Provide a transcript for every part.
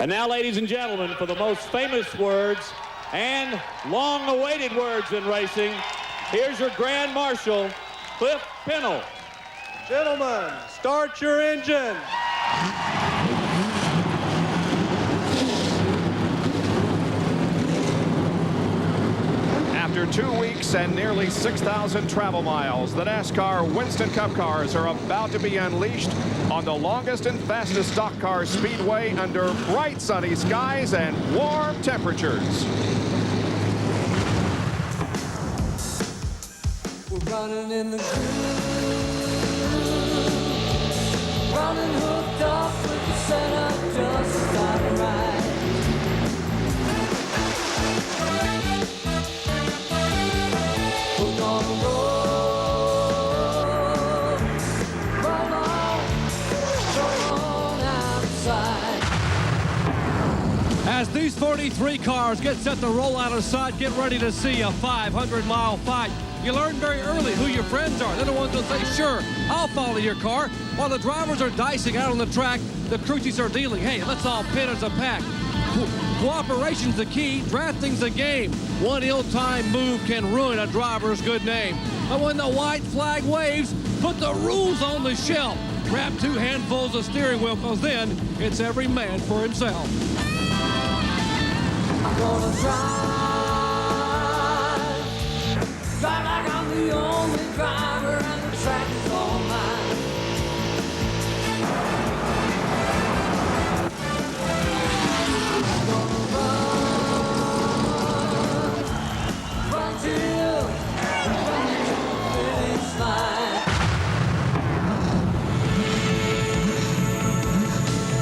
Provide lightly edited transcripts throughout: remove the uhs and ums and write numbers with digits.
And now, ladies and gentlemen, for the most famous words and long-awaited words in racing, here's your Grand Marshal, Cliff Pennell. Gentlemen, start your engine. After 2 weeks and nearly 6,000 travel miles, the NASCAR Winston Cup cars are about to be unleashed on the longest and fastest stock car speedway under bright sunny skies and warm temperatures. We're running in the groove, running hooked up with the setup just starting right. We're gonna roll on outside. As these 43 cars get set to roll out of sight, get ready to see a 500-mile fight. You learn very early who your friends are. They're the ones that say, sure, I'll follow your car. While the drivers are dicing out on the track, the crew chiefs are dealing. Hey, let's all pit as a pack. Cooperation's the key, drafting's the game. One ill-timed move can ruin a driver's good name. But when the white flag waves, put the rules on the shelf. Grab 2 handfuls of steering wheel, because then it's every man for himself. I'm gonna drive like I'm the only driver and the track is all mine. I'm gonna run till the finish line.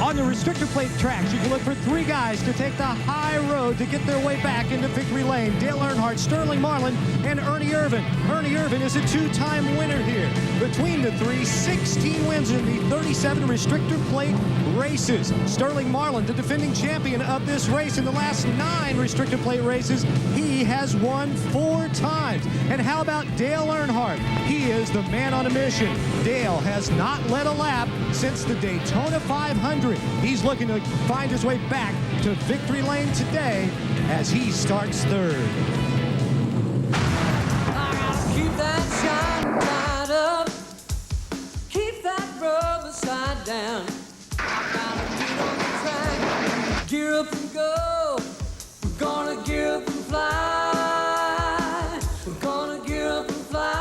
On the restrictor plate tracks, you can look for 3 guys to take the high road to get their way back into victory lane. Dale Earnhardt, Sterling Marlin, and Ernie Irvan. Ernie Irvan is a 2-time winner here. Between the 3, 16 wins in the 37 restrictor plate races. Sterling Marlin, the defending champion of this race. In the last 9 restrictor plate races, he has won 4 times. And how about Dale Earnhardt? He is the man on a mission. Dale has not led a lap since the Daytona 500. He's looking to find his way back to victory lane today as he starts 3rd. I gotta keep that shine right up, keep that rubber side down. I gotta get on the track, gear up and go. We're gonna gear up and fly. We're gonna gear up and fly.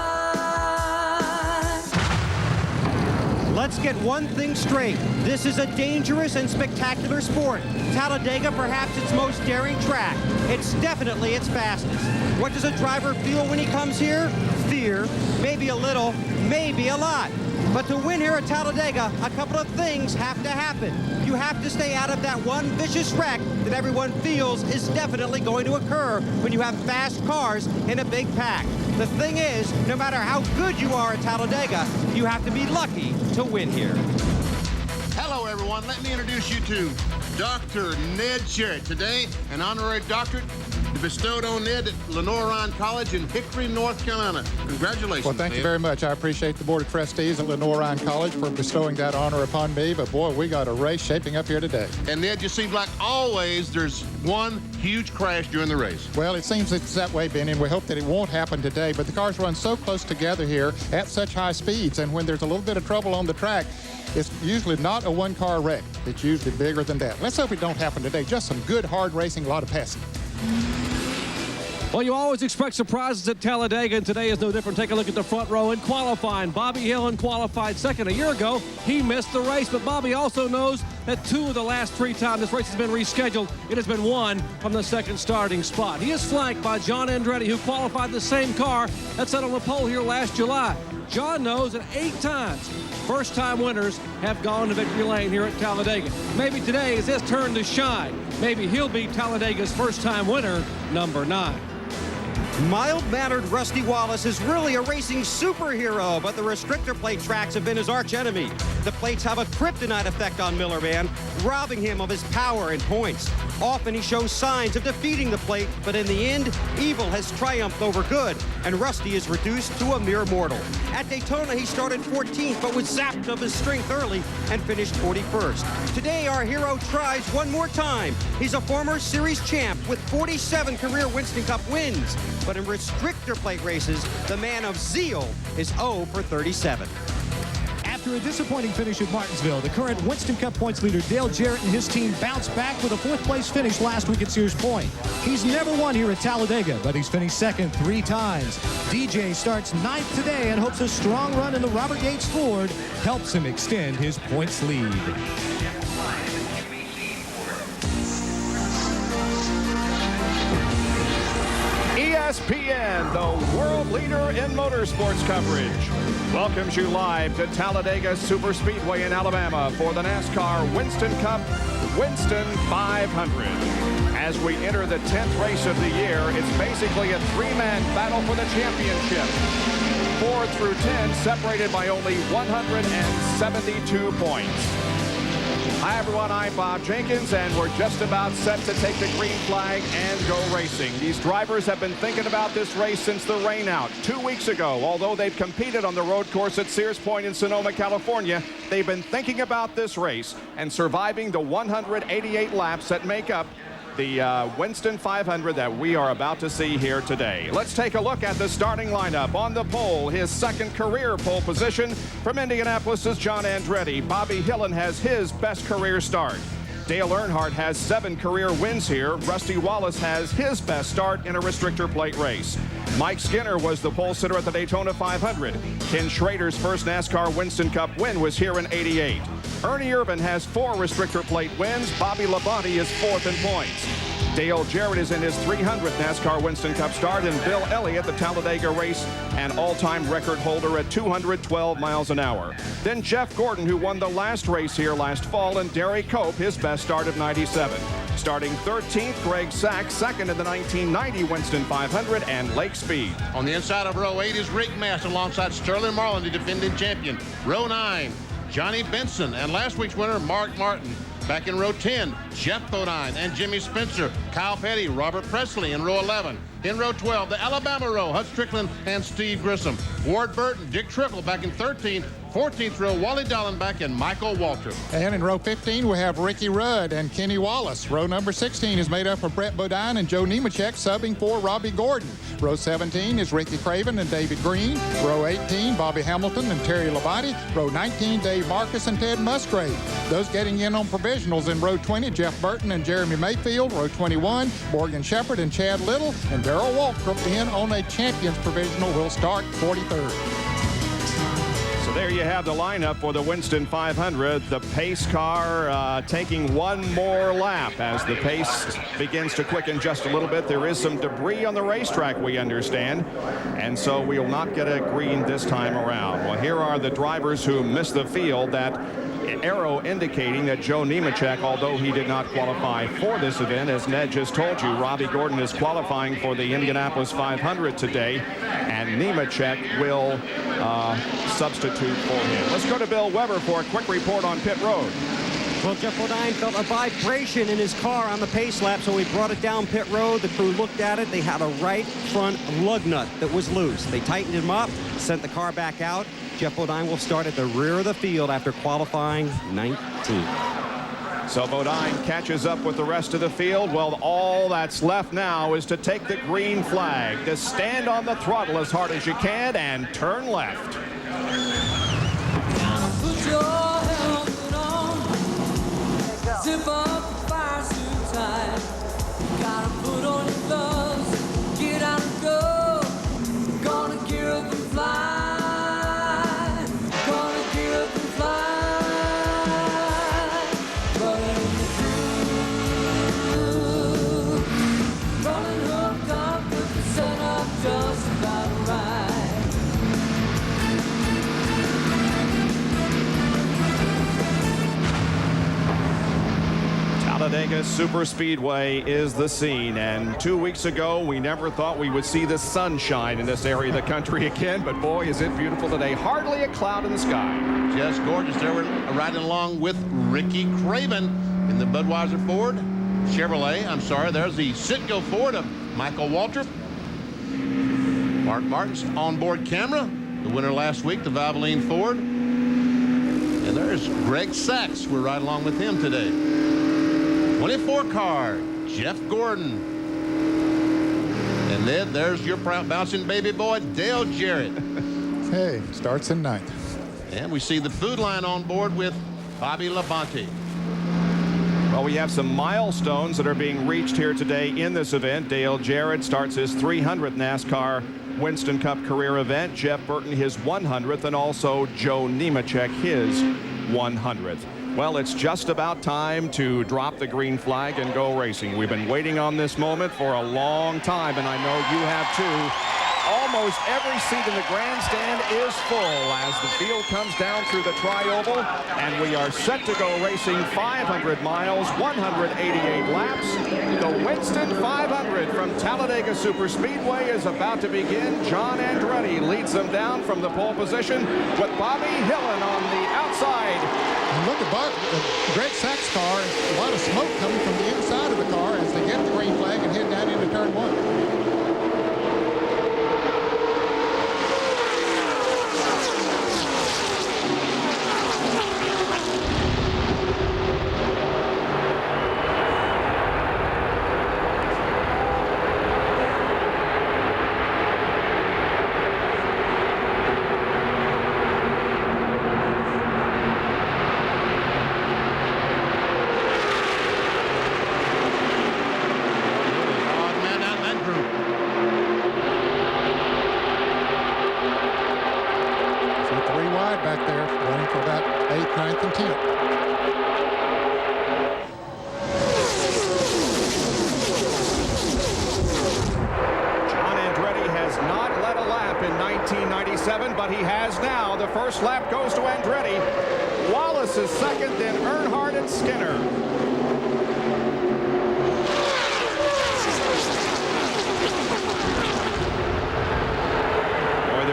Let's get one thing straight. This is a dangerous and spectacular sport. Talladega, perhaps its most daring track. It's definitely its fastest. What does a driver feel when he comes here? Fear, maybe a little, maybe a lot. But to win here at Talladega, a couple of things have to happen. You have to stay out of that one vicious wreck that everyone feels is definitely going to occur when you have fast cars in a big pack. The thing is, no matter how good you are at Talladega, you have to be lucky to win here. Hello, everyone. Let me introduce you to Dr. Ned Sherritt. Today, an honorary doctorate bestowed on Ned at Lenoir-Rhyne College in Hickory, North Carolina. Congratulations, Well, thank you Ned. very much. I appreciate the Board of Trustees at Lenoir-Rhyne College for bestowing that honor upon me. But, boy, we got a race shaping up here today. And, Ned, you seem like always there's one huge crash during the race. Well, it seems it's that way, Benny, and we hope that it won't happen today. But the cars run so close together here at such high speeds, and when there's a little bit of trouble on the track, it's usually not a one-car wreck. It's usually bigger than that. Let's hope it don't happen today. Just some good, hard racing, a lot of passing. Well, you always expect surprises at Talladega, and today is no different. Take a look at the front row in qualifying. Bobby Hillin qualified second a year ago. He missed the race, but Bobby also knows that 2 of the last 3 times this race has been rescheduled, it has been won from the second starting spot. He is flanked by John Andretti, who qualified the same car that sat on the pole here last July. John knows that 8 times first-time winners have gone to victory lane here at Talladega. Maybe today is his turn to shine. Maybe he'll be Talladega's first-time winner, number 9. Mild-mannered Rusty Wallace is really a racing superhero, but the restrictor plate tracks have been his arch-enemy. The plates have a kryptonite effect on Miller Man, robbing him of his power and points. Often he shows signs of defeating the plate, but in the end, evil has triumphed over good, and Rusty is reduced to a mere mortal. At Daytona, he started 14th, but was zapped of his strength early and finished 41st. Today, our hero tries one more time. He's a former series champ with 47 career Winston Cup wins, but in restrictor plate races, the man of zeal is 0 for 37. After a disappointing finish at Martinsville, the current Winston Cup points leader Dale Jarrett and his team bounced back with a 4th place finish last week at Sears Point. He's never won here at Talladega, but he's finished 2nd 3 times. DJ starts 9th today and hopes a strong run in the Robert Yates Ford helps him extend his points lead. ESPN, the world leader in motorsports coverage, welcomes you live to Talladega Superspeedway in Alabama for the NASCAR Winston Cup Winston 500. As we enter the 10th race of the year, it's basically a 3-man battle for the championship. 4 through 10 separated by only 172 points. Hi everyone, I'm Bob Jenkins, and we're just about set to take the green flag and go racing. These drivers have been thinking about this race since the rain out 2 weeks ago. Although they've competed on the road course at Sears Point in Sonoma, California, they've been thinking about this race and surviving the 188 laps that make up the Winston 500 that we are about to see here today. Let's take a look at the starting lineup. On the pole, his 2nd career pole position from Indianapolis is John Andretti. Bobby Hillin has his best career start. Dale Earnhardt has 7 career wins here. Rusty Wallace has his best start in a restrictor plate race. Mike Skinner was the pole sitter at the Daytona 500. Ken Schrader's first NASCAR Winston Cup win was here in '88. Ernie Irvan has 4 restrictor plate wins. Bobby Labonte is 4th in points. Dale Jarrett is in his 300th NASCAR Winston Cup start, and Bill Elliott, the Talladega race, an all-time record holder at 212 miles an hour. Then Jeff Gordon, who won the last race here last fall, and Derry Cope, his best start of '97. Starting 13th, Greg Sachs, 2nd in the 1990 Winston 500, and Lake Speed. On the inside of row 8 is Rick Mast alongside Sterling Marlin, the defending champion. Row 9, Johnny Benson, and last week's winner, Mark Martin. Back in row 10, Jeff Bodine and Jimmy Spencer, Kyle Petty, Robert Presley in row 11. In row 12, the Alabama row, Hutch Strickland and Steve Grissom. Ward Burton, Dick Trickle back in 13th. 14th row, Wally Dallenbach and Michael Waltrip. And in row 15, we have Ricky Rudd and Kenny Wallace. Row number 16 is made up of Brett Bodine and Joe Nemechek subbing for Robbie Gordon. Row 17 is Ricky Craven and David Green. Row 18, Bobby Hamilton and Terry Labonte. Row 19, Dave Marcus and Ted Musgrave. Those getting in on provisionals in row 20, Jeff Burton and Jeremy Mayfield. Row 21, Morgan Shepherd and Chad Little. And Darrell Waltrip in on a champions provisional will start 43rd. So there you have the lineup for the Winston 500. The pace car taking one more lap as the pace begins to quicken just a little bit. There is some debris on the racetrack, we understand, and so we will not get a green this time around. Well, here are the drivers who missed the field. That arrow indicating that Joe Nemechek, although he did not qualify for this event, as Ned just told you, Robbie Gordon is qualifying for the Indianapolis 500 today, and Nemechek will substitute for him. Let's go to Bill Weber for a quick report on pit road. Well, Jeff Bodine felt a vibration in his car on the pace lap, so he brought it down pit road. The crew looked at it. They had a right front lug nut that was loose. They tightened him up, sent the car back out. Jeff Bodine will start at the rear of the field after qualifying 19th. So Bodine catches up with the rest of the field. Well, all that's left now is to take the green flag, to stand on the throttle as hard as you can and turn left. Put your helmet on, zip up the fire suit tight. Gotta put on your gloves, get out and go. Gonna gear up and fly. Talladega Superspeedway is the scene, and 2 weeks ago we never thought we would see the sunshine in this area of the country again, but boy is it beautiful today. Hardly a cloud in the sky. Just gorgeous. There we're riding along with Ricky Craven in the Budweiser Ford. Chevrolet, I'm sorry. There's the Citgo Ford of Michael Waltrip. Mark Martin's onboard camera, the winner last week, the Valvoline Ford. And there's Greg Sachs. We're right along with him today. 24 car, Jeff Gordon. And then there's your bouncing baby boy, Dale Jarrett. Okay, starts in 9th. And we see the food line on board with Bobby Labonte. Well, we have some milestones that are being reached here today in this event. Dale Jarrett starts his 300th NASCAR Winston Cup career event. Jeff Burton his 100th, and also Joe Nemechek his 100th. Well, it's just about time to drop the green flag and go racing. We've been waiting on this moment for a long time, and I know you have too. Almost every seat in the grandstand is full as the field comes down through the tri-oval, and we are set to go racing 500 miles, 188 laps. The Winston 500 from Talladega Superspeedway is about to begin. John Andretti leads them down from the pole position with Bobby Hillin on the outside. And look at Greg Sachs' car. A lot of smoke coming from the inside of the car as they get the green flag and head down into turn 1. Back there, running for about 8th, 9th, and 10th. John Andretti has not led a lap in 1997, but he has now. The first lap goes to Andretti. Wallace is second, then Earnhardt and Skinner.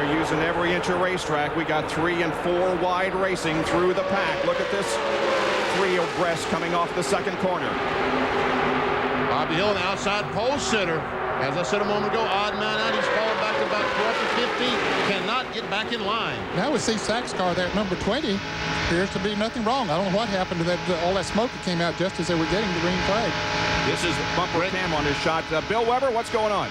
Using every inch of racetrack. We got 3 and 4 wide racing through the pack. Look at this 3 abreast coming off the second corner. Bobby Hill, an outside pole sitter. As I said a moment ago, odd man out. He's fallen back to about 12 to 15. Cannot get back in line. Now we see Sachs' car there at number 20. Appears to be nothing wrong. I don't know what happened to that. All that smoke that came out just as they were getting the green flag. This is bumper cam on his shot. Bill Weber, what's going on?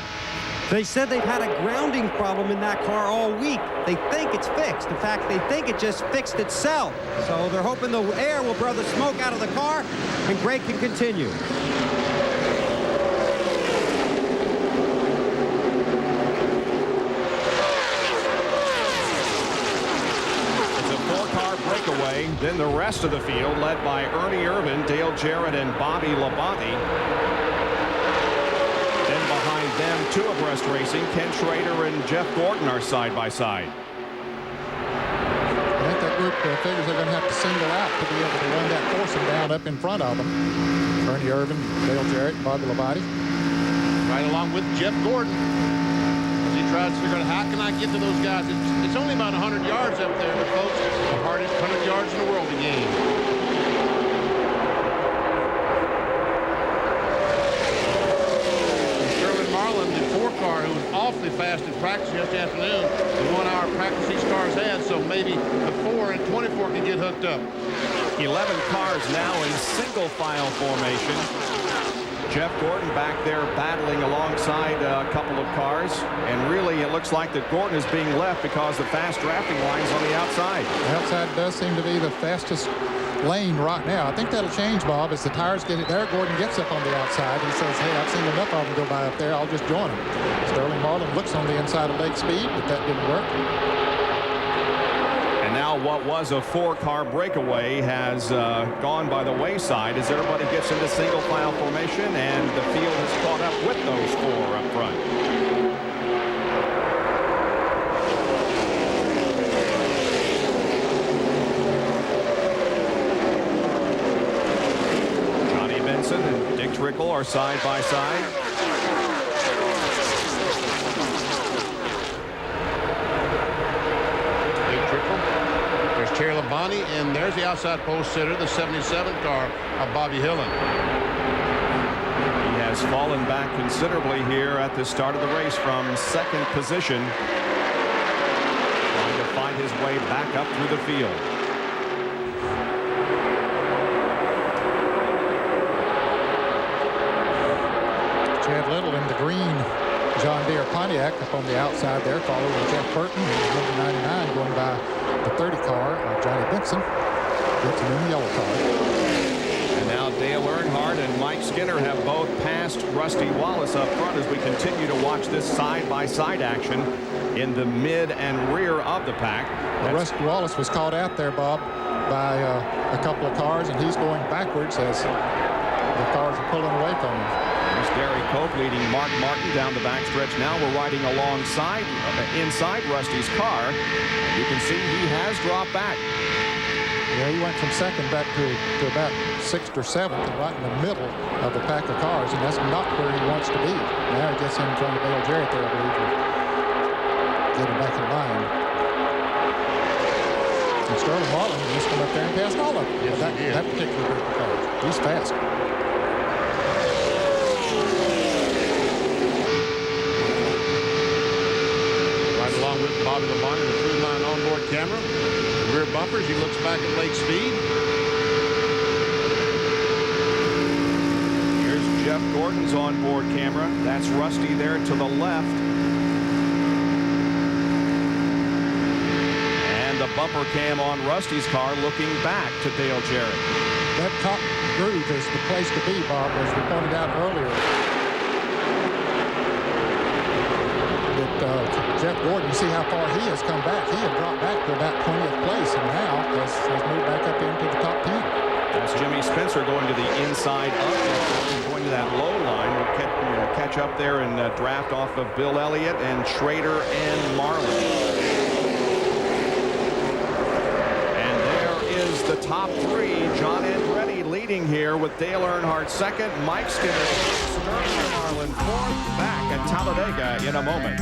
They said they've had a grounding problem in that car all week. They think it's fixed. In fact, they think it just fixed itself. So they're hoping the air will blow the smoke out of the car and Greg can continue. It's a 4-car breakaway. Then the rest of the field led by Ernie Irvan, Dale Jarrett, and Bobby Labonte. Behind them, 2 abreast racing. Ken Schrader and Jeff Gordon are side by side. I think that group figures they're going to have to single out to be able to run that foursome down up in front of them. Ernie Irvan, Dale Jarrett, and Bobby Labonte. Right along with Jeff Gordon as he tries to figure out how can I get to those guys. It's only about 100 yards up there, but folks, the hardest 100 yards in the world to gain. Car who was awfully fast in practice yesterday afternoon, the 1 hour practice these cars had, so maybe the 4 and 24 can get hooked up. 11 cars now in single file formation. Jeff Gordon back there battling alongside a couple of cars, and really it looks like that Gordon is being left because the fast drafting line's on the outside. The outside does seem to be the fastest lane right now. I think that'll change, Bob, as the tires get it there. Gordon gets up on the outside and says, hey, I've seen enough of them go by up there. I'll just join them. Sterling Marlin looks on the inside of leg speed, but that didn't work. And now what was a 4-car breakaway has gone by the wayside as everybody gets into single file formation, and the field has caught up with those 4 up front. And Dick Trickle are side by side. Dick Trickle. There's Terry Labonte, and there's the outside pole sitter, the 77 car of Bobby Hillin. has fallen back considerably here at the start of the race from second position, trying to find his way back up through the field. Chad Little in the green John Deere Pontiac up on the outside there, followed by Jeff Burton, number 99, going by the 30 car of Johnny Benson. Benson in the yellow car. And now Dale Earnhardt and Mike Skinner have both passed Rusty Wallace up front as we continue to watch this side-by-side action in the mid and rear of the pack. Well, Rusty Wallace was caught out there, Bob, by a couple of cars, and he's going backwards as the cars are pulling away from him. There's Derry Cope leading Mark Martin down the backstretch. Now we're riding alongside, inside Rusty's car. You can see he has dropped back. Yeah, he went from second back to about 6th or 7th, and right in the middle of the pack of cars, and that's not where he wants to be. Now he gets in front of Dale Jarrett there, I believe, to get him back in line. And Sterling Marlin just come up there and passed all of them. Yes, that particular group of cars. He's fast. Right along with Bobby Lamont in the through line onboard camera. The rear bumpers, he looks back at lake speed. Here's Jeff Gordon's onboard camera. That's Rusty there to the left. And the bumper cam on Rusty's car looking back to Dale Jarrett. That top groove is the place to be, Bob, as we pointed out earlier. That Jeff Gordon, you see how far he has come back. He had dropped back to about 20th place, and now has moved back up into the top 10. That's Jimmy Spencer going to the inside of Jeff Gordon, going to that low line. We'll catch up there and draft off of Bill Elliott and Schrader and Marlin. And there is the top 3. John Andretti leading here with Dale Earnhardt second, Mike Skinner, Sterling Marlin fourth. Back at Talladega in a moment.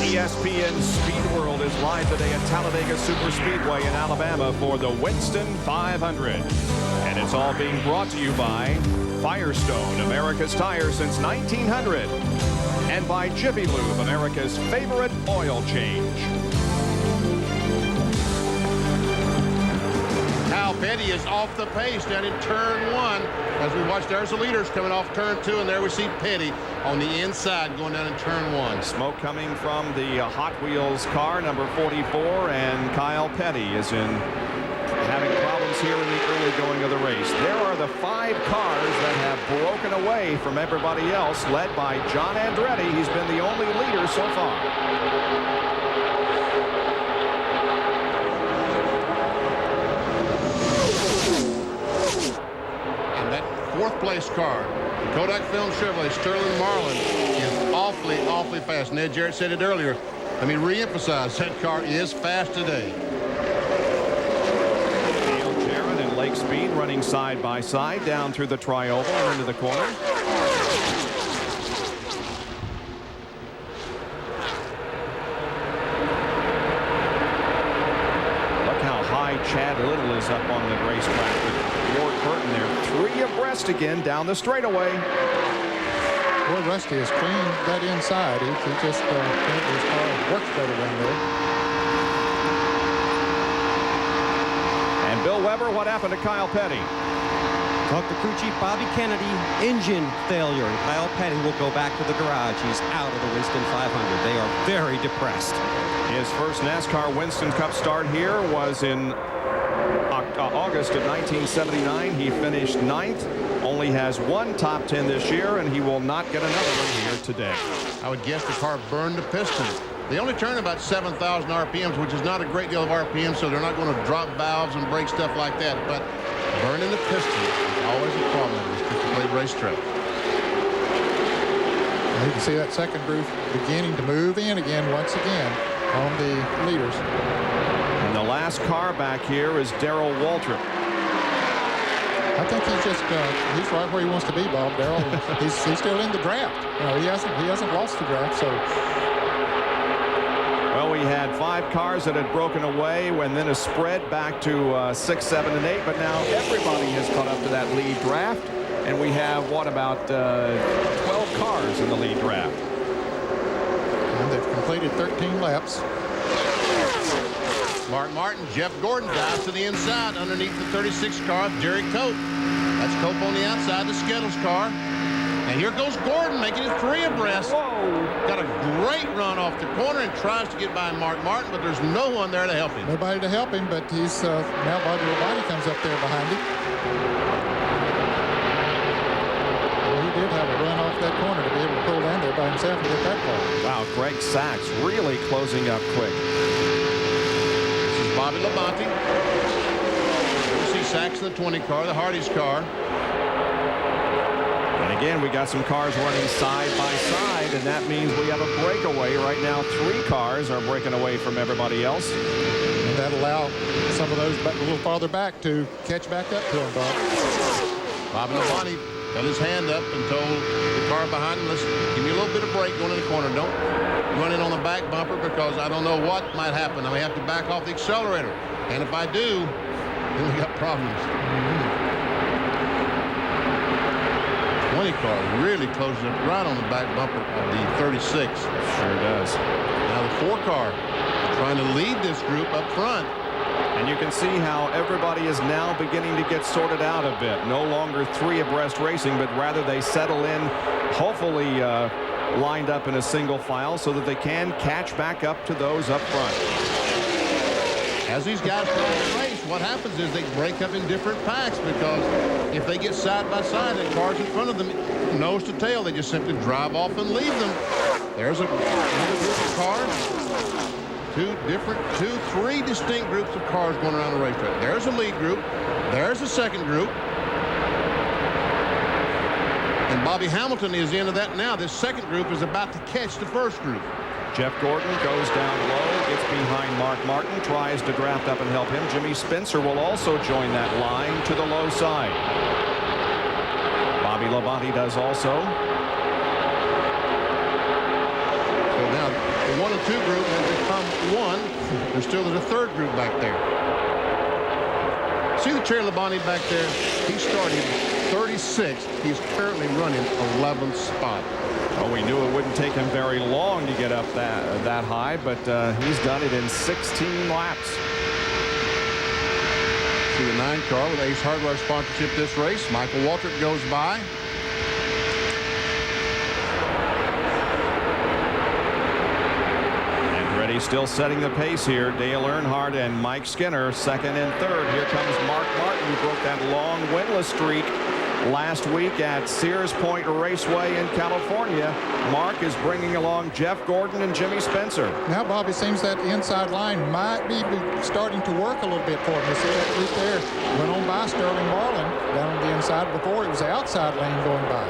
ESPN Speed World is live today at Talladega Superspeedway in Alabama for the Winston 500. And it's all being brought to you by Firestone, America's tire since 1900. And by Jiffy Lube, America's favorite oil change. Kyle Petty is off the pace down in turn 1. As we watch, there's the leaders coming off turn 2, and there we see Petty on the inside going down in turn 1. Smoke coming from the Hot Wheels car, number 44, and Kyle Petty is having problems here in the early going of the race. There are the 5 cars that have broken away from everybody else, led by John Andretti. He's been the only leader so far. Fourth place car, Kodak Film Chevrolet Sterling Marlin, is awfully fast. Ned Jarrett said it earlier. Let me re-emphasize, that car is fast today. Dale Jarrett and Lake Speed running side by side down through the trioval and into the corner. Look how high Chad Little is up on the racetrack with Ward Burton there. 3 abreast again down the straightaway. Boy, Rusty has cleaned that inside. He just his car works better down there. And Bill Weber, what happened to Kyle Petty? Talk to crew chief Bobby Kennedy. Engine failure, and Kyle Petty will go back to the garage. He's out of the Winston 500. They are very depressed. His first NASCAR Winston Cup start here was in August of 1979. He finished 9th, only has 1 top 10 this year, and he will not get another one here today. I would guess the car burned the piston. They only turn about 7,000 RPMs, which is not a great deal of RPM, so they're not going to drop valves and break stuff like that. But burning the piston is always a problem in this 50-plate racetrack. You can see that second group beginning to move in again once again on the leaders. And the last car back here is Darrell Waltrip. I think he's right where he wants to be, Bob. Darrell, he's still in the draft. You know, he hasn't lost the draft. So, Well, we had 5 cars that had broken away, and then a spread back to 6, 7, and 8. But now everybody has caught up to that lead draft, and we have what, about 12 cars in the lead draft. And they've completed 13 laps. Mark Martin, Jeff Gordon dives to the inside underneath the 36 car of Jerry Cope. That's Cope on the outside, the Skittles car. And here goes Gordon making it 3 abreast. Whoa. Got a great run off the corner and tries to get by Mark Martin, but there's no one there to help him. Nobody to help him, but he's now Bobby Labonte comes up there behind him. Well, he did have a run off that corner to be able to pull down there by himself and get that car. Wow, Greg Sachs really closing up quick. This is Bobby Labonte. You see Sachs in the 20 car, the Hardy's car. And again, we got some cars running side by side, and that means we have a breakaway. Right now, 3 cars are breaking away from everybody else. And that'll allow some of those a little farther back to catch back up to him, Bob. Bobby Labonte held his hand up and told the car behind him, listen, give me a little bit of brake going in the corner. Don't run in on the back bumper because I don't know what might happen. I may have to back off the accelerator. And if I do, then we got problems. 20 car really closes up right on the back bumper of the 36. Sure does. Now the 4 car trying to lead this group up front. And you can see how everybody is now beginning to get sorted out a bit. No longer 3 abreast racing, but rather they settle in, hopefully lined up in a single file so that they can catch back up to those up front. As these guys try to race, what happens is they break up in different packs because if they get side by side and cars in front of them, nose to tail, they just simply drive off and leave them. There's a group of cars. 3 distinct groups of cars going around the racetrack. There's a lead group. There's a second group. And Bobby Hamilton is into that now. This second group is about to catch the first group. Jeff Gordon goes down low, gets behind Mark Martin, tries to draft up and help him. Jimmy Spencer will also join that line to the low side. Bobby Labonte does also. So now the 1 and 2 group has become 1. There's still a third group back there. See the Cherry Labonte back there? He started 36th. He's currently running 11th spot. Oh, we knew it wouldn't take him very long to get up that high, but he's done it in 16 laps. See the 9 car with Ace Hardware sponsorship this race. Michael Waltrip goes by. Andretti still setting the pace here. Dale Earnhardt and Mike Skinner second and third. Here comes Mark Martin, who broke that long winless streak last week at Sears Point Raceway in California. Mark is bringing along Jeff Gordon and Jimmy Spencer. Now, Bobby, seems that inside line might be starting to work a little bit for him. You see that group there went on by Sterling Marlin down on the inside before. It was the outside lane going by.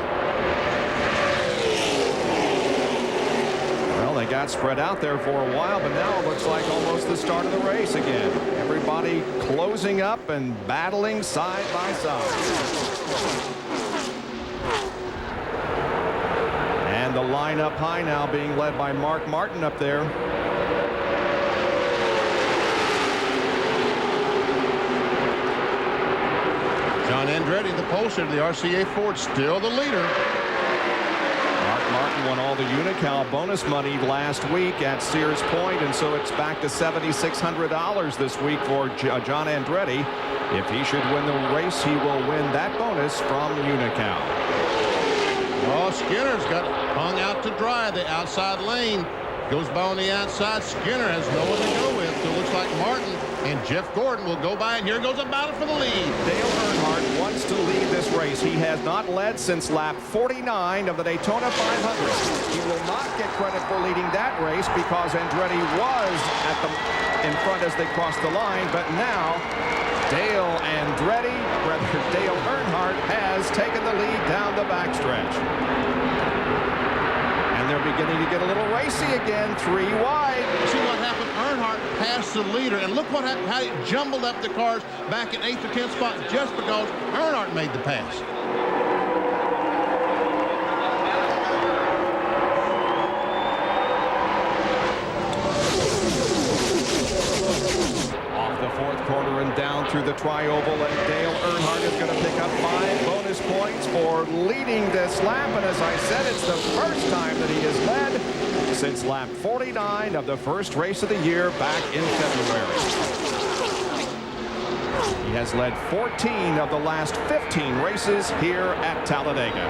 Well, they got spread out there for a while, but now it looks like almost the start of the race again. Everybody closing up and battling side by side. And the line up high now being led by Mark Martin up there. John Andretti, the pole sitter of the RCA Ford, still the leader. Mark Martin won all the Unocal bonus money last week at Sears Point, and so it's back to $7,600 this week for John Andretti. If he should win the race, he will win that bonus from Unocal. Oh, Skinner's got hung out to dry. The outside lane goes by on the outside. Skinner has no one to go with, so it looks like Martin and Jeff Gordon will go by, and here goes a battle for the lead. Dale Earnhardt wants to lead this race. He has not led since lap 49 of the Daytona 500. He will not get credit for leading that race because Andretti was in front as they crossed the line, but now Dale Earnhardt has taken the lead down the backstretch. And they're beginning to get a little racy again, 3 wide. See what happened? Earnhardt passed the leader, and look what happened, how he jumbled up the cars back in 8th or 10th spot just because Earnhardt made the pass. through the tri-oval, and Dale Earnhardt is going to pick up 5 bonus points for leading this lap. And as I said, it's the first time that he has led since lap 49 of the first race of the year back in February. He has led 14 of the last 15 races here at Talladega.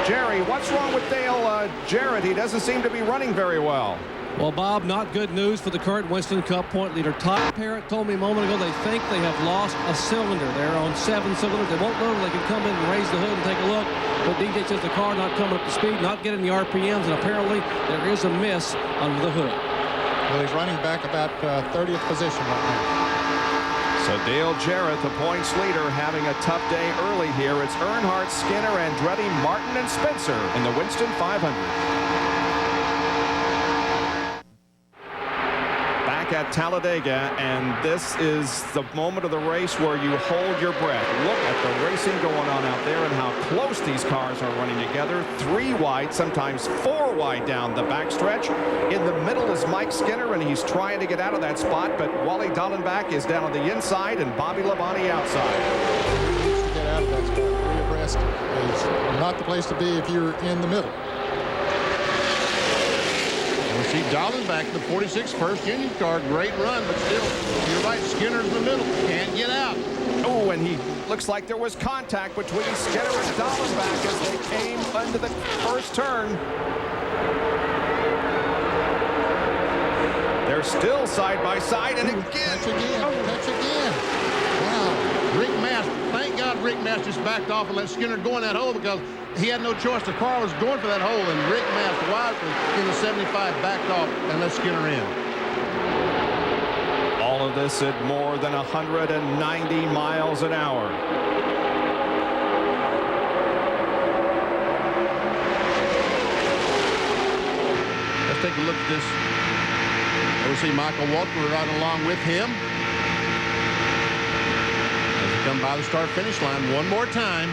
Jerry, what's wrong with Dale Jarrett? He doesn't seem to be running very well. Well, Bob, not good news for the current Winston Cup point leader. Todd Parrott told me a moment ago they think they have lost a cylinder. They're on 7 cylinders. They won't know. They can come in and raise the hood and take a look. But DJ says the car not coming up to speed, not getting the RPMs, and apparently there is a miss under the hood. Well, he's running back about 30th position right now. So Dale Jarrett, the points leader, having a tough day early here. It's Earnhardt, Skinner, Andretti, Martin, and Spencer in the Winston 500. At Talladega, and this is the moment of the race where you hold your breath. Look at the racing going on out there and how close these cars are running together. 3 wide, sometimes 4 wide down the backstretch. In the middle is Mike Skinner, and he's trying to get out of that spot, but Wally Dallenbach is down on the inside and Bobby Labonte outside. He needs to get out of that spot. 3 abreast is not the place to be if you're in the middle. See Dallenbach, the 46 first union car, great run, but still, you're right, Skinner's in the middle, can't get out. Oh, and he looks like there was contact between Skinner and Dallenbach as they came under the first turn. They're still side by side, and again. Touch again. Wow. Rick Mast, thank God Rick Mast just backed off and let Skinner go in that hole because he had no choice. The car was going for that hole, and Rick Mast wisely in the 75 backed off and let Skinner in. All of this at more than 190 miles an hour. Let's take a look at this. We'll see Michael Walker right along with him. As he come by the start-finish line one more time.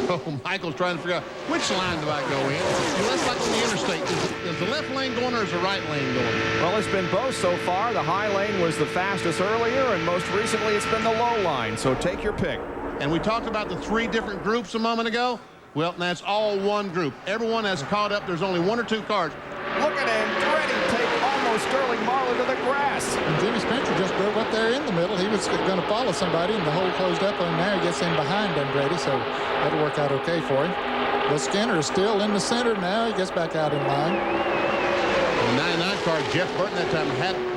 Oh, Michael's trying to figure out which line do I go in. Well, that's like on the interstate. Is the left lane going or is the right lane going? Well, it's been both so far. The high lane was the fastest earlier, and most recently it's been the low line. So take your pick. And we talked about the 3 different groups a moment ago. Well, that's all one group. Everyone has caught up. There's only 1 or 2 cars. Look at Andretti take almost Sterling Marlin to the grass. And Jimmy Spencer just drove up there in the middle. He was going to follow somebody, and the hole closed up, and now he gets in behind Andretti, so that'll work out okay for him. But Skinner is still in the center now. He gets back out in line. The 99 car, Jeff Burton, that time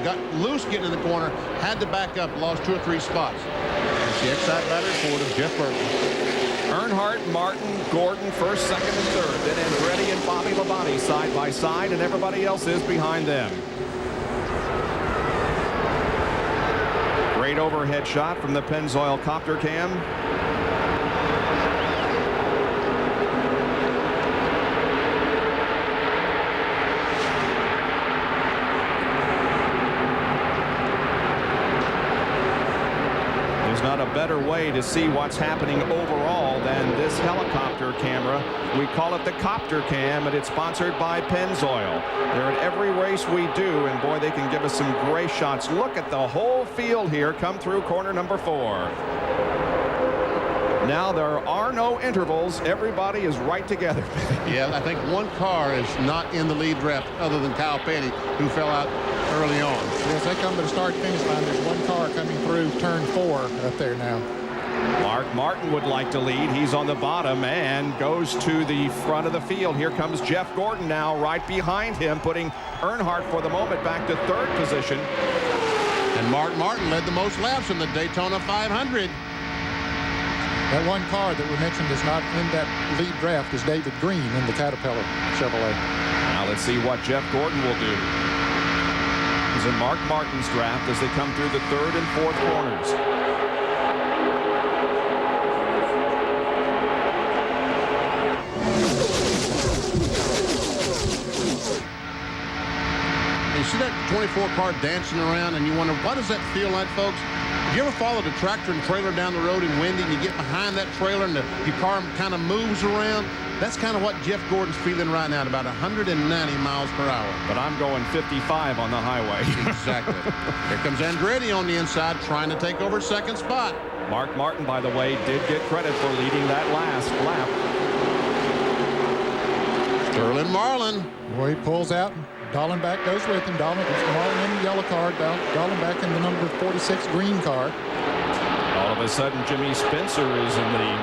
got loose getting in the corner, had to back up, lost 2 or 3 spots. That's the Excite battery Ford of Jeff Burton. Earnhardt, Martin, Gordon, first, second, and third. Then Andretti and Bobby Labonte side by side, and everybody else is behind them. Great overhead shot from the Pennzoil copter cam. Not a better way to see what's happening overall than this helicopter camera. We call it the copter cam, and it's sponsored by Pennzoil. They're at every race we do, and boy, they can give us some great shots. Look at the whole field here come through corner number 4. Now there are no intervals. Everybody is right together. Yeah, I think 1 car is not in the lead draft other than Kyle Petty, who fell out early on. As they come to the start-finish line, there's 1 car coming through turn 4 up there now. Mark Martin would like to lead. He's on the bottom and goes to the front of the field. Here comes Jeff Gordon now right behind him, putting Earnhardt for the moment back to 3rd position. And Mark Martin led the most laps in the Daytona 500. That 1 car that we mentioned is not in that lead draft is David Green in the Caterpillar Chevrolet. Now let's see what Jeff Gordon will do. He's in Mark Martin's draft as they come through the 3rd and 4th corners. You see that 24 car dancing around, and you wonder, what does that feel like, folks? If you ever followed a tractor and trailer down the road and windy and you get behind that trailer and your car kind of moves around? That's kind of what Jeff Gordon's feeling right now at about 190 miles per hour. But I'm going 55 on the highway. Exactly. Here comes Andretti on the inside trying to take over second spot. Mark Martin, by the way, did get credit for leading that last lap. Sterling Marlin. Boy, he pulls out. Dallenbach goes with him. Marlin in the yellow car. Dallenbach in the number 46 green car. All of a sudden, Jimmy Spencer is in the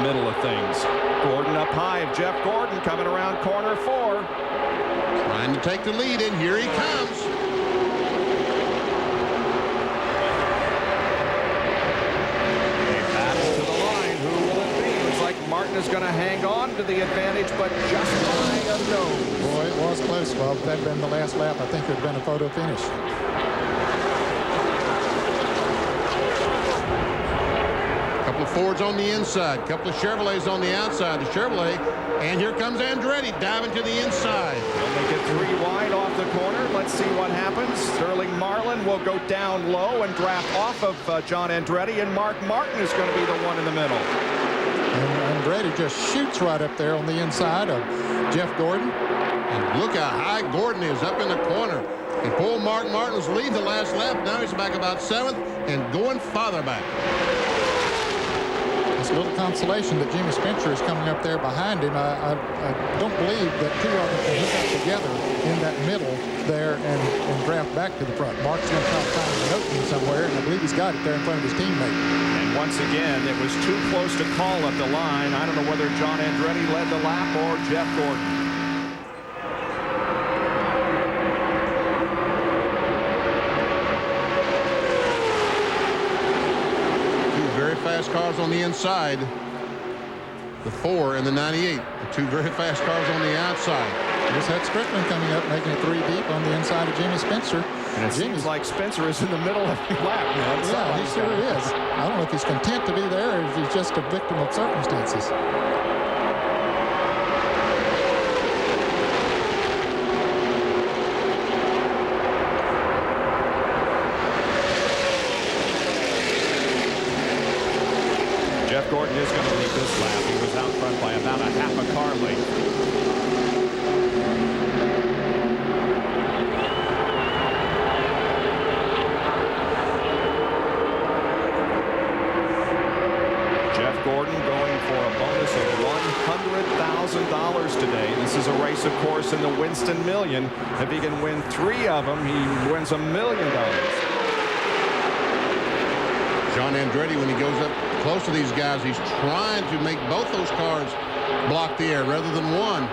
middle of things. Gordon up high. Jeff Gordon coming around corner 4. Trying to take the lead in. Here he comes. A battle to the line. Who will it be? Looks like Martin is going to hang on to the advantage, but just by a nose. Boy, it was close. Well, if that had been the last lap, I think it would have been a photo finish. Couple of Fords on the inside, couple of Chevrolets on the outside. The Chevrolet, and here comes Andretti diving to the inside. They'll make it 3 wide off the corner. Let's see what happens. Sterling Marlin will go down low and draft off of John Andretti, and Mark Martin is going to be the one in the middle. And Andretti just shoots right up there on the inside of Jeff Gordon. And look how high Gordon is up in the corner. He pulled Mark Martin's lead the last lap. Now he's back about 7th and going farther back. It's a little consolation that Jimmy Spencer is coming up there behind him. I don't believe that two of them can hook up together in that middle there and draft back to the front. Mark's going to try to find an opening somewhere, and I believe he's got it there in front of his teammate. And once again, it was too close to call at the line. I don't know whether John Andretti led the lap or Jeff Gordon. Fast cars on the inside, the 4 and the 98, the 2 very fast cars on the outside. Just had Strickland coming up, making it 3 deep on the inside of Jimmy Spencer. And it seems like Spencer is in the middle of the lap. Yeah, he sure is. I don't know if he's content to be there or if he's just a victim of circumstances. Jeff Gordon is going to lead this lap. He was out front by about a half a car length. Jeff Gordon going for a bonus of $100,000 today. This is a race, of course, in the Winston Million. If he can win 3 of them, he wins $1 million. John Andretti, when he goes up close to these guys, he's trying to make both those cars block the air rather than one.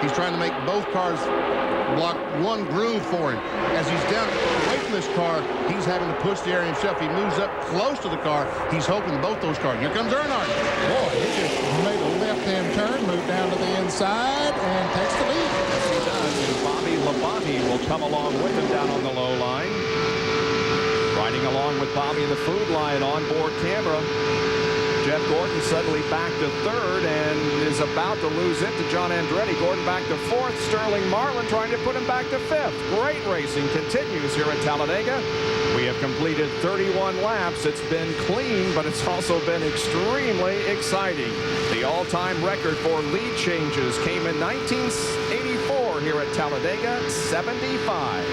He's trying to make both cars block one groove for him. As he's down away from this car, he's having to push the air himself. He moves up close to the car. He's hoping both those cars. Here comes Earnhardt. Boy, he just made a left-hand turn, moved down to the inside, and takes the lead. Yes, he does. And Bobby Labonte will come along with him down on the low line. Riding along with Bobby in the food line onboard camera. Jeff Gordon suddenly back to 3rd and is about to lose it to John Andretti. Gordon back to 4th. Sterling Marlin trying to put him back to 5th. Great racing continues here at Talladega. We have completed 31 laps. It's been clean, but it's also been extremely exciting. The all-time record for lead changes came in 1984 here at Talladega, 75.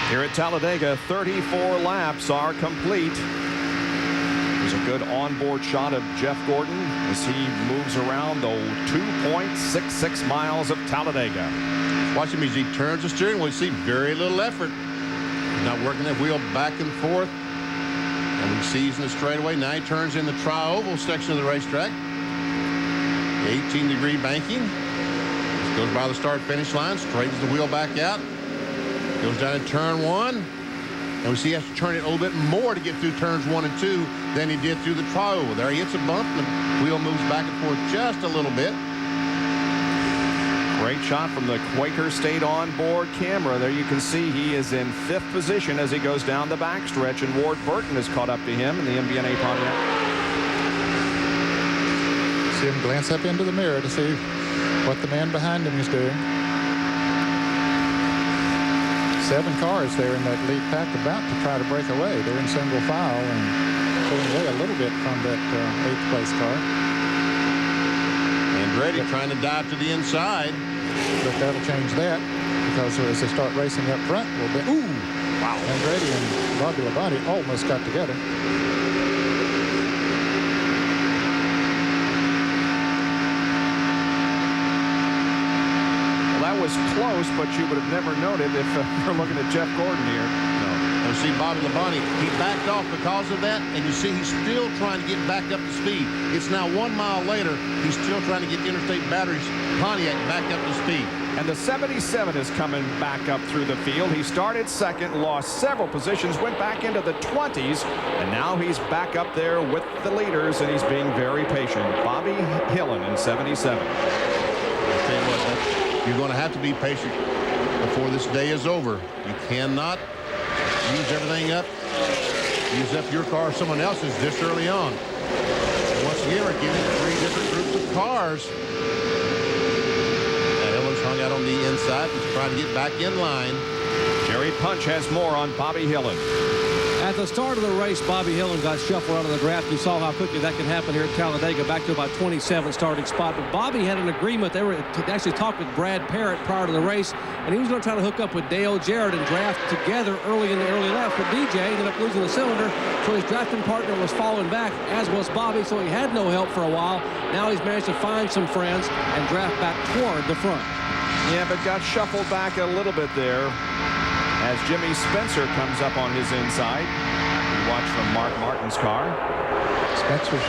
Here at Talladega, 34 laps are complete. There's a good onboard shot of Jeff Gordon as he moves around the 2.66 miles of Talladega. Watch him as he turns the steering wheel. You see very little effort. He's not working that wheel back and forth. And we see he's in the straightaway. Now he turns in the tri-oval section of the racetrack. The 18-degree banking. Just goes by the start-finish line, straightens the wheel back out. Goes down in turn 1. And we see he has to turn it a little bit more to get through turns 1 and 2 than he did through the tri-oval. There he hits a bump, and the wheel moves back and forth just a little bit. Great shot from the Quaker State onboard camera. There you can see he is in 5th position as he goes down the backstretch, and Ward Burton has caught up to him in the MBNA Pontiac. See him glance up into the mirror to see what the man behind him is doing. 7 cars there in that lead pack about to try to break away. They're in single file and pulling away a little bit from that 8th place car. Andretti trying to dive to the inside. But that'll change that because as they start racing up front a little bit. Ooh! Wow. Andretti and Bobby Labonte almost got together. Well, that was close, but you would have never noted if you're looking at Jeff Gordon here. And see Bobby Labonte, he backed off because of that, and you see he's still trying to get back up to speed. It's now 1 mile later. He's still trying to get the Interstate Batteries Pontiac back up to speed. And the 77 is coming back up through the field. He started second, lost several positions, went back into the 20s, and now he's back up there with the leaders, and he's being very patient. Bobby Hillin in 77. I'll tell you what, you're going to have to be patient before this day is over. You cannot use everything up. Use up your car or someone else's this early on. Once again, we're giving 3 different groups of cars. Hillen's hung out on the inside and trying to get back in line. Jerry Punch has more on Bobby Hillin. At the start of the race, Bobby Hillin got shuffled out of the draft. You saw how quickly that can happen here at Talladega, back to about 27th starting spot. But Bobby had an agreement. They were actually talked with Brad Parrott prior to the race, and he was going to try to hook up with Dale Jarrett and draft together early in the early left. But DJ ended up losing the cylinder, so his drafting partner was falling back, as was Bobby, so he had no help for a while. Now he's managed to find some friends and draft back toward the front. Yeah, but got shuffled back a little bit there as Jimmy Spencer comes up on his inside. We watch from Mark Martin's car. Spencer's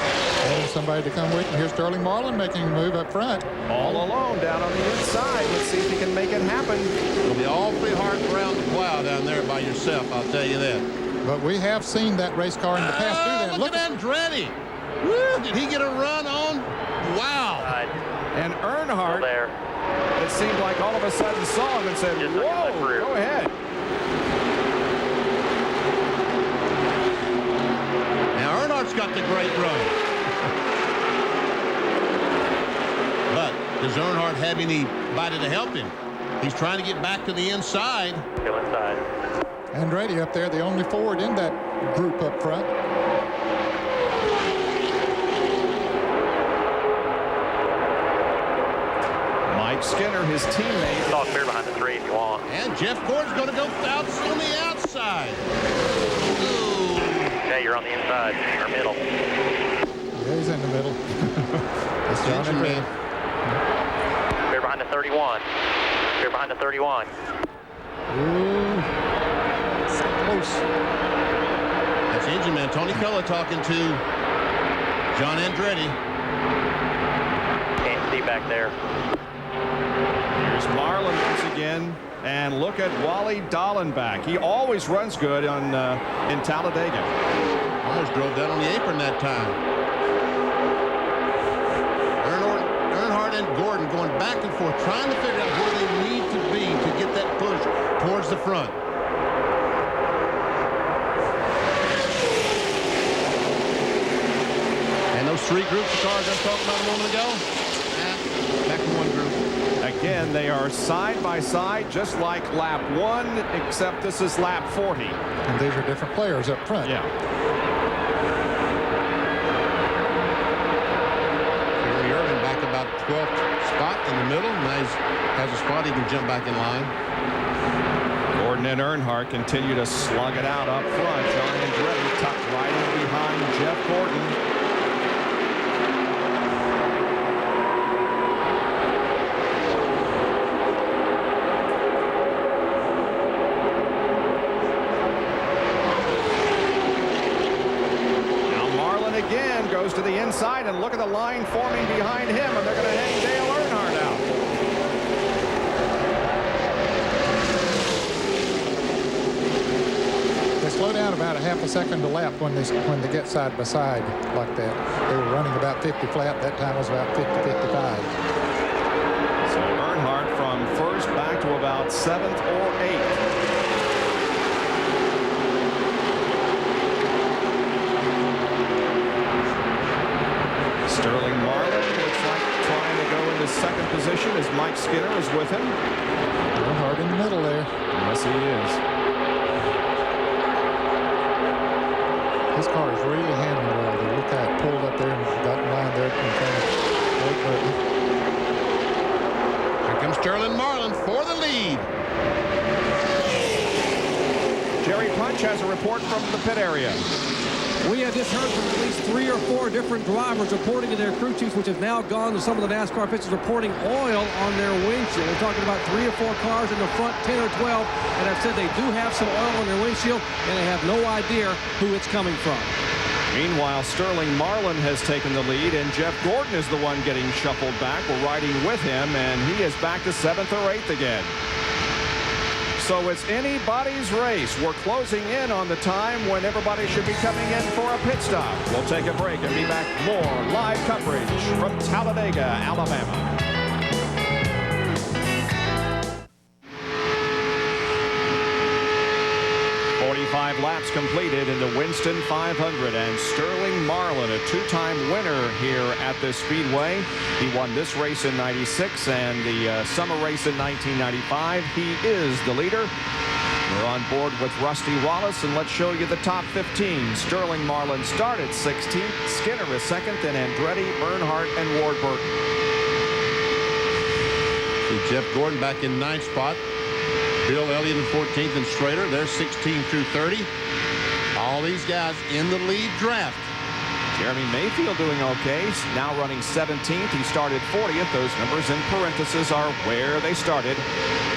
wanting somebody to come with him. Here's Sterling Marlin making a move up front. All alone down on the inside. Let's see if he can make it happen. It'll be awfully hard around the plow down there by yourself, I'll tell you that. But we have seen that race car in the past do that. Look at Andretti. Woo, did he get a run on? Wow. And Earnhardt, it seemed like all of a sudden saw him and said, whoa, go ahead. Now Earnhardt's got the great run. But does Earnhardt have anybody to help him? He's trying to get back to the inside. Go inside. Andretti up there, the only Ford in that group up front. Mike Skinner, his teammate. Talk clear behind the 3 if you want. And Jeff Gordon's going to go out on the outside. Ooh. Okay, you're on the inside or middle. Yeah, he's in the middle. That's John Engine man. Clear behind the 31. Clear behind the 31. Ooh. Close. That's engine man Tony Culla talking to John Andretti. Can't see back there. Here's Marlin once again. And look at Wally Dallenbach. He always runs good on in Talladega. Almost drove down on the apron that time. Earnhardt and Gordon going back and forth, trying to figure out where they need to be to get that push towards the front. And those 3 groups of cars I was talking about a moment ago, back to 1 group. Again, they are side by side, just like lap 1, except this is lap 40. And these are different players up front. Yeah. Kerry Irvin back about 12th spot in the middle. Now he has a spot he can jump back in line. Gordon and Earnhardt continue to slug it out up front. John Andretti tucked right in behind Jeff Gordon. Again goes to the inside, and look at the line forming behind him, and they're going to hang Dale Earnhardt out. They slow down about a half a second a lap when they get side by side like that. They were running about 50 flat. That time was about 50, 55. So Earnhardt about 7th or 8th. Sterling Marlin looks like trying to go into second position as Mike Skinner is with him. Hard in the middle there. Yes, he is. His car is really handling well. They look at it pulled up there and got in line there in front of Blake Burton. Here comes Sterling Marlin for the lead. Jerry Punch has a report from the pit area. We have just heard from at least 3 or 4 different drivers reporting to their crew chiefs, which have now gone to some of the NASCAR officials reporting oil on their windshield. We're talking about 3 or 4 cars in the front, 10 or 12, and have said they do have some oil on their windshield, and they have no idea who it's coming from. Meanwhile, Sterling Marlin has taken the lead, and Jeff Gordon is the one getting shuffled back. We're riding with him, and he is back to 7th or 8th again. So it's anybody's race. We're closing in on the time when everybody should be coming in for a pit stop. We'll take a break and be back. More live coverage from Talladega, Alabama. 45 laps completed in the Winston 500, and Sterling Marlin, a 2-time winner here at this speedway. He won this race in '96 and the summer race in 1995. He is the leader. We're on board with Rusty Wallace, and let's show you the top 15. Sterling Marlin started 16th, Skinner is 2nd, and Andretti, Earnhardt, and Ward Burton. See Jeff Gordon back in 9th spot. Bill Elliott in 14th, and Schrader, they're 16 through 30. All these guys in the lead draft. Jeremy Mayfield doing okay. He's now running 17th. He started 40th. Those numbers in parentheses are where they started.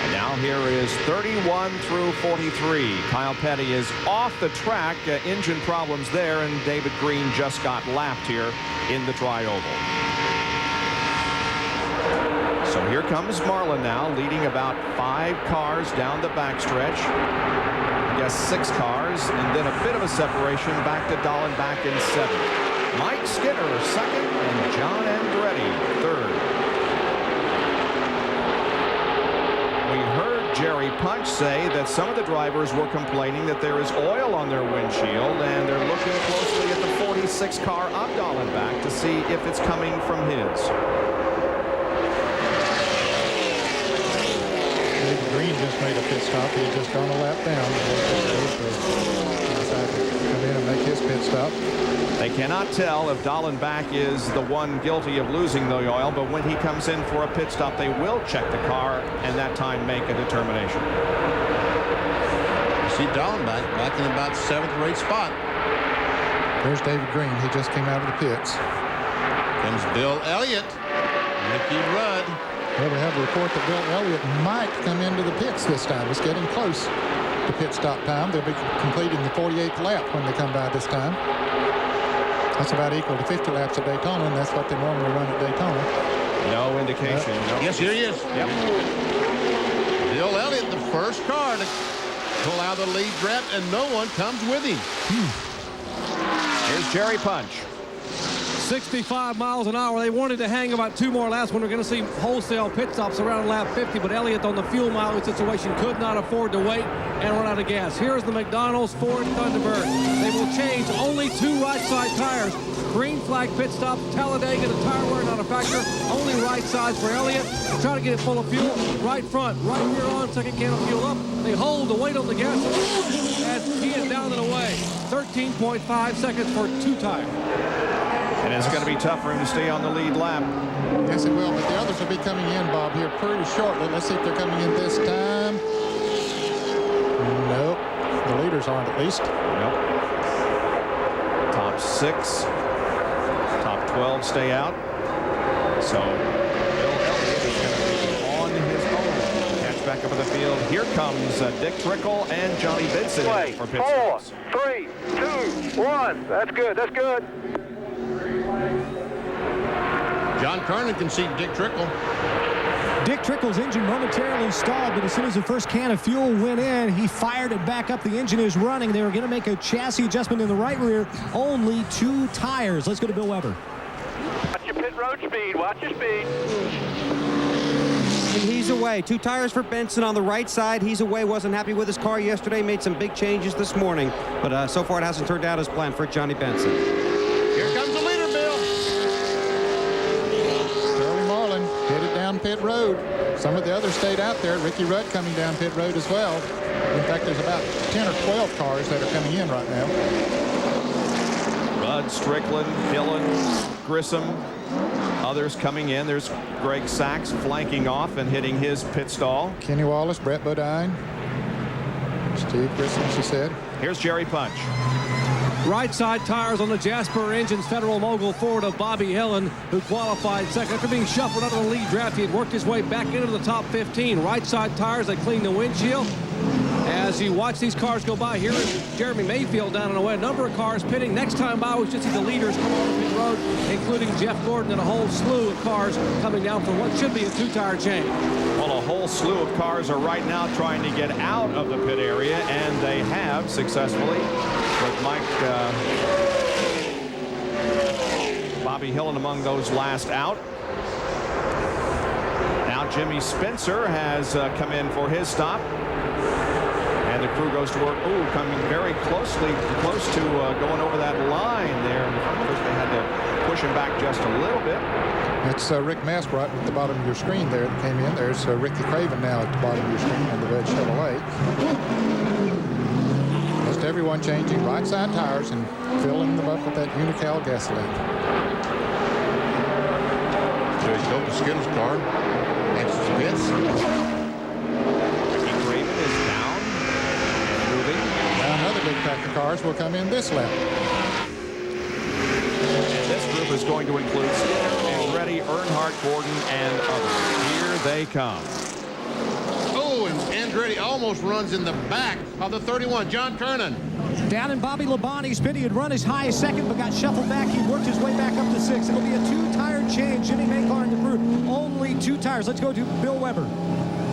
And now here is 31 through 43. Kyle Petty is off the track. Engine problems there, and David Green just got lapped here in the tri-oval. So here comes Marlin now, leading about 5 cars down the backstretch. I guess 6 cars, and then a bit of a separation back to Dallenbach in 7th. Mike Skinner 2nd, and John Andretti 3rd. We heard Jerry Punch say that some of the drivers were complaining that there is oil on their windshield, and they're looking closely at the 46 car of Dallenbach to see if it's coming from his. Green just made a pit stop. He had just gone a lap down. He decided to come in and make his pit stop. They cannot tell if Dallenbach is the one guilty of losing the oil, but when he comes in for a pit stop, they will check the car and that time make a determination. You see Dallenbach back in about 7th or 8th spot. There's David Green. He just came out of the pits. Comes Bill Elliott, Ricky Rudd. Well, we have a report that Bill Elliott might come into the pits this time. It's getting close to pit stop time. They'll be completing the 48th lap when they come by this time. That's about equal to 50 laps at Daytona, and that's what they normally run at Daytona. No indication. No. Yes, here he is. Yep. Bill Elliott, the first car to pull out of the lead draft, and no one comes with him. Here's Jerry Punch. 65 miles an hour. They wanted to hang about 2 more laps when we're going to see wholesale pit stops around lap 50, but Elliott on the fuel mileage situation could not afford to wait and run out of gas. Here's the McDonald's Ford Thunderbird. They will change only 2 right side tires. Green flag pit stop. Talladega, the tire wear manufacturer, only right sides for Elliott. Try to get it full of fuel. Right front, right rear on, second can of fuel up. They hold the weight on the gas, and he is down and away. 13.5 seconds for 2 tires. And it's going to be tough for him to stay on the lead lap. Yes, it will, but the others will be coming in, Bob, here pretty shortly. Let's see if they're coming in this time. Nope. The leaders aren't, at least. Nope. Top 6. Top 12 stay out. So Bill Elliott is going to be on his own. Catch back up in the field. Here comes Dick Trickle and Johnny Benson for pit stops. 4, 3, 2, 1. That's good. That's good. John Kernan can see Dick Trickle. Dick Trickle's engine momentarily stalled, but as soon as the first can of fuel went in, he fired it back up. The engine is running. They were going to make a chassis adjustment in the right rear. Only 2 tires. Let's go to Bill Weber. Watch your pit road speed. Watch your speed. And he's away. 2 tires for Benson on the right side. He's away. Wasn't happy with his car yesterday. Made some big changes this morning. But so far it hasn't turned out as planned for Johnny Benson. Here comes the leader, Bill. Sterling Marlin headed down pit road. Some of the others stayed out there. Ricky Rudd coming down pit road as well. In fact, there's about 10 or 12 cars that are coming in right now. Rudd, Strickland, Dillon, Grissom, others coming in. There's Greg Sachs flanking off and hitting his pit stall. Kenny Wallace, Brett Bodine, Steve Grissom, she said. Here's Jerry Punch. Right side tires on the Jasper Engines Federal Mogul Ford of Bobby Hillen, who qualified second. After being shuffled out of the lead draft, he had worked his way back into the top 15. Right side tires, they clean the windshield. As you watch these cars go by, here is Jeremy Mayfield down and away. A number of cars pitting. Next time by, we should see the leaders come on the pit road, including Jeff Gordon and a whole slew of cars coming down from what should be a 2-tire change. Well, a whole slew of cars are right now trying to get out of the pit area, and they have successfully. With Bobby Hillen among those last out. Now Jimmy Spencer has come in for his stop. And the crew goes to work. Ooh, coming very close to going over that line there. Of course, they had to push him back just a little bit. It's Rick Masbrock at the bottom of your screen there that came in. There's Ricky Craven now at the bottom of your screen in the red Chevrolet. Most everyone changing right side tires and filling them up with that Unical gasoline. There you go, the Skinner's car. Next to Vince. Ricky Craven is down and moving. Now another big pack of cars will come in this lap. And this group is going to include Skinner, Andretti, Earnhardt, Gordon, and others. Here they come. Oh, and Andretti almost runs in the back of the 31. John Kernan. Down in Bobby Labonte's pit, he had run as high as second, but got shuffled back. He worked his way back up to 6. It'll be a 2-tire change. Jimmy Maycar and the crew, only 2 tires. Let's go to Bill Weber.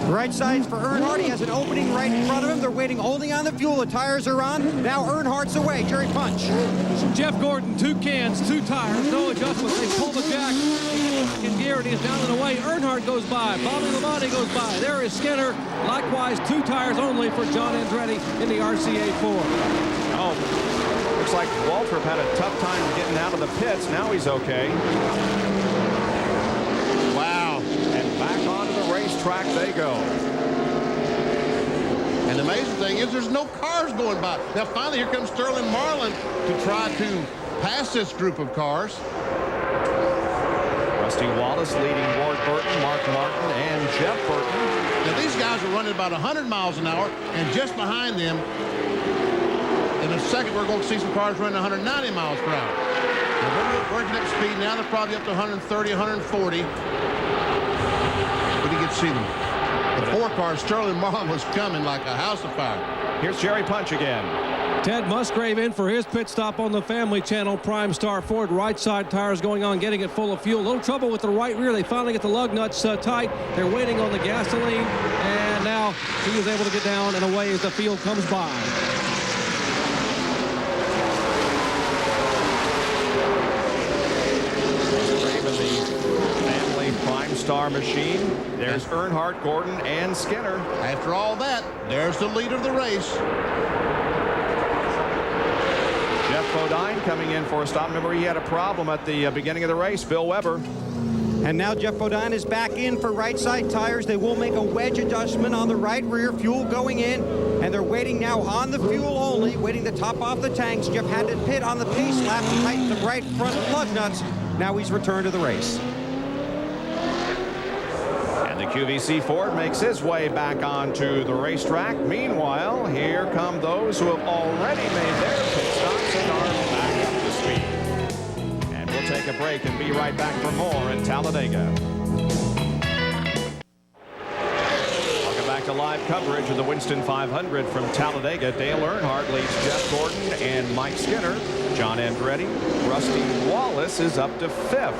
Right side's for Earnhardt. He has an opening right in front of him. They're waiting only on the fuel. The tires are on. Now Earnhardt's away. Jerry Punch. Jeff Gordon, 2 cans, 2 tires, no adjustment. They pull the jack in gear, and he's down and away. Earnhardt goes by. Bobby Labonte goes by. There is Skinner. Likewise, 2 tires only for John Andretti in the RCA 4. Oh, looks like Waltrip had a tough time getting out of the pits. Now he's okay. Wow. And back onto the racetrack they go. And the amazing thing is there's no cars going by. Now finally here comes Sterling Marlin to try to pass this group of cars. Rusty Wallace leading Ward Burton, Mark Martin, and Jeff Burton. Now these guys are running about 100 miles an hour, and just behind them, in a second, we're going to see some cars running 190 miles per hour. Now they're working up speed. Now they're probably up to 130, 140. But you can see them. The 4 cars, Sterling Marlin was coming like a house of fire. Here's Jerry Punch again. Ted Musgrave in for his pit stop on the Family Channel. Prime Star Ford right side tires going on, getting it full of fuel. A little trouble with the right rear. They finally get the lug nuts tight. They're waiting on the gasoline, and now he is able to get down and away as the field comes by. Prime Star machine. There's Earnhardt, Gordon, and Skinner. After all that, there's the leader of the race. Jeff Bodine coming in for a stop. Remember, he had a problem at the beginning of the race. Bill Weber. And now Jeff Bodine is back in for right side tires. They will make a wedge adjustment on the right rear. Fuel going in. And they're waiting now on the fuel only, waiting to top off the tanks. Jeff had to pit on the pace lap to tighten the right front lug nuts. Now he's returned to the race. The QVC Ford makes his way back onto the racetrack. Meanwhile, here come those who have already made their pit stops and are back up to speed. And we'll take a break and be right back for more in Talladega. Welcome back to live coverage of the Winston 500 from Talladega. Dale Earnhardt leads Jeff Gordon and Mike Skinner. John Andretti, Rusty Wallace is up to 5th.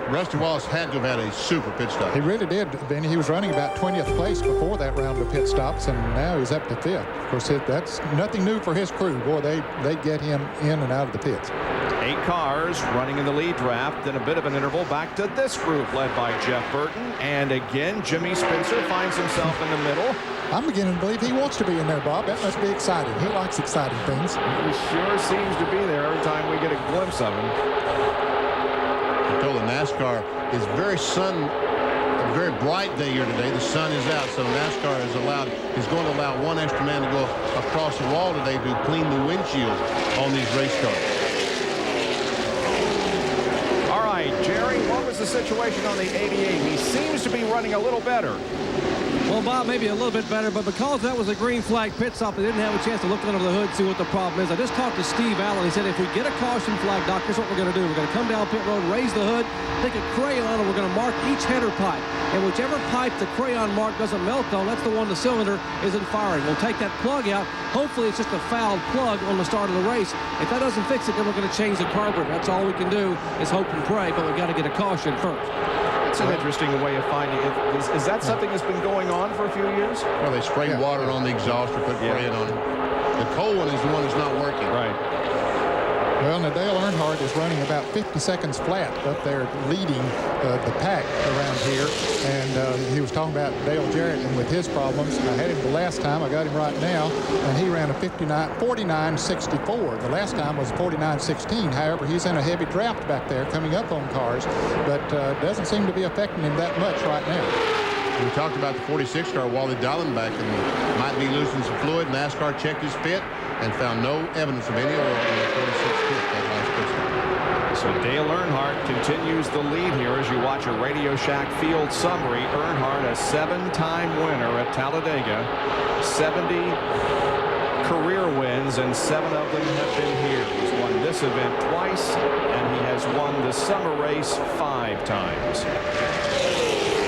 Rusty Wallace had to have had a super pit stop. He really did, Benny. He was running about 20th place before that round of pit stops, and now he's up to 5th. Of course, that's nothing new for his crew. Boy, they get him in and out of the pits. 8 cars running in the lead draft. Then a bit of an interval back to this group led by Jeff Burton. And again, Jimmy Spencer finds himself in the middle. I'm beginning to believe he wants to be in there, Bob. That must be exciting. He likes exciting things. He sure seems to be there every time we get a glimpse of him. I told the NASCAR is a very bright day here today. The sun is out, so NASCAR is going to allow one extra man to go across the wall today to clean the windshield on these race cars. All right, Jerry, what was the situation on the 88? He seems to be running a little better. Well, Bob, maybe a little bit better, but because that was a green flag pit stop, they didn't have a chance to look under the hood and see what the problem is. I just talked to Steve Allen. He said, if we get a caution flag, Doc, here's what we're going to do. We're going to come down pit road, raise the hood, take a crayon, and we're going to mark each header pipe. And whichever pipe the crayon mark doesn't melt on, that's the one the cylinder isn't firing. We'll take that plug out. Hopefully, it's just a fouled plug on the start of the race. If that doesn't fix it, then we're going to change the carburetor. That's all we can do is hope and pray, but we've got to get a caution first. That's an interesting way of finding it. Is that something that's been going on for a few years? Well, they spray water on the exhaust or put crayon on it. The cold one is the one that's not working. Right. Well, now Dale Earnhardt is running about 50 seconds flat up there leading the pack around here. And he was talking about Dale Jarrett and with his problems. I had him the last time. I got him right now. And he ran a 49.64. The last time was 49.16. However, he's in a heavy draft back there coming up on cars. But doesn't seem to be affecting him that much right now. We talked about the 46 car, Wally Dallenbach, and might be losing some fluid. NASCAR checked his pit and found no evidence of any oil in the 46 pit that last pit stop. So Dale Earnhardt continues the lead here as you watch a Radio Shack field summary. Earnhardt, a 7-time winner at Talladega, 70 career wins, and 7 of them have been here. He's won this event twice, and he has won the summer race 5 times.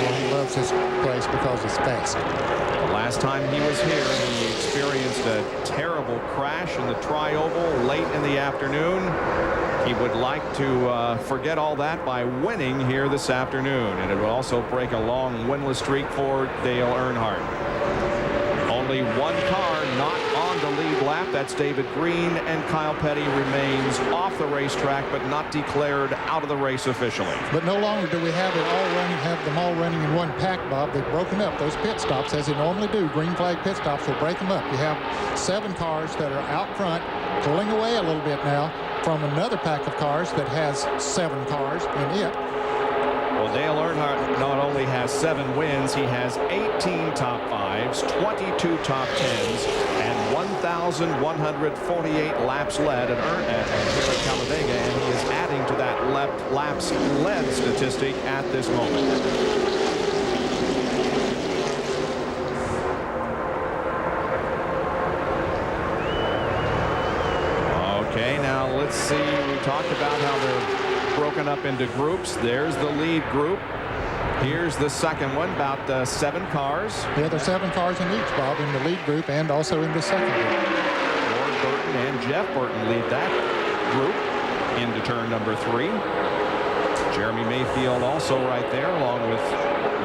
Well, he loves his place because it's fast. The last time he was here, he experienced a terrible crash in the tri-oval late in the afternoon. He would like to forget all that by winning here this afternoon, and it would also break a long winless streak for Dale Earnhardt. Only one car not on the lead lap. That's David Green, and Kyle Petty remains off the racetrack but not declared out of the race officially. But no longer do we have them all running in one pack, Bob. They've broken up those pit stops as they normally do. Green flag pit stops will break them up. You have 7 cars that are out front pulling away a little bit now from another pack of cars that has 7 cars in it. Well, Dale Earnhardt not only has 7 wins, he has 18 top 5s, 22 top 10s, and 1,148 laps led at here at Talladega, and he is adding to that laps led statistic at this moment. Okay, now let's see. We talked about how they're broken up into groups. There's the lead group. Here's the second one, about 7 cars. Yeah, there's 7 cars in each, Bob, in the lead group and also in the second group. Ward Burton and Jeff Burton lead that group into turn number 3. Jeremy Mayfield also right there, along with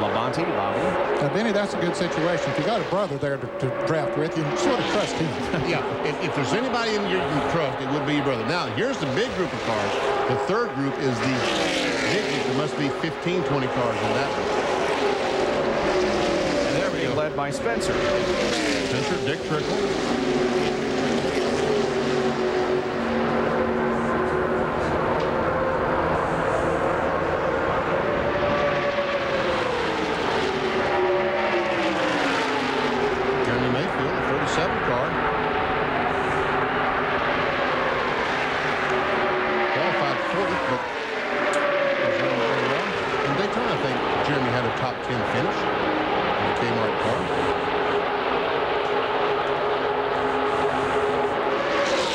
Labonte, Bobby. Now, Benny, that's a good situation. If you got a brother there to draft with, you sort of trust him. Yeah, if there's anybody in your trust, it would be your brother. Now, here's the big group of cars. The third group is the big group. There must be 15, 20 cars in that one. And they're being led by Spencer. Spencer, Dick Trickle.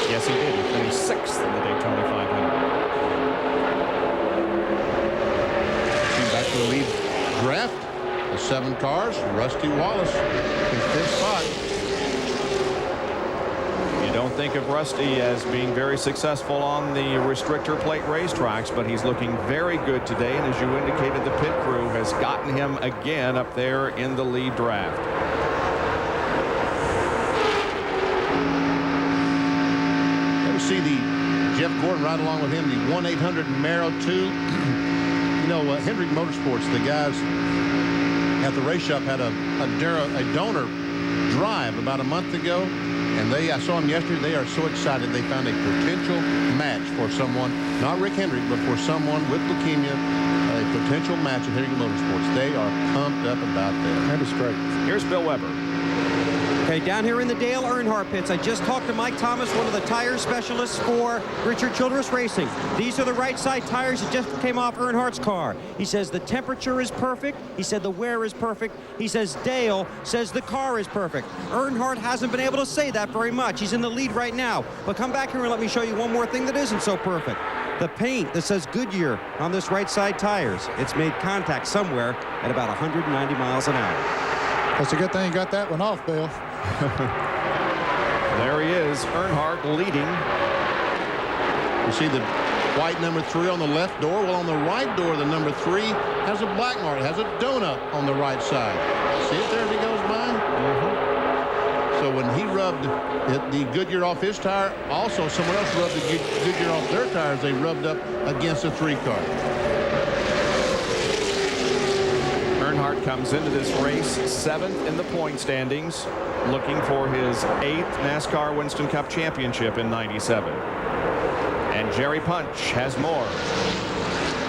Yes, he did. He finished 6th in the Daytona 500. Back to the lead draft. The 7 cars. Rusty Wallace in 5th spot. You don't think of Rusty as being very successful on the restrictor plate racetracks, but he's looking very good today. And as you indicated, the pit crew has gotten him again up there in the lead draft. See the Jeff Gordon Gordon right along with him. The 1-800 Marrow 2. You know, Hendrick Motorsports, the guys at the race shop had a donor drive about a month ago. And I saw them yesterday. They are so excited. They found a potential match for someone, not Rick Hendrick, but for someone with leukemia, a potential match at Hendrick Motorsports. They are pumped up about that. That is great. Here's Bill Weber. Okay, down here in the Dale Earnhardt pits, I just talked to Mike Thomas, one of the tire specialists for Richard Childress Racing. These are the right side tires that just came off Earnhardt's car. He says the temperature is perfect. He said the wear is perfect. He says Dale says the car is perfect. Earnhardt hasn't been able to say that very much. He's in the lead right now. But come back here and let me show you one more thing that isn't so perfect. The paint that says Goodyear on this right side tires. It's made contact somewhere at about 190 miles an hour. That's a good thing you got that one off, Bill. There he is, Earnhardt leading. You see the white number 3 on the left door. Well, on the right door, the number 3 has a black mark. It has a donut on the right side. See it there as he goes by? So when he rubbed the Goodyear off his tire, also someone else rubbed the Goodyear off their tires. They rubbed up against the 3 car. Earnhardt comes into this race 7th in the point standings, looking for his 8th NASCAR Winston Cup championship in '97. And Jerry Punch has more.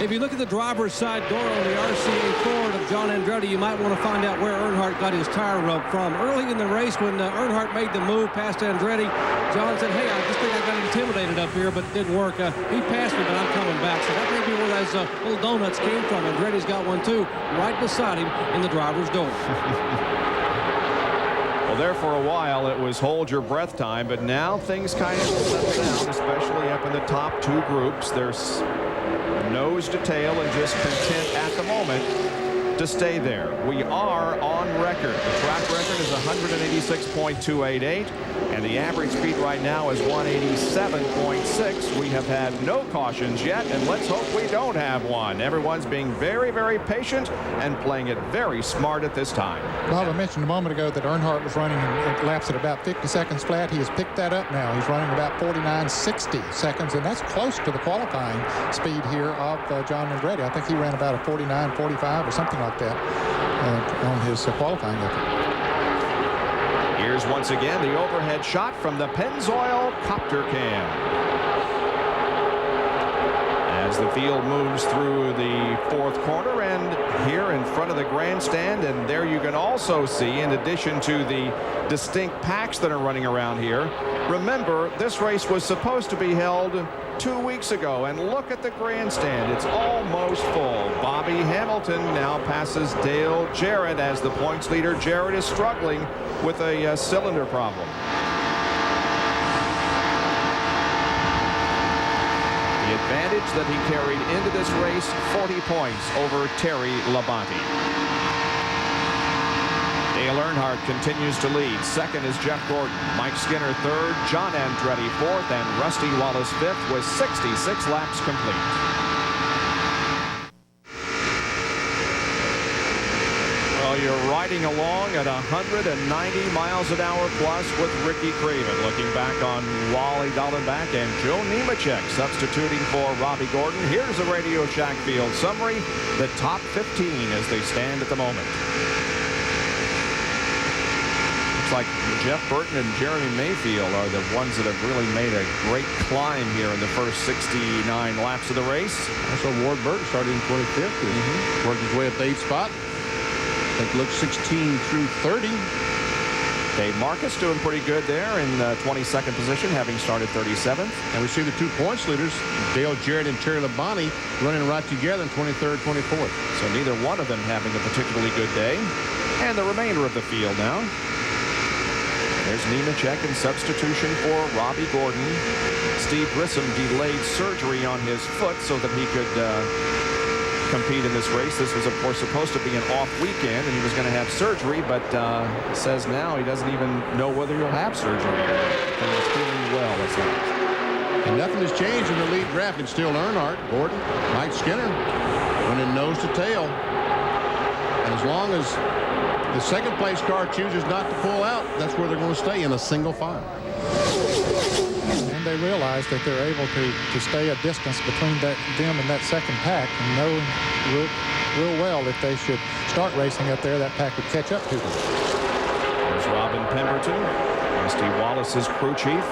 If you look at the driver's side door on the RCA Ford of John Andretti, you might want to find out where Earnhardt got his tire rub from. Early in the race, when Earnhardt made the move past Andretti, John said, hey, I just think I got intimidated up here, but it didn't work. He passed me, but I'm coming back. So that may be where those little donuts came from. Andretti's got one, too, right beside him in the driver's door. Well, there for a while, it was hold your breath time, but now things kind of settle down, especially up in the top 2 groups. There's nose to tail and just content at the moment to stay there. We are on record. The track record is 186.288, and the average speed right now is 187.6. We have had no cautions yet, and let's hope we don't have one. Everyone's being very, very patient and playing it very smart at this time. Bob, I mentioned a moment ago that Earnhardt was running in laps at about 50 seconds flat. He has picked that up now. He's running about 49.60 seconds, and that's close to the qualifying speed here of John Andretti. I think he ran about a 49.45 or something like that on his qualifying effort. Here's once again the overhead shot from the Pennzoil copter cam. As the field moves through the 4th corner and here in front of the grandstand, and there you can also see, in addition to the distinct packs that are running around here, remember this race was supposed to be held 2 weeks ago, and look at the grandstand. It's almost full. Bobby Hamilton now passes Dale Jarrett as the points leader. Jarrett is struggling with a cylinder problem. The advantage that he carried into this race, 40 points over Terry Labonte. Dale Earnhardt continues to lead. 2nd is Jeff Gordon. Mike Skinner 3rd. John Andretti 4th. And Rusty Wallace 5th with 66 laps complete. Well, you're riding along at 190 miles an hour plus with Ricky Craven. Looking back on Wally Dallenbach and Joe Nemechek substituting for Robbie Gordon. Here's a Radio Shack Field summary. The top 15 as they stand at the moment. Like Jeff Burton and Jeremy Mayfield are the ones that have really made a great climb here in the first 69 laps of the race. Also, Ward Burton started in 25th. Worked his way up to 8th spot. I think looked 16 through 30. Dave Marcus doing pretty good there in 22nd position, having started 37th. And we see the 2 points leaders, Dale Jarrett and Terry Labonte, running right together in 23rd, 24th. So neither one of them having a particularly good day. And the remainder of the field now. There's Nemechek in substitution for Robbie Gordon. Steve Grissom delayed surgery on his foot so that he could compete in this race. This was, of course, supposed to be an off weekend, and he was going to have surgery, but says now he doesn't even know whether he'll have surgery. And he's feeling well, it's not. And nothing has changed in the lead draft. It's still Earnhardt, Gordon, Mike Skinner, running nose to tail. And as long as the 2nd place car chooses not to pull out, that's where they're going to stay, in a single file. And when they realize that they're able to stay a distance between them and that second pack, and knowing real well if they should start racing up there, that pack would catch up to them. There's Robin Pemberton, Rusty Wallace's crew chief.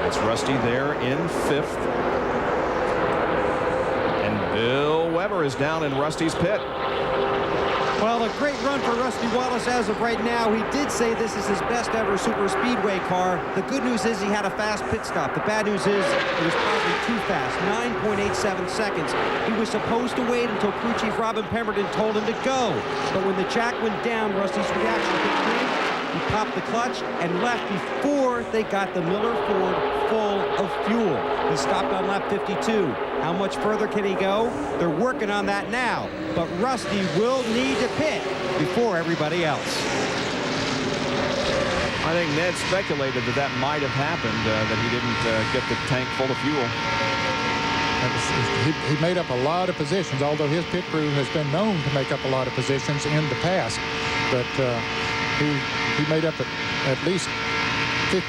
That's Rusty there in 5th. And Bill Weber is down in Rusty's pit. Well, a great run for Rusty Wallace as of right now. He did say this is his best ever super speedway car. The good news is he had a fast pit stop. The bad news is it was probably too fast, 9.87 seconds. He was supposed to wait until crew chief Robin Pemberton told him to go. But when the jack went down, Rusty's reaction came in. He popped the clutch and left before they got the Miller Ford full of fuel. He stopped on lap 52. How much further can he go? They're working on that now. But Rusty will need to pit before everybody else. I think Ned speculated that might have happened, that he didn't get the tank full of fuel. He made up a lot of positions, although his pit crew has been known to make up a lot of positions in the past. But he made up at least 15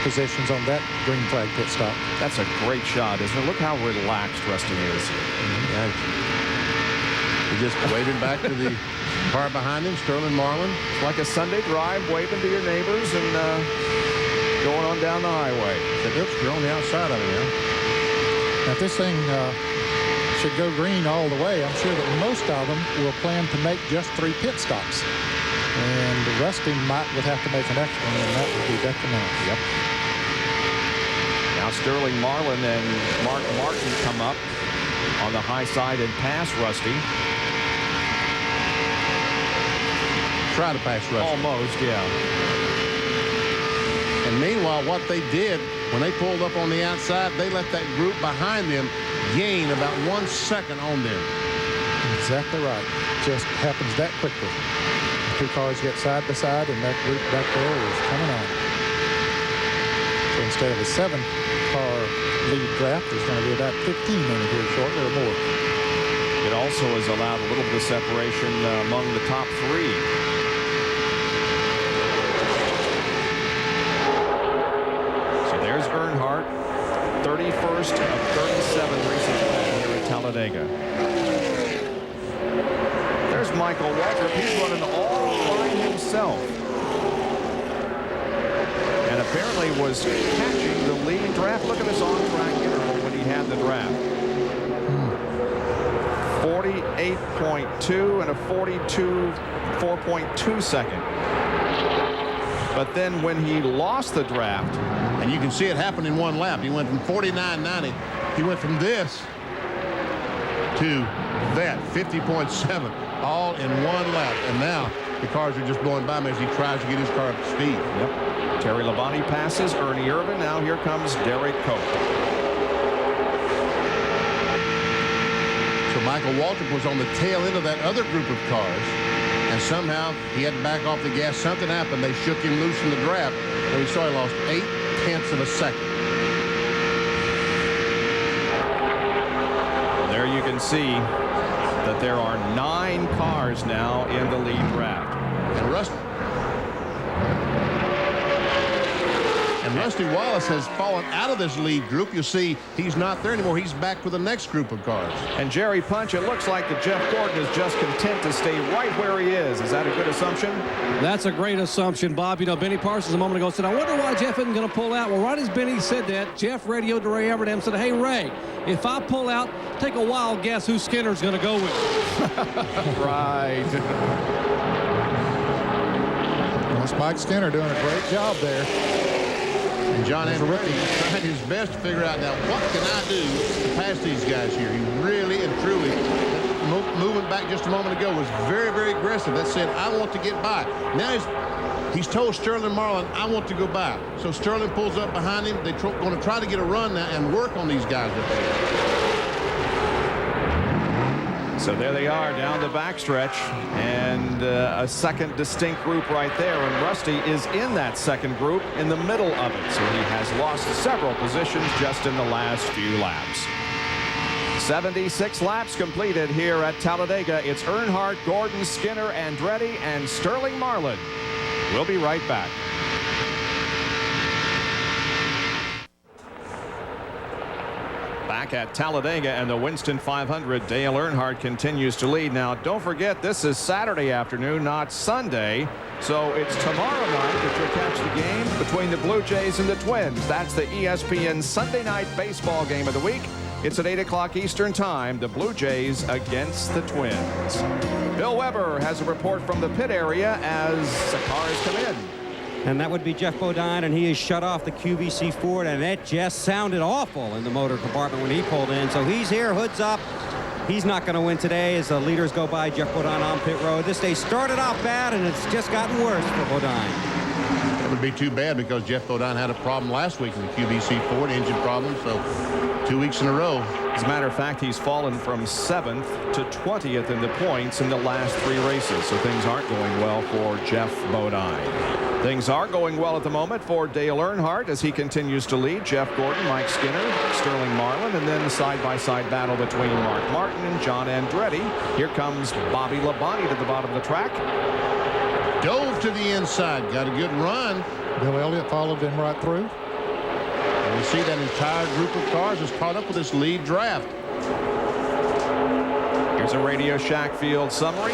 positions on that green flag pit stop. That's a great shot, isn't it? Look how relaxed Rusty is. He just waving back to the car behind him, Sterling Marlin. It's like a Sunday drive, waving to your neighbors and going on down the highway. Said, oops, you're on the outside of it now. Now, if this thing should go green all the way, I'm sure that most of them will plan to make just 3 pit stops. And Rusty would have to make an extra one, and that would be detrimental. Yep. Now Sterling Marlin and Mark Martin come up on the high side and pass Rusty. Try to pass Rusty. Almost, yeah. And meanwhile, what they did when they pulled up on the outside, they let that group behind them gain about 1 second on them. Exactly right. Just happens that quickly. 2 cars get side by side, and that group back there is coming on. So instead of a 7-car lead draft, there's going to be about 15 in it here shortly or more. It also has allowed a little bit of separation among the top 3. So there's Earnhardt, 31st of 37 races here at Talladega. There's Michael Waltrip. He's running all by himself. And apparently was catching the lead draft. Look at this on-track interval when he had the draft. 48.2 and a 4.2 second. But then when he lost the draft, and you can see it happen in 1 lap. He went from 49.90. He went from this to that 50.7. all in 1 lap, and now the cars are just blowing by him as he tries to get his car up to speed. Yep. Terry Labonte passes Ernie Irvin. Now here comes Derek Cope. So Michael Waltrip was on the tail end of that other group of cars, and somehow he had to back off the gas. Something happened. They shook him loose in the draft, and we saw he lost 0.8 of a second. Well, there you can see that there are 9 cars now in the lead draft. And Rusty Wallace has fallen out of this lead group. You see, he's not there anymore. He's back with the next group of cars. And Jerry Punch, it looks like that Jeff Gordon is just content to stay right where he is. Is that a good assumption? That's a great assumption, Bob. You know, Benny Parsons a moment ago said, I wonder why Jeff isn't going to pull out. Well, right as Benny said that, Jeff radioed to Ray Everdam and said, hey, Ray, if I pull out, take a wild guess who Skinner's going to go with. Right. That's Mike Skinner doing a great job there. And John Andretti trying his best to figure out, now, what can I do to pass these guys here? He really and truly, moving back just a moment ago, was very, very aggressive. That said, I want to get by. Now he's told Sterling Marlin, I want to go by. So Sterling pulls up behind him. They're going to try to get a run now and work on these guys up there. So there they are down the backstretch, and a second distinct group right there, and Rusty is in that second group in the middle of it, so he has lost several positions just in the last few laps. 76 laps completed here at Talladega. It's Earnhardt, Gordon, Skinner, Andretti, and Sterling Marlin. We'll be right back. Back at Talladega and the Winston 500, Dale Earnhardt continues to lead. Now, don't forget, this is Saturday afternoon, not Sunday. So it's tomorrow night that you'll catch the game between the Blue Jays and the Twins. That's the ESPN Sunday night baseball game of the week. It's at 8 o'clock Eastern time, the Blue Jays against the Twins. Bill Weber has a report from the pit area as the cars come in. And that would be Jeff Bodine, and he has shut off the QVC Ford, and it just sounded awful in the motor compartment when he pulled in. So he's here, hoods up. He's not going to win today as the leaders go by. Jeff Bodine on pit road. This day started off bad, and it's just gotten worse for Bodine. That would be too bad because Jeff Bodine had a problem last week in the QVC Ford, engine problem, so 2 weeks in a row. As a matter of fact, he's fallen from 7th to 20th in the points in the last 3 races, so things aren't going well for Jeff Bodine. Things are going well at the moment for Dale Earnhardt as he continues to lead. Jeff Gordon, Mike Skinner, Sterling Marlin, and then the side-by-side battle between Mark Martin and John Andretti. Here comes Bobby Labonte to the bottom of the track. Dove to the inside, got a good run. Bill Elliott followed him right through. And we see that entire group of cars is caught up with this lead draft. Here's a Radio Shack Field summary.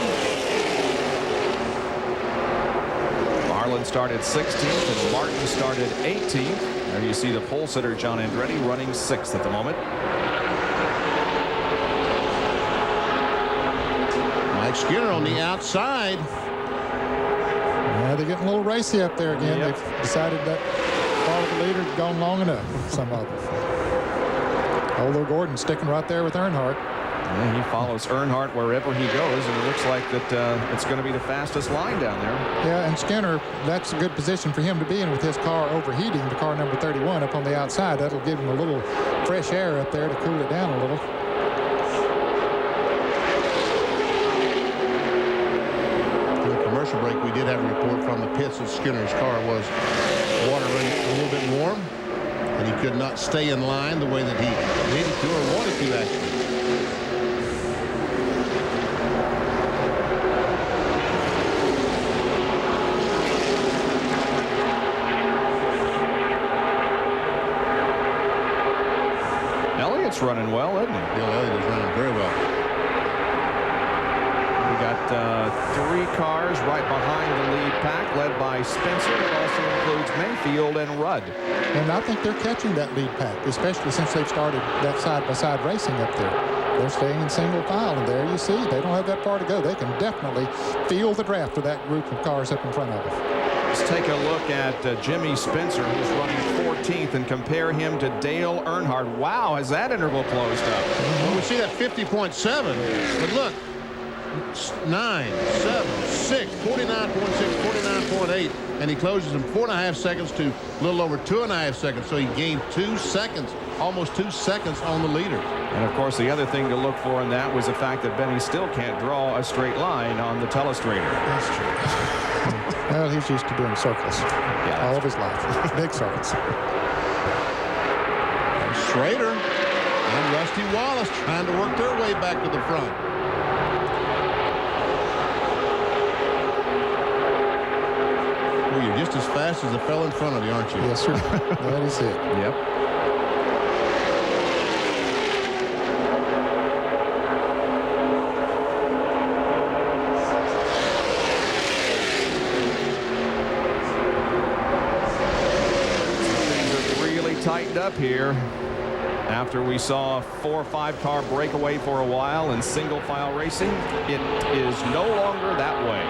Marlin started 16th and Martin started 18th. There you see the pole sitter John Andretti running 6th at the moment. Mike Skinner on the outside. Yeah, they're getting a little racy up there again. Yep. They've decided that follow the leader has gone long enough, some of them. Although Gordon's sticking right there with Earnhardt. Yeah, he follows Earnhardt wherever he goes, and it looks like that it's going to be the fastest line down there. Yeah, and Skinner, that's a good position for him to be in with his car overheating, the car number 31 up on the outside. That'll give him a little fresh air up there to cool it down a little. In the commercial break, we did have a report from the pits that Skinner's car was water running a little bit warm, and he could not stay in line the way that he needed to or wanted to, actually. Elliott's running well, isn't he? Bill Elliott is running very well. We got 3 cars right behind the lead pack, led by Spencer. It also includes Mayfield and Rudd. And I think they're catching that lead pack, especially since they've started that side-by-side racing up there. They're staying in single file, and there you see, they don't have that far to go. They can definitely feel the draft of that group of cars up in front of them. Let's take a look at Jimmy Spencer, who's running 14th, and compare him to Dale Earnhardt. Wow, has that interval closed up? Well, we see that 50.7, but look, 9, 7, 6, 49.6, 49.8, and he closes in 4.5 seconds to a little over 2.5 seconds. So he gained 2 seconds, almost 2 seconds on the leader. And of course, the other thing to look for in that was the fact that Benny still can't draw a straight line on the telestrator. That's true. Well, he's used to doing circles all of his life. Big circles. And Schrader and Rusty Wallace trying to work their way back to the front. Well, you're just as fast as the fellow in front of you, aren't you? Yes, sir. That is it. Yep. Tightened up here after we saw a 4 or 5 car breakaway for a while in single file racing. It is no longer that way.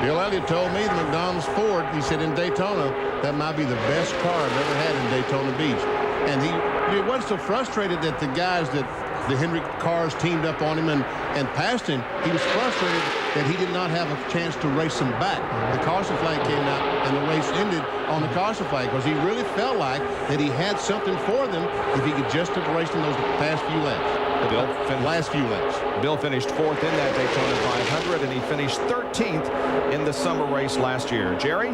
Bill Elliott told me the McDonald's Ford, he said in Daytona, that might be the best car I've ever had in Daytona Beach. And he wasn't so frustrated that the guys that the Hendrick cars teamed up on him and passed him. He was frustrated that he did not have a chance to race them back. The caution flag came out and the race ended on the caution flag because he really felt like that he had something for them if he could just have raced in those past few laps. Last few laps. Bill finished 4th in that Daytona 500, and he finished 13th in the summer race last year. Jerry?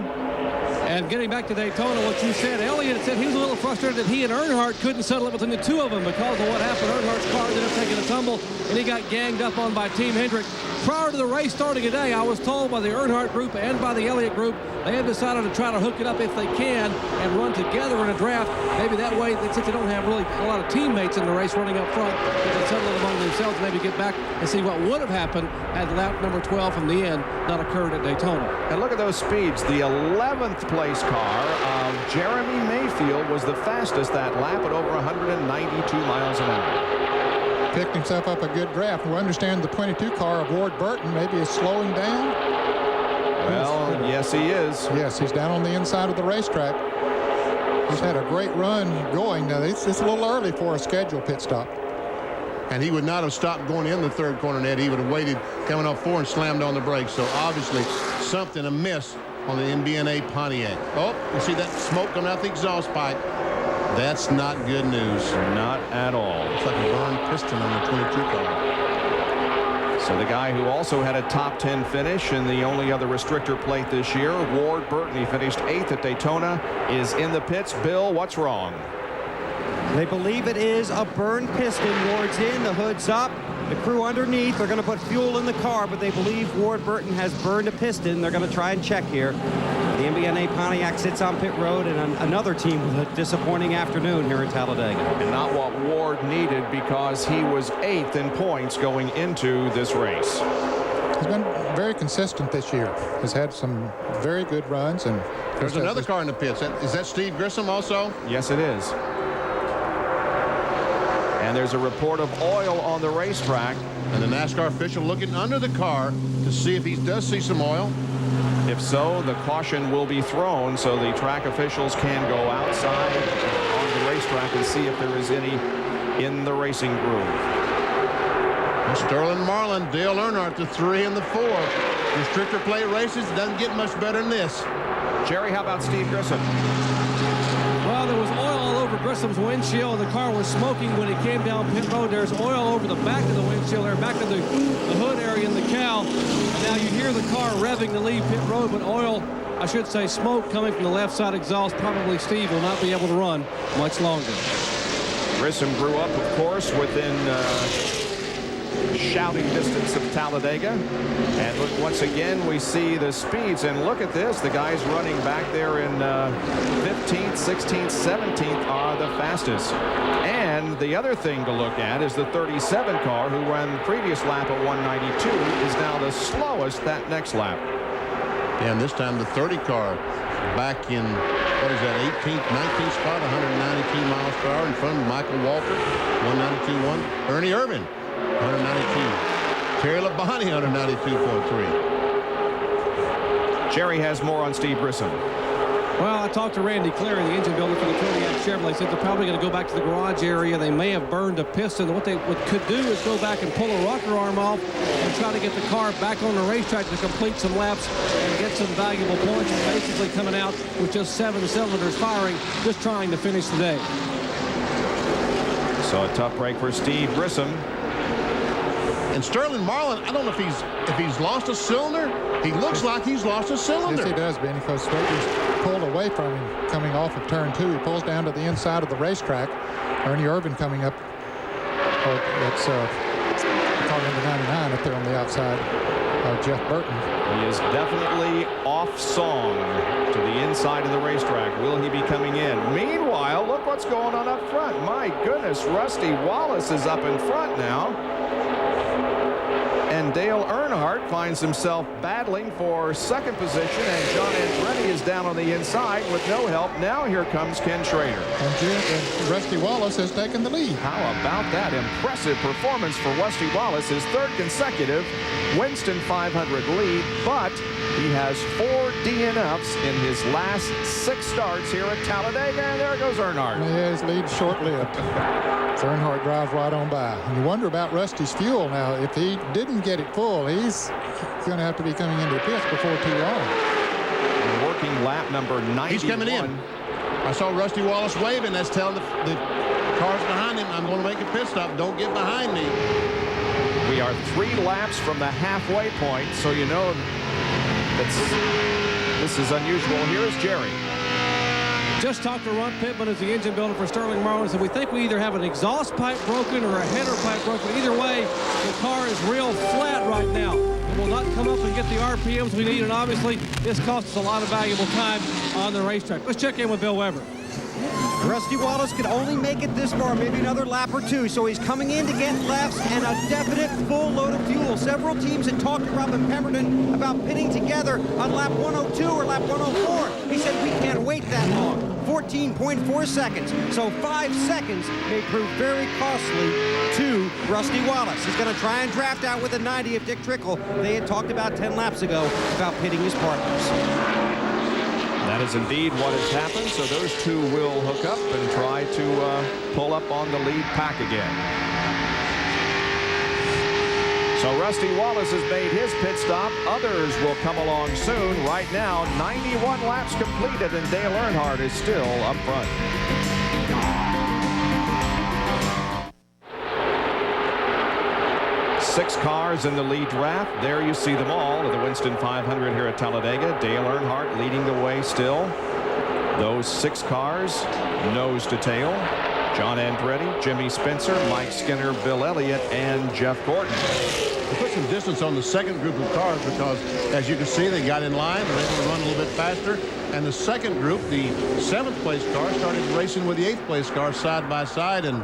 And getting back to Daytona, what you said, Elliott said he was a little frustrated that he and Earnhardt couldn't settle it between the two of them because of what happened. Earnhardt's car ended up taking a tumble, and he got ganged up on by Team Hendrick. Prior to the race starting today, I was told by the Earnhardt group and by the Elliott group, they have decided to try to hook it up if they can and run together in a draft. Maybe that way, since they don't have really a lot of teammates in the race running up front, they can settle it among themselves, maybe get back and see what would have happened had lap number 12 from the end not occurred at Daytona. And look at those speeds. The 11th place car of Jeremy Mayfield was the fastest that lap at over 192 miles an hour. Picked himself up a good draft. We understand the 22 car of Ward Burton maybe is slowing down. Well, yes, he is. Yes, he's down on the inside of the racetrack. He's had a great run going. Now, it's a little early for a scheduled pit stop. And he would not have stopped going in the third corner, Ned. He would have waited coming off 4 and slammed on the brakes. So obviously something amiss on the MBNA Pontiac. Oh, you see that smoke coming out the exhaust pipe. That's not good news. Not at all. It's like a burned piston on the 22 car. So the guy who also had a top 10 finish in the only other restrictor plate this year, Ward Burton, he finished 8th at Daytona, is in the pits. Bill, what's wrong? They believe it is a burned piston. Ward's in, the hood's up, the crew underneath. They're going to put fuel in the car, but they believe Ward Burton has burned a piston. They're going to try and check here. The MBNA Pontiac sits on pit road, and another team with a disappointing afternoon here in Talladega. And not what Ward needed, because he was 8th in points going into this race. He's been very consistent this year. Has had some very good runs. And there's another car in the pits. Is that Steve Grissom also? Yes, it is. And there's a report of oil on the racetrack. And the NASCAR official looking under the car to see if he does see some oil. If so, the caution will be thrown so the track officials can go outside on the racetrack and see if there is any in the racing groove. Sterling Marlin, Dale Earnhardt, the 3 and the 4. Restrictor plate races doesn't get much better than this. Jerry, how about Steve Grissom? Well, there was oil all over Grissom's windshield. The car was smoking when he came down pit road. There's oil over the back of the windshield there, back of the hood area in the cowl. And now you hear the car revving to leave pit road, but oil, I should say smoke, coming from the left side exhaust. Probably Steve will not be able to run much longer. Grissom grew up, of course, within shouting distance of Talladega. And look, once again, we see the speeds. And look at this. The guys running back there in 15th, 16th, 17th are the fastest. And the other thing to look at is the 37 car, who ran the previous lap at 192, is now the slowest that next lap. Yeah, and this time the 30 car back in, what is that, 18th, 19th spot, 192 miles per hour in front of Michael Walker, 192.1. Ernie Irvin, 192. Terry Labonte, 192.3. Jerry has more on Steve Grissom. Well, I talked to Randy Clary, the engine builder for the Kodiak Chevrolet. Said they're probably going to go back to the garage area. They may have burned a piston. What they could do is go back and pull a rocker arm off and try to get the car back on the racetrack to complete some laps and get some valuable points. And basically coming out with just 7 cylinders firing, just trying to finish the day. So a tough break for Steve Grissom. And Sterling Marlin, I don't know if he's lost a cylinder. He looks like he's lost a cylinder. Yes, he does, Benny, because Stoker's pulled away from him coming off of turn 2. He pulls down to the inside of the racetrack. Ernie Irvin coming up. Oh, that's car number 99 up there on the outside. Jeff Burton. He is definitely off song to the inside of the racetrack. Will he be coming in? Meanwhile, look what's going on up front. My goodness, Rusty Wallace is up in front now. And Dale Earnhardt finds himself battling for second position, and John Andretti is down on the inside with no help. Now here comes Ken Schrader. And Rusty Wallace has taken the lead. How about that impressive performance for Rusty Wallace, his 3rd consecutive Winston 500 lead, but he has 4 DNFs in his last 6 starts here at Talladega, and there goes Earnhardt. Yeah, his lead short-lived. Earnhardt drives right on by. And you wonder about Rusty's fuel now. If he didn't get it full, he's going to have to be coming into the pits before too long. Working lap number 91. He's coming in. I saw Rusty Wallace waving. That's telling the cars behind him, I'm going to make a pit stop. Don't get behind me. We are 3 laps from the halfway point, so you know this is unusual. Here's Jerry. Just talked to Ron Pittman as the engine builder for Sterling Marlin. So we think we either have an exhaust pipe broken or a header pipe broken. Either way, the car is real flat right now. It will not come up and get the RPMs we need, and obviously this costs us a lot of valuable time on the racetrack. Let's check in with Bill Weber. Rusty Wallace could only make it this far, maybe another lap or two, so he's coming in to get lefts and a definite full load of fuel. Several teams had talked to Robin Pemberton about pitting together on lap 102 or lap 104. He said, we can't wait that long. 14.4 seconds, so 5 seconds may prove very costly to Rusty Wallace. He's going to try and draft out with a 90 of Dick Trickle. They had talked about 10 laps ago about pitting his partners. That is indeed what has happened, so those two will hook up and try to pull up on the lead pack again. So Rusty Wallace has made his pit stop. Others will come along soon. Right now, 91 laps completed, and Dale Earnhardt is still up front. Six cars in the lead draft. There you see them all at the Winston 500 here at Talladega. Dale Earnhardt leading the way still. Those 6 cars, nose to tail. John Andretti, Jimmy Spencer, Mike Skinner, Bill Elliott, and Jeff Gordon. They put some distance on the second group of cars because, as you can see, they got in line. They were able to run a little bit faster. And the second group, the 7th place car, started racing with the 8th place car side by side, and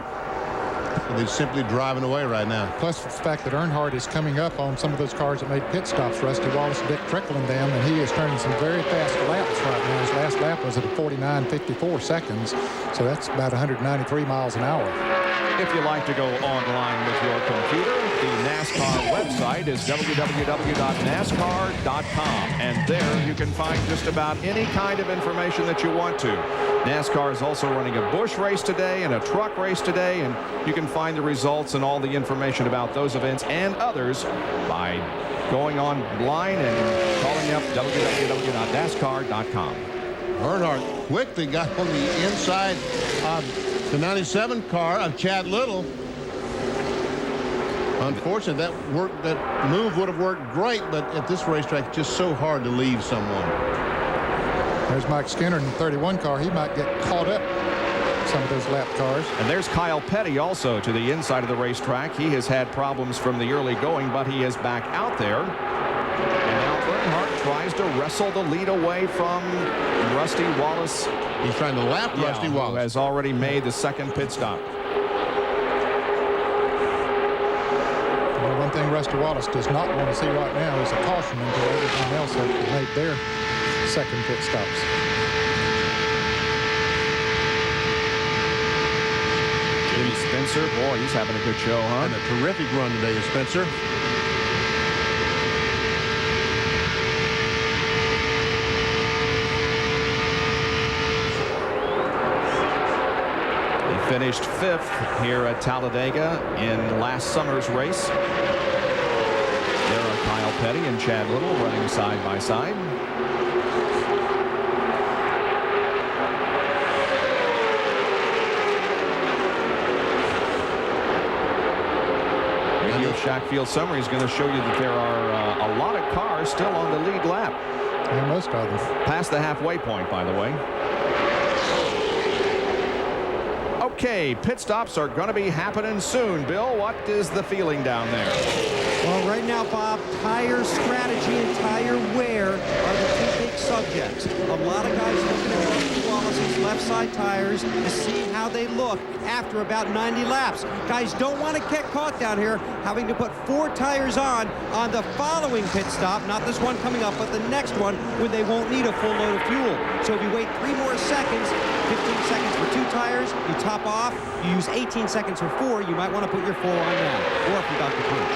they're simply driving away right now. Plus the fact that Earnhardt is coming up on some of those cars that made pit stops. Rusty Wallace, Dick trickling down, and he is turning some very fast laps right now. His last lap was at 49.54 seconds, so that's about 193 miles an hour. If you like to go online with your computer, the NASCAR website is www.nascar.com, and there you can find just about any kind of information that you want to. NASCAR is also running a Busch race today and a truck race today, and you can find the results and all the information about those events and others by going online and calling up www.nascar.com. Earnhardt quickly got on the inside of the 97 car of Chad Little. Unfortunately, that move would have worked great, but at this racetrack, it's just so hard to leave someone. There's Mike Skinner in the 31 car. He might get caught up some of those lap cars. And there's Kyle Petty also to the inside of the racetrack. He has had problems from the early going, but he is back out there. And now Earnhardt tries to wrestle the lead away from Rusty Wallace. He's trying to lap Rusty Wallace, who has already made the second pit stop. Well, one thing Rusty Wallace does not want to see right now is a caution until everyone else has made their second pit stops. Jimmy Spencer, boy, he's having a good show, huh? And a terrific run today, Spencer. Finished 5th here at Talladega in last summer's race. There are Kyle Petty and Chad Little running side by side. Radio Shack Field Summary is going to show you that there are a lot of cars still on the lead lap. Yeah, most of them. Past the halfway point, by the way. Okay, pit stops are going to be happening soon. Bill, what is the feeling down there? Well, right now, Bob, tire strategy and tire wear are the two big subjects. A lot of guys looking at Rusty Wallace's left side tires to see how they look after about 90 laps. Guys don't want to get caught down here having to put 4 tires on the following pit stop, not this one coming up, but the next one when they won't need a full load of fuel. So if you wait 3 more seconds, 15 seconds for 2 tires, you top off, you use 18 seconds for 4, you might want to put your 4 on now, or if you got the punch.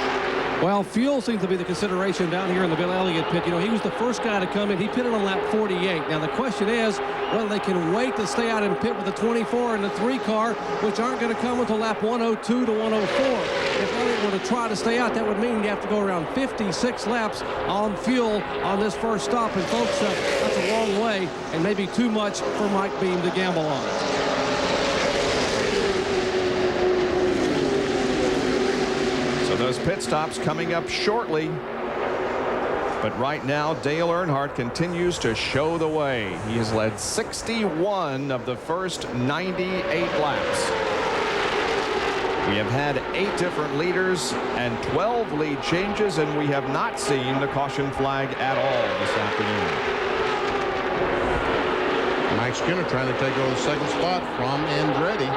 Well, fuel seems to be the consideration down here in the Bill Elliott pit. You know, he was the first guy to come in. He pitted on lap 48. Now, the question is whether they can wait to stay out and pit with the 24 and the 3 car, which aren't going to come until lap 102 to 104. If Elliott were to try to stay out, that would mean you have to go around 56 laps on fuel on this first stop. And, folks, that's a long way and maybe too much for Mike Beam to gamble on. So those pit stops coming up shortly. But right now, Dale Earnhardt continues to show the way. He has led 61 of the first 98 laps. We have had 8 different leaders and 12 lead changes, and we have not seen the caution flag at all this afternoon. Mike Skinner trying to take over the second spot from Andretti.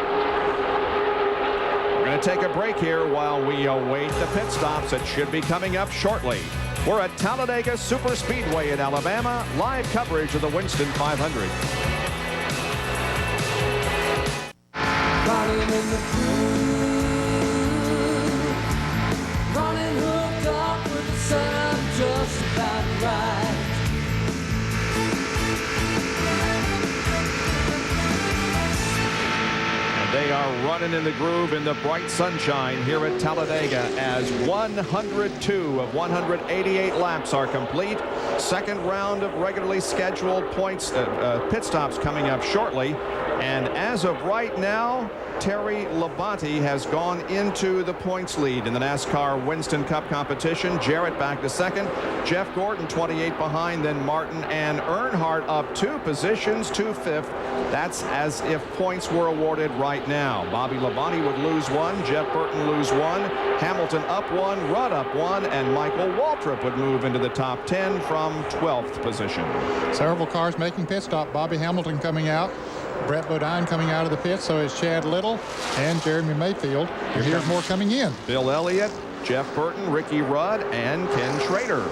We're going to take a break here while we await the pit stops that should be coming up shortly. We're at Talladega Superspeedway in Alabama. Live coverage of the Winston 500. Running in the groove, running hooked up with the sun just about right. They are running in the groove in the bright sunshine here at Talladega as 102 of 188 laps are complete. Second round of regularly scheduled pit stops coming up shortly. And as of right now, Terry Labonte has gone into the points lead in the NASCAR Winston Cup competition. Jarrett back to second. Jeff Gordon 28 behind, then Martin and Earnhardt up 2 positions to 5th. That's as if points were awarded right now. Bobby Labonte would lose 1, Jeff Burton lose 1, Hamilton up 1, Rudd up 1, and Michael Waltrip would move into the top 10 from 12th position. Several cars making pit stop. Bobby Hamilton coming out. Brett Bodine coming out of the pit, so is Chad Little and Jeremy Mayfield. Here's more coming in. Bill Elliott, Jeff Burton, Ricky Rudd, and Ken Schrader.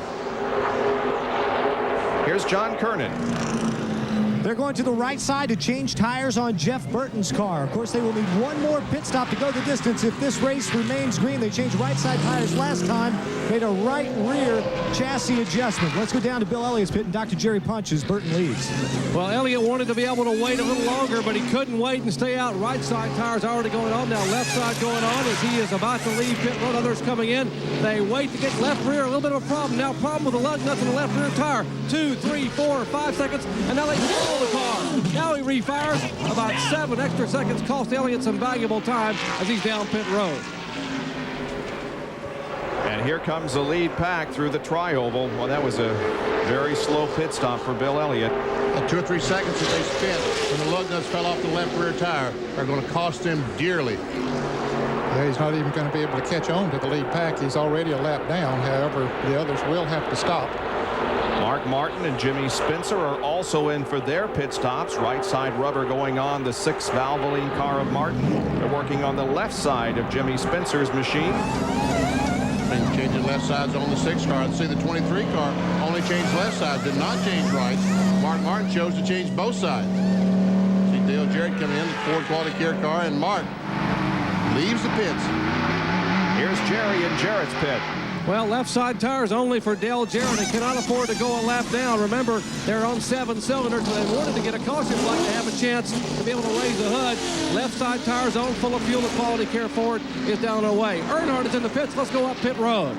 Here's John Kernan. They're going to the right side to change tires on Jeff Burton's car. Of course, they will need one more pit stop to go the distance. If this race remains green, they changed right side tires last time, made a right rear chassis adjustment. Let's go down to Bill Elliott's pit and Dr. Jerry Punch as Burton leads. Well, Elliott wanted to be able to wait a little longer, but he couldn't wait and stay out. Right side tires already going on. Now left side going on as he is about to leave pit road. Others coming in. They wait to get left rear. A little bit of a problem. Now problem with the lug nuts on the left rear tire. 2, 3, 4, 5 seconds. And now they pull the car. Now he refires. About 7 extra seconds cost Elliott some valuable time as he's down pit road. And here comes the lead pack through the tri-oval. Well, that was a very slow pit stop for Bill Elliott. 2 or 3 seconds that they spent when the lug nuts fell off the left rear tire are going to cost him dearly. Yeah, he's not even going to be able to catch on to the lead pack. He's already a lap down. However, the others will have to stop. Mark Martin and Jimmy Spencer are also in for their pit stops. Right side rubber going on the 6 Valvoline car of Martin. They're working on the left side of Jimmy Spencer's machine. Changing left sides on the 6 car. Let's see the 23 car only changed left side, did not change right. Mark Martin chose to change both sides. See Dale Jarrett coming in, the Ford Quality Care car, and Mark leaves the pits. Here's Jerry in Jarrett's pit. Well, left side tires only for Dale Jarrett. They cannot afford to go a lap down. Remember, they're on 7 cylinders, so they wanted to get a caution flag to have a chance to be able to raise the hood. Left side tires on, full of fuel. The Quality Care Ford is down the way. Earnhardt is in the pits. Let's go up pit road.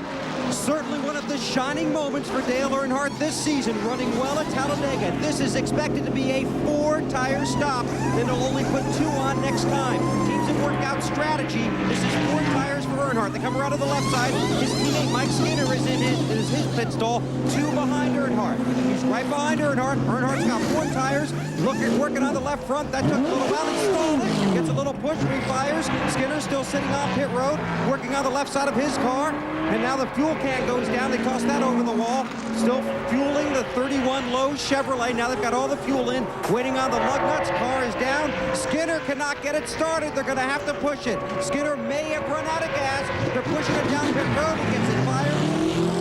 Certainly one of the shining moments for Dale Earnhardt this season, running well at Talladega. This is expected to be a 4-tire stop. Then he'll only put 2 on next time. Teams have worked out strategy. This is 4 tires for Earnhardt. They come around to the left side. His teammate Mike Skinner is in his pit stall, 2 behind Earnhardt. He's right behind Earnhardt. Earnhardt's got 4 tires. Working on the left front. That took a little while. He stalled it. Gets a little push, refires. Skinner's still sitting on pit road, working on the left side of his car. And now the fuel can goes down. They toss that over the wall. Still fueling the 31 Lowe's Chevrolet. Now they've got all the fuel in. Waiting on the lug nuts. Car is down. Skinner cannot get it started. They're going to have to push it. Skinner may have run out of gas. They're pushing it down pit road. He gets it fired.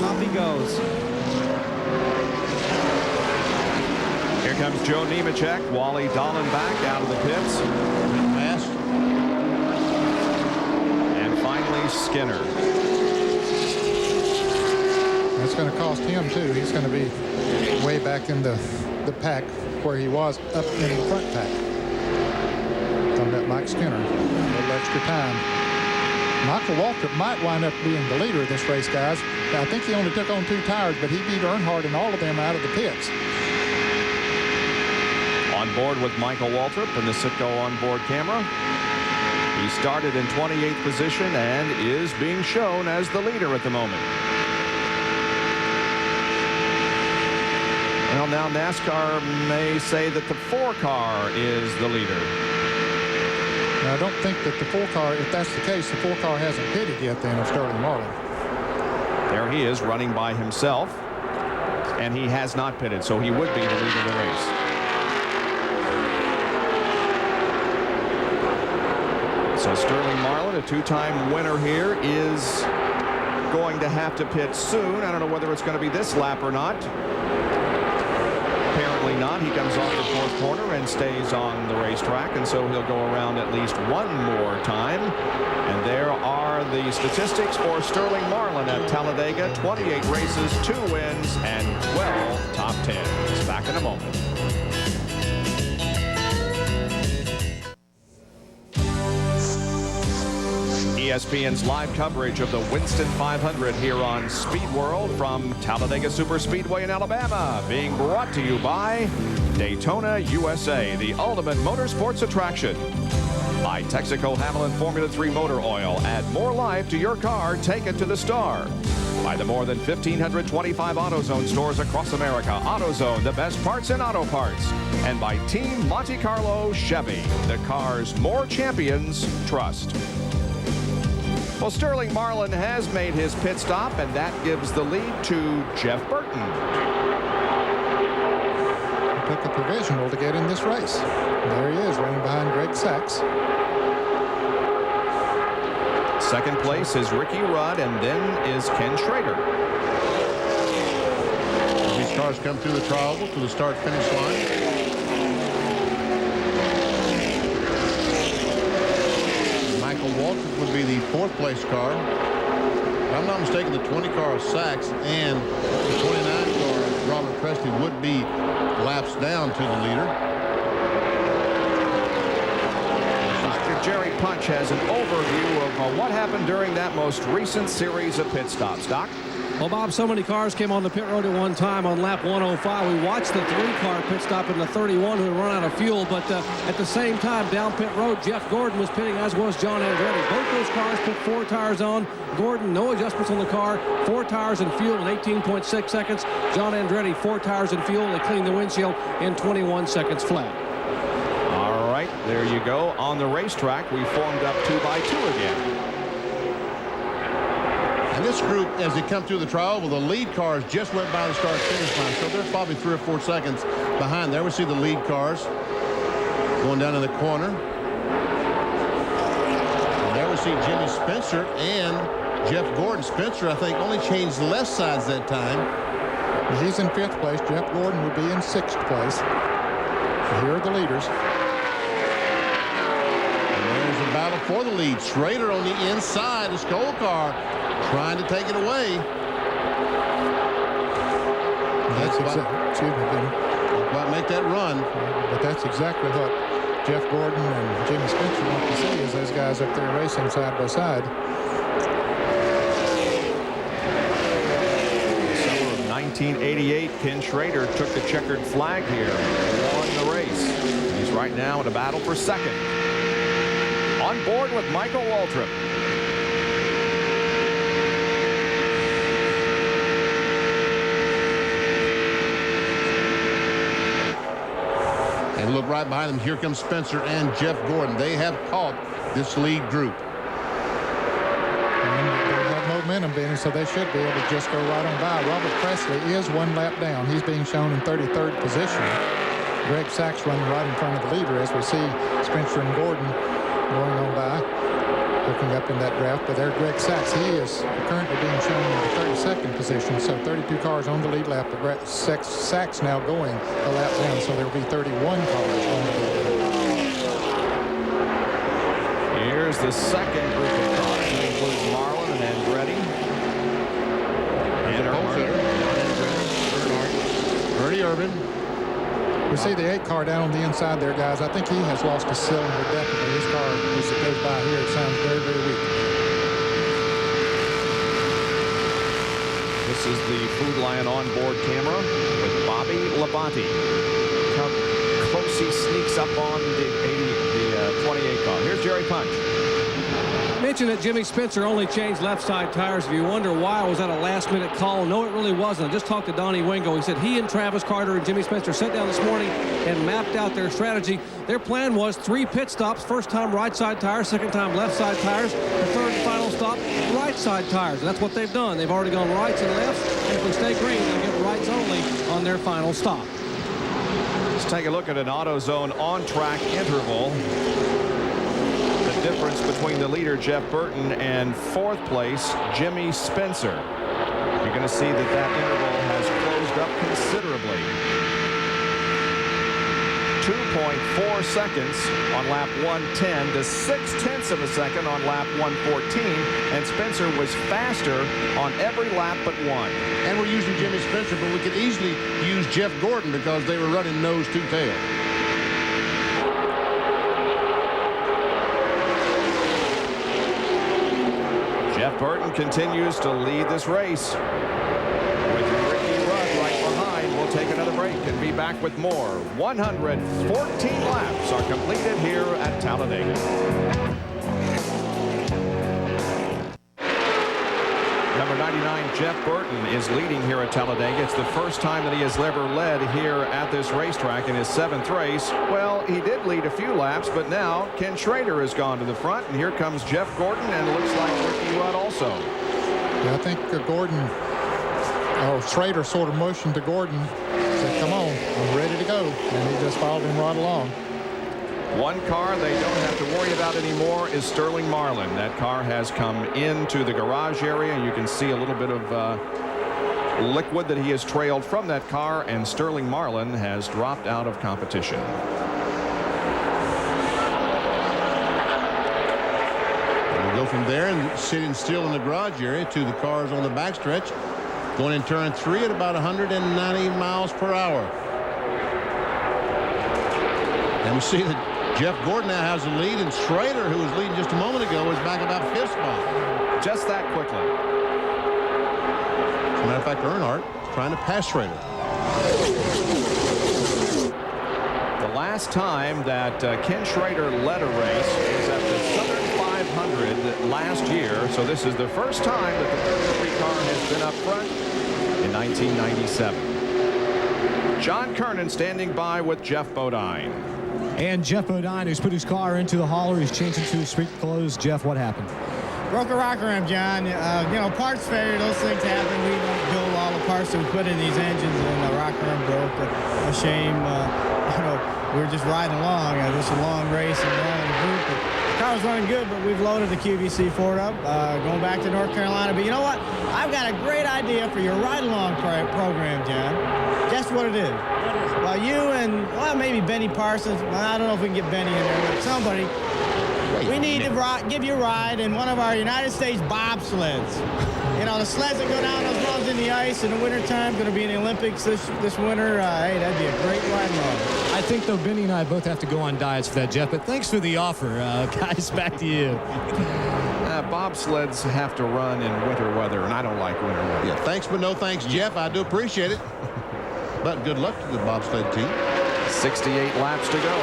Off he goes. Here comes Joe Nemechek. Wally Dallenbach out of the pits. Fast. And finally, Skinner. That's going to cost him, too. He's going to be way back in the pack where he was up in the front pack. Talking about Mike Skinner. A little extra time. Michael Waltrip might wind up being the leader of this race, guys. I think he only took on 2 tires, but he beat Earnhardt and all of them out of the pits. On board with Michael Waltrip and the Citgo onboard camera. He started in 28th position and is being shown as the leader at the moment. now NASCAR may say that the 4 car is the leader. Now, I don't think that the 4 car, if that's the case, the 4 car hasn't pitted yet then of Sterling Marlin. There he is running by himself, and he has not pitted, so he would be the leader of the race. So Sterling Marlin, a 2-time winner here, is going to have to pit soon. I don't know whether it's going to be this lap or not. Apparently not. He comes off the 4th corner and stays on the racetrack, and so he'll go around at least one more time. And there are the statistics for Sterling Marlin at Talladega. 28 races, 2 wins, and 12 top 10s. Back in a moment. ESPN's live coverage of the Winston 500 here on Speed World from Talladega Superspeedway in Alabama, being brought to you by Daytona USA, the ultimate motorsports attraction. By Texaco Havoline Formula 3 motor oil. Add more life to your car. Take it to the star. By the more than 1,525 AutoZone stores across America. AutoZone, the best parts in auto parts. And by Team Monte Carlo Chevy, the cars more champions trust. Well, Sterling Marlin has made his pit stop, and that gives the lead to Jeff Burton. He took a provisional to get in this race. There he is, running behind Greg Sachs. Second place is Ricky Rudd, and then is Ken Schrader. These cars come through the trial to the start-finish line. Walton would be the 4th place car. If I'm not mistaken, the 20 car of Sachs and the 29 car of Robert Presley would be laps down to the leader. Dr. Jerry Punch has an overview of what happened during that most recent series of pit stops. Doc? Well, Bob, so many cars came on the pit road at one time on lap 105. We watched the 3-car pit stop in the 31 who had run out of fuel, but at the same time, down pit road, Jeff Gordon was pitting, as was John Andretti. Both those cars put 4 tires on. Gordon, no adjustments on the car, 4 tires and fuel in 18.6 seconds. John Andretti, 4 tires and fuel. They cleaned the windshield in 21 seconds flat. All right, there you go. On the racetrack, we formed up 2 by 2 again. And this group, as they come through the trial, well, the lead cars just went by the start-finish line, so they're probably 3 or 4 seconds behind. There we see the lead cars going down in the corner. And there we see Jimmy Spencer and Jeff Gordon. Spencer, I think, only changed the left sides that time. He's in 5th place. Jeff Gordon would be in 6th place. Here are the leaders. And there's a battle for the lead. Schrader on the inside, the Skoll car, trying to take it away. That's excuse me, Benny. About make that run. But that's exactly what Jeff Gordon and Jimmy Spencer want to see, is those guys up there racing side by side. Summer of 1988, Ken Schrader took the checkered flag here and won the race. He's right now in a battle for 2nd. On board with Michael Waltrip. And look right behind them. Here comes Spencer and Jeff Gordon. They have caught this lead group. And they have momentum, Benny, so they should be able to just go right on by. Robert Presley is 1 lap down. He's being shown in 33rd position. Greg Sachs running right in front of the leader as we see Spencer and Gordon going on by, looking up in that graph. But there, Greg Sachs, he is currently being shown in the 32nd position. So 32 cars on the lead lap. But Sachs now going a lap down, so there will be 31 cars on the lead. Here's the second group of cars. It includes Marlin and Andretti. And Ernie Irvin. We see the 8 car down on the inside there, guys. I think he has lost a cylinder, definitely. His car, as it goes by here, it sounds very, very weak. This is the Food Lion onboard camera with Bobby Labonte. How close he sneaks up on the 28 car. Here's Jerry Punch. Mentioned that Jimmy Spencer only changed left side tires. If you wonder why, was that a last-minute call? No, it really wasn't. I just talked to Donnie Wingo. He said he and Travis Carter and Jimmy Spencer sat down this morning and mapped out their strategy. Their plan was 3 pit stops. First time right side tires, second time left side tires, the third and final stop right side tires. And that's what they've done. They've already gone rights and lefts, and if we stay green, they'll get rights only on their final stop. Let's take a look at an AutoZone on-track interval. The difference between the leader, Jeff Burton, and fourth place, Jimmy Spencer. You're going to see that that interval has closed up considerably. 2.4 seconds on lap 110 to 0.6 of a second on lap 114, and Spencer was faster on every lap but one. And we're using Jimmy Spencer, but we could easily use Jeff Gordon because they were running nose to tail. Jeff Burton continues to lead this race. With Ricky Rudd right behind, we'll take another break and be back with more. 114 laps are completed here at Talladega. Number 99, Jeff Burton, is leading here at Talladega. It's the first time that he has ever led here at this racetrack in his 7th race. Well, he did lead a few laps, but now Ken Schrader has gone to the front, and here comes Jeff Gordon, and it looks like Ricky Rudd also. Yeah, I think Schrader sort of motioned to Gordon, said, come on, I'm ready to go. And he just followed him right along. One car they don't have to worry about anymore is Sterling Marlin. That car has come into the garage area, and you can see a little bit of liquid that he has trailed from that car, and Sterling Marlin has dropped out of competition. And we go from there and sitting still in the garage area to the cars on the backstretch, going in turn 3 at about 190 miles per hour. And we see that Jeff Gordon now has the lead, and Schrader, who was leading just a moment ago, is back about 5th spot. Just that quickly. As a matter of fact, Earnhardt is trying to pass Schrader. The last time that Ken Schrader led a race was at the Southern 500 last year, so this is the first time that the 33 car has been up front in 1997. John Kernan standing by with Jeff Bodine. And Jeff Bodine, who's put his car into the hauler, he's changing to his street clothes. Jeff, what happened? Broke a rocker arm, John. Parts failure, those things happen. We don't build all the parts that we put in these engines, and the rocker arm broke. A shame. We were just riding along. This is a long race and down in the group. The car was running good, but we've loaded the QVC Ford up, going back to North Carolina. But you know what? I've got a great idea for your ride-along program, John. Guess what it is? Well, you and, maybe Benny Parsons. Well, I don't know if we can get Benny in there, but somebody. We need to give you a ride in one of our United States bobsleds. The sleds that go down those runs in the ice in the wintertime, going to be in the Olympics this winter. Hey, that'd be a great ride along. I think, though, Benny and I both have to go on diets for that, Jeff, but thanks for the offer. Guys, back to you. Bobsleds have to run in winter weather, and I don't like winter weather. Yeah, thanks, but no thanks, Jeff. I do appreciate it. But good luck to the bobsled team. 68 laps to go.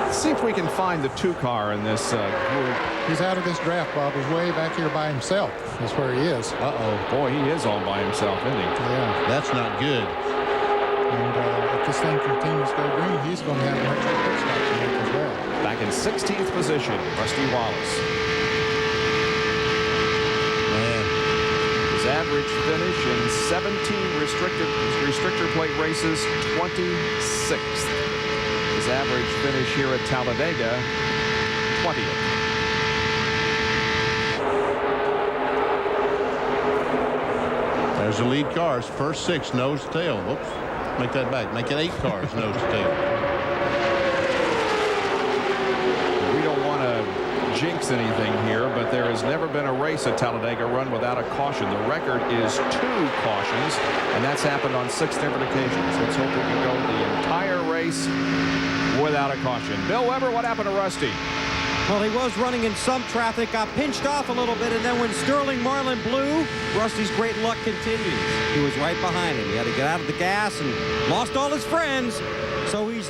Let's see if we can find the 2 car in this group. He's out of this draft, Bob. He's way back here by himself. That's where he is. Uh-oh. Boy, he is all by himself, isn't he? Yeah. That's not good. And if this thing continues to go green, he's going to have an extra pit stop to make as well. Back in 16th position, Rusty Wallace. Average finish in 17 restrictor plate races, 26th. His average finish here at Talladega, 20th. There's the lead cars. First 6 nose to tail. Whoops. Make that back. Make it 8 cars nose to tail. We don't want to jinx anything here, but there has never been a race at Talladega run without a caution. The record is 2 cautions, and that's happened on 6 different occasions. Let's hope we can go the entire race without a caution. Bill Weber, what happened to Rusty? Well, he was running in some traffic, got pinched off a little bit, and then when Sterling Marlin blew, Rusty's great luck continues. He was right behind him. He had to get out of the gas and lost all his friends. So he's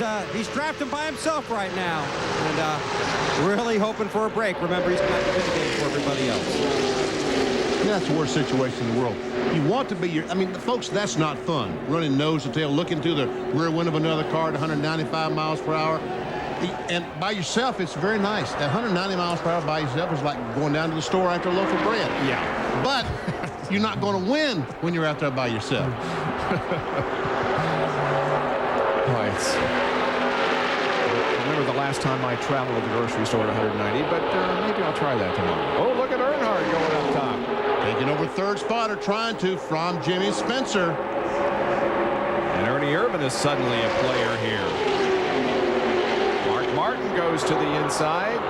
drafting by himself right now, and really hoping for a break. Remember, he's got to win the game for everybody else. That's the worst situation in the world. You want to be I mean, folks, that's not fun. Running nose to tail, looking through the rear window of another car at 195 miles per hour. And by yourself, it's very nice. At 190 miles per hour by yourself is like going down to the store after a loaf of bread. Yeah. But you're not going to win when you're out there by yourself. Remember the last time I traveled to the grocery store at 190, but maybe I'll try that tomorrow. Oh, look at Earnhardt going up top. Taking over third spot, or trying to, from Jimmy Spencer. And Ernie Irvan is suddenly a player here. Mark Martin goes to the inside.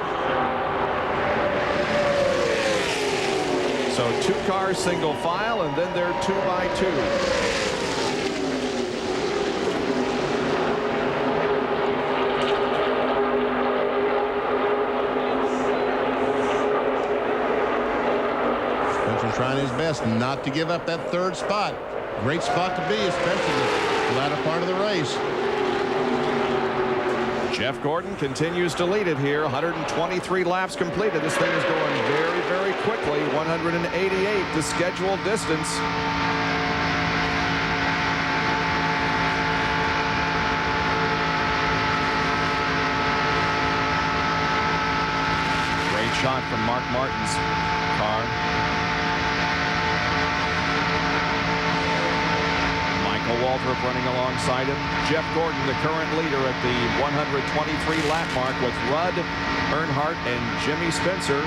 So 2 cars single file, and then they're 2 by 2. Trying his best not to give up that third spot. Great spot to be, especially the latter part of the race. Jeff Gordon continues to lead it here. 123 laps completed. This thing is going very, very quickly. 188 the scheduled distance. Great shot from Mark Martin's car. Waltrip running alongside him. Jeff Gordon, the current leader at the 123 lap mark, with Rudd, Earnhardt, and Jimmy Spencer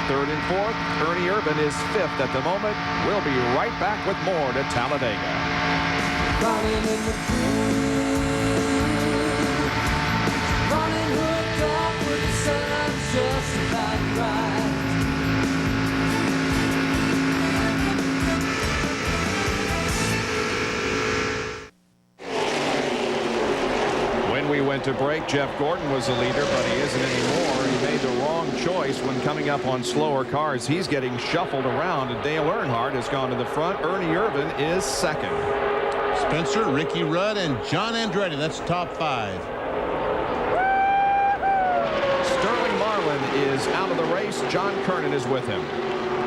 third and fourth. Ernie Irvan is fifth at the moment. We'll be right back with more to Talladega. Running in the groove, running hooked up with the sun just about right. We went to break. Jeff Gordon was the leader, but he isn't anymore. He made the wrong choice when coming up on slower cars. He's getting shuffled around, and Dale Earnhardt has gone to the front. Ernie Irvan is second. Spencer, Ricky Rudd, and John Andretti. That's top 5. Sterling Marlin is out of the race. John Kernan is with him.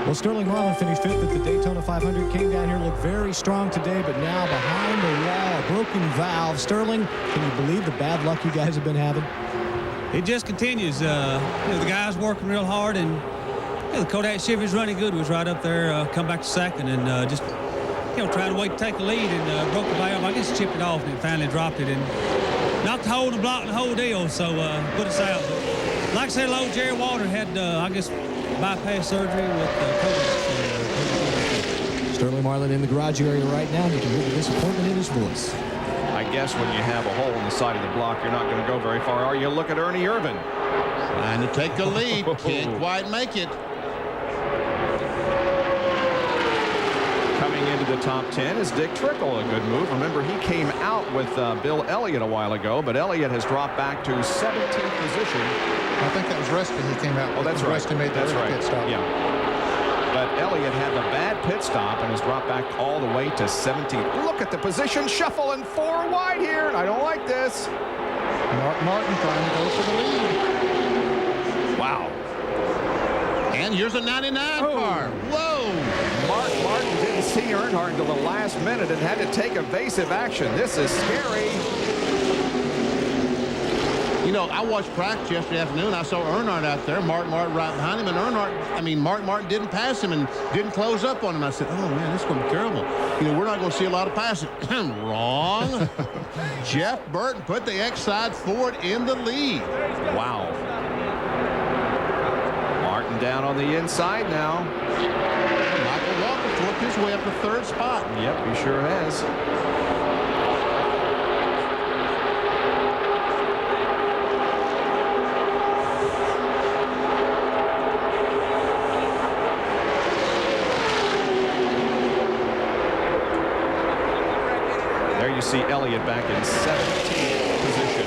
Well, Sterling Marlin finished 5th at the Daytona 500. Came down here, looked very strong today, but now behind the wall, broken valve. Sterling, can you believe the bad luck you guys have been having? It just continues. The guys working real hard, and the Kodak Chevy's running good. Was right up there, come back to second, and just trying to wait to take the lead, and broke the valve. I guess chipped it off, and it finally dropped it, and knocked the hole in the block and the whole deal. So put us out. But like I said, old Jerry Walter had, I guess, bypass surgery with COVID. Sterling Marlin in the garage area right now, and you can hear the disappointment in his voice. I guess when you have a hole in the side of the block, you're not going to go very far, are you? Look at Ernie Irvan. Trying to take the lead. Can't quite make it. Coming into the top 10 is Dick Trickle. A good move. Remember, he came out with Bill Elliott a while ago, but Elliott has dropped back to 17th position. I think that was Rusty he came out with. Oh, that's right. Rusty made that pit stop. Yeah. But Elliott had the bad pit stop and has dropped back all the way to 17th. Look at the position shuffle, and 4 wide here, and I don't like this. Mark Martin trying to go for the lead. Wow. And here's a 99 car. Whoa. Mark Martin didn't see Earnhardt until the last minute and had to take evasive action. This is scary. You know, I watched practice yesterday afternoon. I saw Earnhardt out there, Mark Martin right behind him, and Mark Martin didn't pass him and didn't close up on him. I said, oh, man, this is going to be terrible. We're not going to see a lot of passing. Wrong. Jeff Burton put the X-Side Ford in the lead. Wow. Martin down on the inside now. Michael Walker worked his way up to third spot. Yep, he sure has. You see Elliott back in 17th position.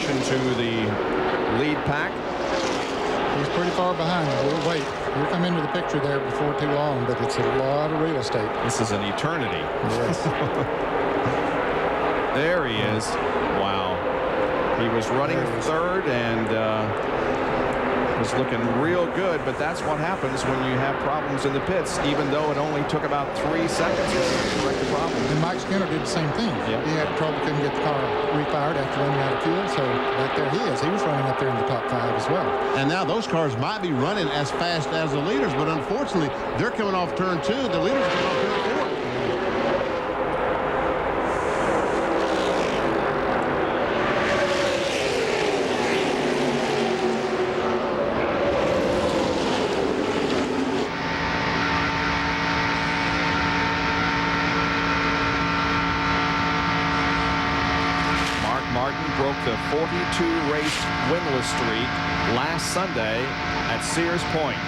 addition to the lead pack. He's pretty far behind. We'll wait. He'll come into the picture there before too long, but it's a lot of real estate. This is an eternity. Yes. There he is. Wow. He was running third and was looking real good, but that's what happens when you have problems in the pits, even though it only took about 3 seconds to correct the problem. And Mike Skinner did the same thing. Yep. He had trouble, couldn't get the car refired after running out of fuel, so right there he is. He was running up there in the top 5 as well. And now those cars might be running as fast as the leaders, but unfortunately, they're coming off turn 2. The leaders are coming off turn 4. Broke the 42-race winless streak last Sunday at Sears Point.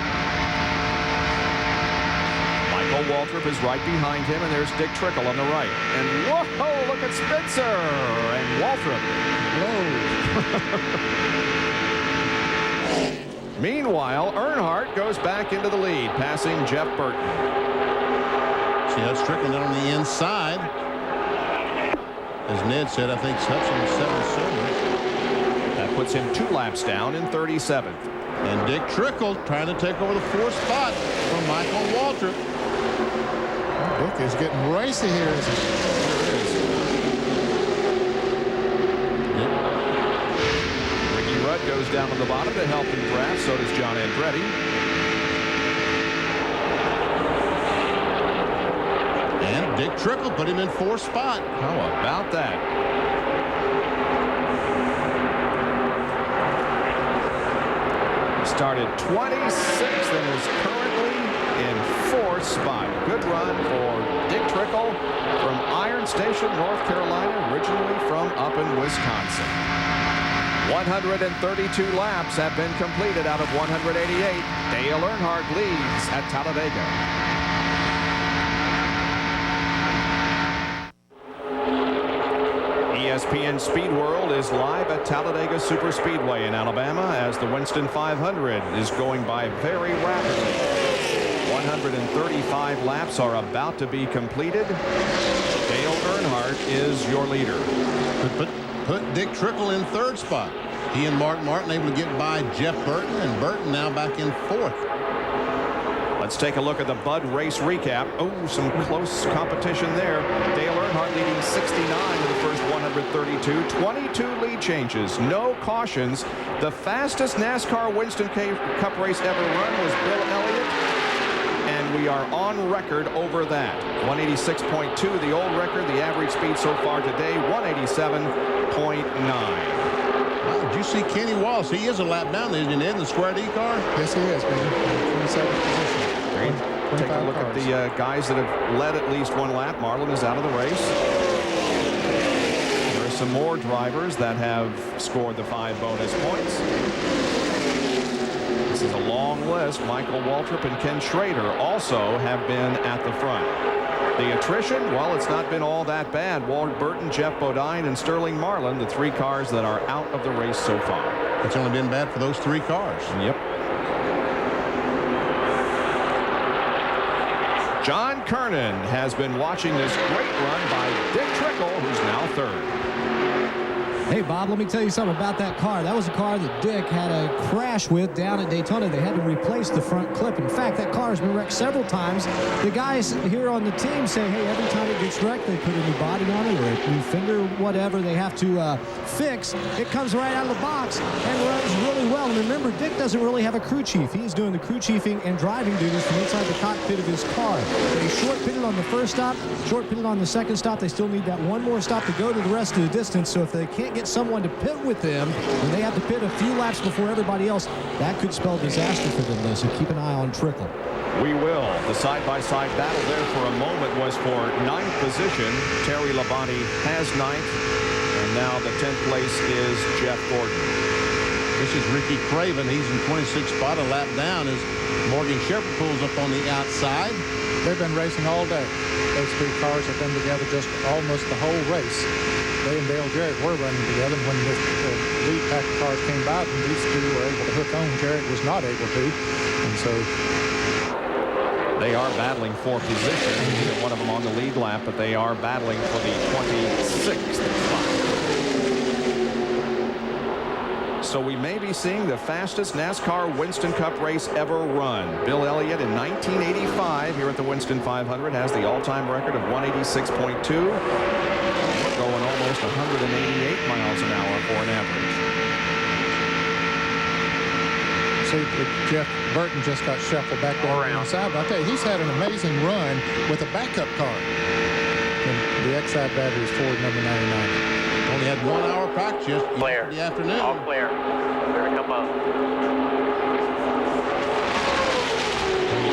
Michael Waltrip is right behind him, and there's Dick Trickle on the right. And whoa, look at Spencer and Waltrip. Whoa. Meanwhile, Earnhardt goes back into the lead, passing Jeff Burton. See, that's Trickle down on the inside. As Ned said, I think Hudson is 7-7. That puts him 2 laps down in 37th. And Dick Trickle trying to take over the 4th spot from Michael Waltrip. Dick is getting racy here. Ricky Rudd goes down on the bottom to help him draft. So does John Andretti. Dick Trickle put him in 4th spot. How about that? Started 26th and is currently in 4th spot. Good run for Dick Trickle from Iron Station, North Carolina, originally from up in Wisconsin. 132 laps have been completed out of 188. Dale Earnhardt leads at Talladega. ESPN Speed World is live at Talladega Superspeedway in Alabama as the Winston 500 is going by very rapidly. 135 laps are about to be completed. Dale Earnhardt is your leader. Put Dick Trickle in 3rd spot. He and Mark Martin able to get by Jeff Burton, and Burton now back in 4th. Let's take a look at the Bud race recap. Oh, some close competition there. Dale Earnhardt leading 69 in the first 132. 22 lead changes, no cautions. The fastest NASCAR Winston Cup race ever run was Bill Elliott, and we are on record over that. 186.2, the old record. The average speed so far today, 187.9. Did you see Kenny Wallace? He is a lap down there, isn't he, in the Square D car? Yes, he is, man. 27th position. Take a look at the guys that have led at least 1 lap. Marlin is out of the race. There are some more drivers that have scored the 5 bonus points. This is a long list. Michael Waltrip and Ken Schrader also have been at the front. The attrition, well, it's not been all that bad. Ward Burton, Jeff Bodine, and Sterling Marlin, the 3 cars that are out of the race so far. It's only been bad for those 3 cars. Yep. John Kernan has been watching this great run by Dick Trickle, who's now 3rd. Hey, Bob, let me tell you something about that car. That was a car that Dick had a crash with down at Daytona. They had to replace the front clip. In fact, that car has been wrecked several times. The guys here on the team say, hey, every time it gets wrecked, they put a new body on it or a new fender, whatever they have to fix. It comes right out of the box and runs really well. And remember, Dick doesn't really have a crew chief. He's doing the crew chiefing and driving duties from inside the cockpit of his car. They short pitted on the first stop, short pitted on the second stop. They still need that one more stop to go to the rest of the distance. So if they can't get someone to pit with them, and they have to pit a few laps before everybody else, that could spell disaster for them, though, so keep an eye on Trickle. We will. The side-by-side battle there for a moment was for 9th position. Terry Labonte has 9th, and now the 10th place is Jeff Gordon. This is Ricky Craven. He's in 26th spot, a lap down as Morgan Shepherd pulls up on the outside. They've been racing all day. Those 2 cars have been together just almost the whole race. they and Dale Jarrett were running together. When the lead pack of cars came by, these two were able to hook on. Jarrett was not able to, and so they are battling for position. Neither one of them on the lead lap, but they are battling for the 26th spot. So we may be seeing the fastest NASCAR Winston Cup race ever run. Bill Elliott in 1985 here at the Winston 500 has the all-time record of 186.2, going almost 188 miles an hour for an average. See, Jeff Burton just got shuffled back down the inside. But I'll tell you, he's had an amazing run with a backup car. And the X-side battery is Ford number 99. Only had 1 hour practice yesterday afternoon. All clear. Clear to come up.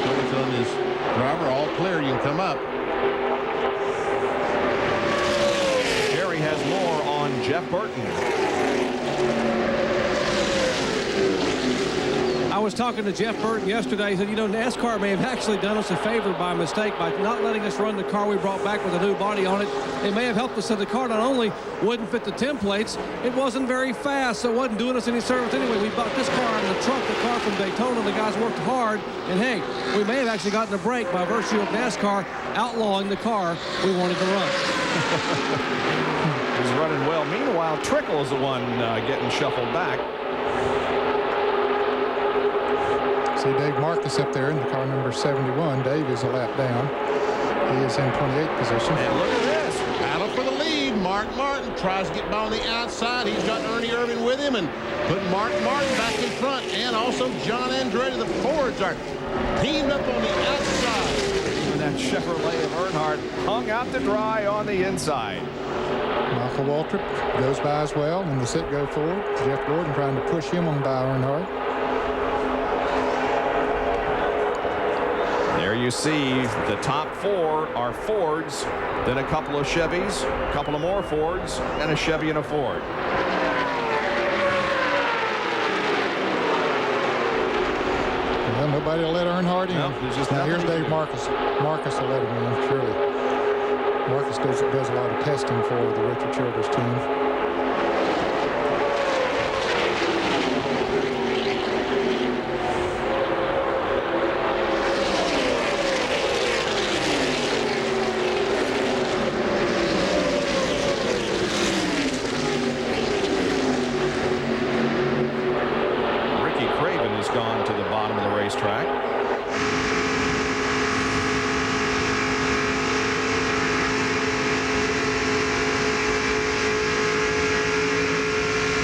Tony's telling his driver, all clear, you can come up. Jerry has more on Jeff Burton. I was talking to Jeff Burton yesterday. He said, you know, NASCAR may have actually done us a favor by mistake by not letting us run the car we brought back with a new body on it. It may have helped us so the car not only wouldn't fit the templates, it wasn't very fast, so it wasn't doing us any service anyway. We bought this car in the trunk, the car from Daytona. The guys worked hard, and hey, we may have actually gotten a break by virtue of NASCAR outlawing the car we wanted to run. He's running well. Meanwhile, Trickle is the one getting shuffled back. See Dave Marcus up there in the car number 71. Dave is a lap down. He is in 28th position. And look at this. Battle for the lead. Mark Martin tries to get by on the outside. He's got Ernie Irvin with him and put Mark Martin back in front. And also John Andretti. The Fords are teamed up on the outside. And that Chevrolet of Earnhardt hung out to dry on the inside. Michael Waltrip goes by as well in the sit-go Ford. Jeff Gordon trying to push him on by Earnhardt. There you see the top four are Fords, then a couple of Chevys, a couple of more Fords, and a Chevy and a Ford. Well, nobody will let Earnhardt in. No, there's just now here's nothing. Dave Marcus. Marcus will let him in, surely. Marcus does a lot of testing for the Richard Childress team. Gone to the bottom of the racetrack.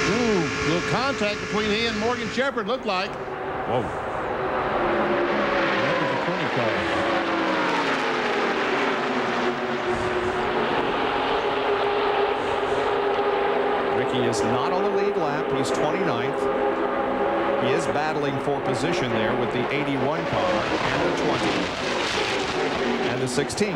Ooh, little contact between he and Morgan Shepherd looked like. Whoa. That was a 20 car. Ricky is not on the lead lap. He's 29th. He is battling for position there with the 81 car and the 20 and the 16.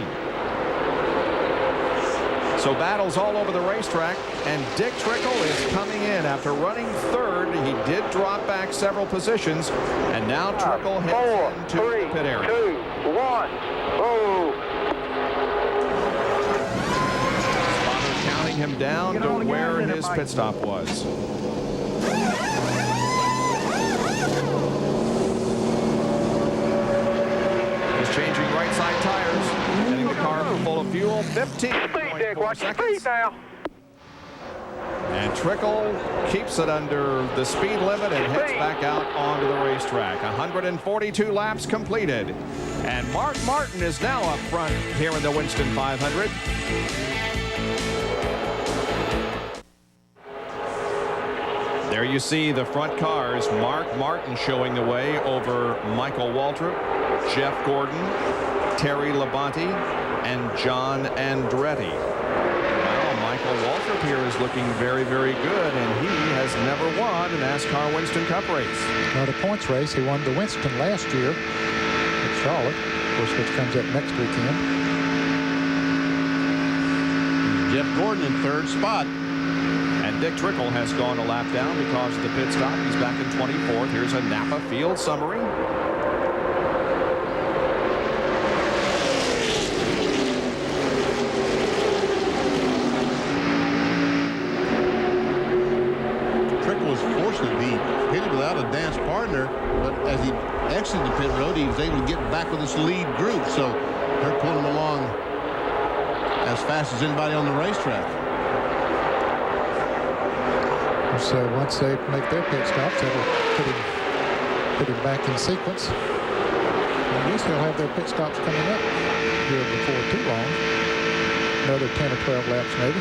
So battles all over the racetrack, and Dick Trickle is coming in after running third. He did drop back several positions, and now Trickle heads into the pit area. 2, 1, oh. Spotter counting him down to where his pit stop was. Changing right side tires, getting the car full of fuel, 15.4 seconds. Now. And Trickle keeps it under the speed limit and heads back out onto the racetrack. 142 laps completed. And Mark Martin is now up front here in the Winston 500. There you see the front cars. Mark Martin showing the way over Michael Waltrip, Jeff Gordon, Terry Labonte, and John Andretti. Well, Michael Waltrip here is looking very, very good, and he has never won a NASCAR Winston Cup race. Not a points race. He won the Winston last year at Charlotte, of course, which comes up next weekend. Jeff Gordon in third spot. And Dick Trickle has gone a lap down because of the pit stop. He's back in 24th. Here's a Napa field summary. this lead group, so they're pulling them along as fast as anybody on the racetrack. So once they make their pit stops, that'll put him back in sequence. I guess they'll have their pit stops coming up here before too long. Another 10 or 12 laps maybe.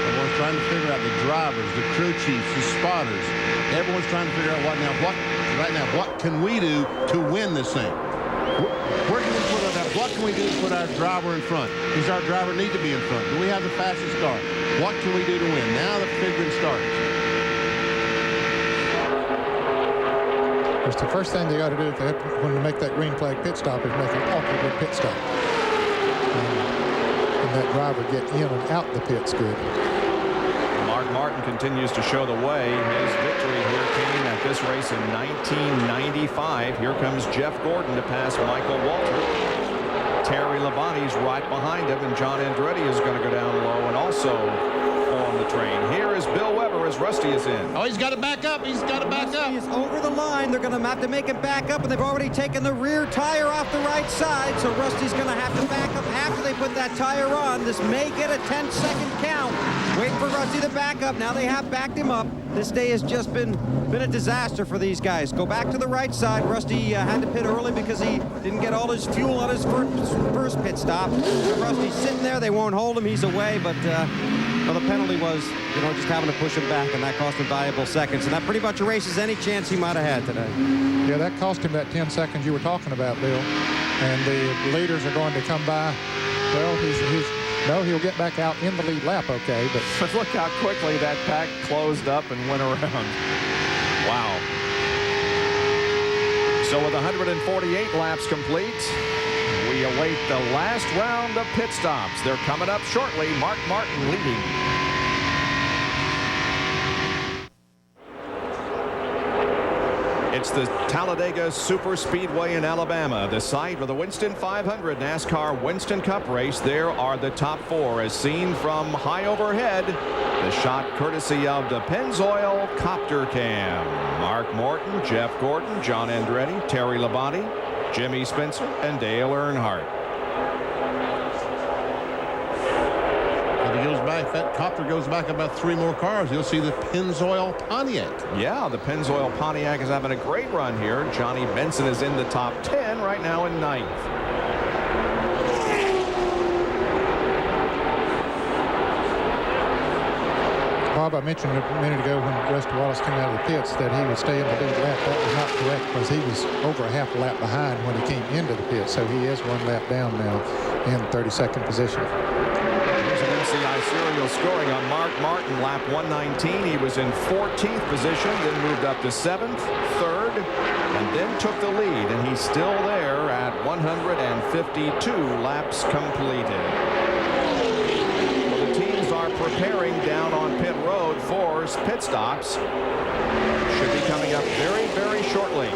Everyone's trying to figure out, the drivers, the crew chiefs, the spotters. Everyone's trying to figure out what can we do to win this thing? Where can we put our, what can we do to put our driver in front? Does our driver need to be in front? Do we have the fastest car? What can we do to win? Now the figuring starts. The first thing they got to do when they make that green flag pit stop is make an awfully good pit stop. And that driver get in and out the pits good. Mark Martin continues to show the way. His victory here came at this race in 1995. Here comes Jeff Gordon to pass Michael Waltrip. Terry Labonte's right behind him, and John Andretti is going to go down low and also on the train. Here is Bill Weber as Rusty is in. Oh, he's got to back up. He's got to back up. Rusty is over the line. They're going to have to make it back up, and they've already taken the rear tire off the right side, so Rusty's going to have to back up after they put that tire on. This may get a 10-second count. Wait for Rusty to back up. Now they have backed him up. This day has just been a disaster for these guys. Go back to the right side. Rusty had to pit early because he didn't get all his fuel on his first pit stop. So Rusty's sitting there. They won't hold him. He's away, but well, the penalty was, just having to push him back, and that cost him valuable seconds. And that pretty much erases any chance he might have had today. Yeah, that cost him that 10 seconds you were talking about, Bill. And the leaders are going to come by. Well, he'll get back out in the lead lap, okay, but look how quickly that pack closed up and went around. Wow. So with 148 laps complete, we await the last round of pit stops. They're coming up shortly. Mark Martin leading. It's the Talladega Superspeedway in Alabama, the site of the Winston 500 NASCAR Winston Cup race. There are the top four as seen from high overhead. The shot courtesy of the Pennzoil Copter Cam. Mark Morton, Jeff Gordon, John Andretti, Terry Labonte, Jimmy Spencer, and Dale Earnhardt. If that copter goes back about 3 more cars, you'll see the Pennzoil Pontiac. Yeah, the Pennzoil Pontiac is having a great run here. Johnny Benson is in the top 10 right now in 9th. Bob, I mentioned a minute ago when Rusty Wallace came out of the pits that he would stay in the lead lap. That was not correct because he was over a half a lap behind when he came into the pit. So he is 1 lap down now in 32nd position. MCI serial scoring on Mark Martin, lap 119. He was in 14th position, then moved up to 7th, 3rd, and then took the lead, and he's still there at 152 laps completed. Well, the teams are preparing down on pit road for pit stops. Should be coming up very, very shortly.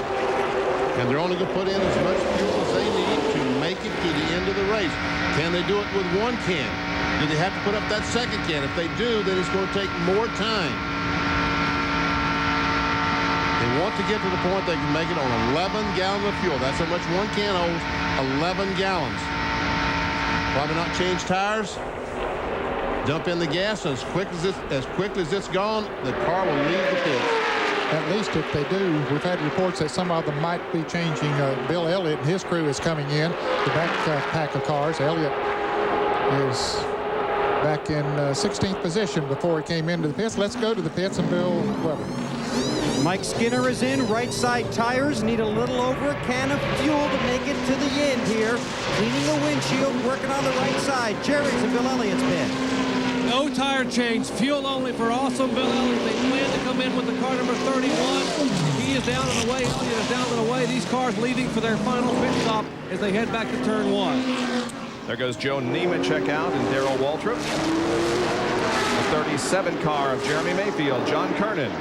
And they're only going to put in as much fuel as they need to make it to the end of the race. Can they do it with 1 can? Do they have to put up that 2nd can? If they do, then it's going to take more time. They want to get to the point they can make it on 11 gallons of fuel. That's how much 1 can holds, 11 gallons. Probably not change tires. Dump in the gas as quickly as it's gone, the car will leave the pits. At least if they do, we've had reports that some of them might be changing. Bill Elliott and his crew is coming in, the back pack of cars. Elliott is back in 16th position before he came into the pits. Let's go to the pits and Bill Weber. Mike Skinner is in. Right side tires need a little over a can of fuel to make it to the end here. Cleaning the windshield, working on the right side. Jerry's in Bill Elliott's pit. No tire change, fuel only for awesome Bill Elliott. They plan to come in with the car number 31. He is down and away. Elliott is down and away. These cars leaving for their final pit stop as they head back to turn 1. There goes Joe Nemechek out and Darrell Waltrip. The 37 car of Jeremy Mayfield, John Kernan.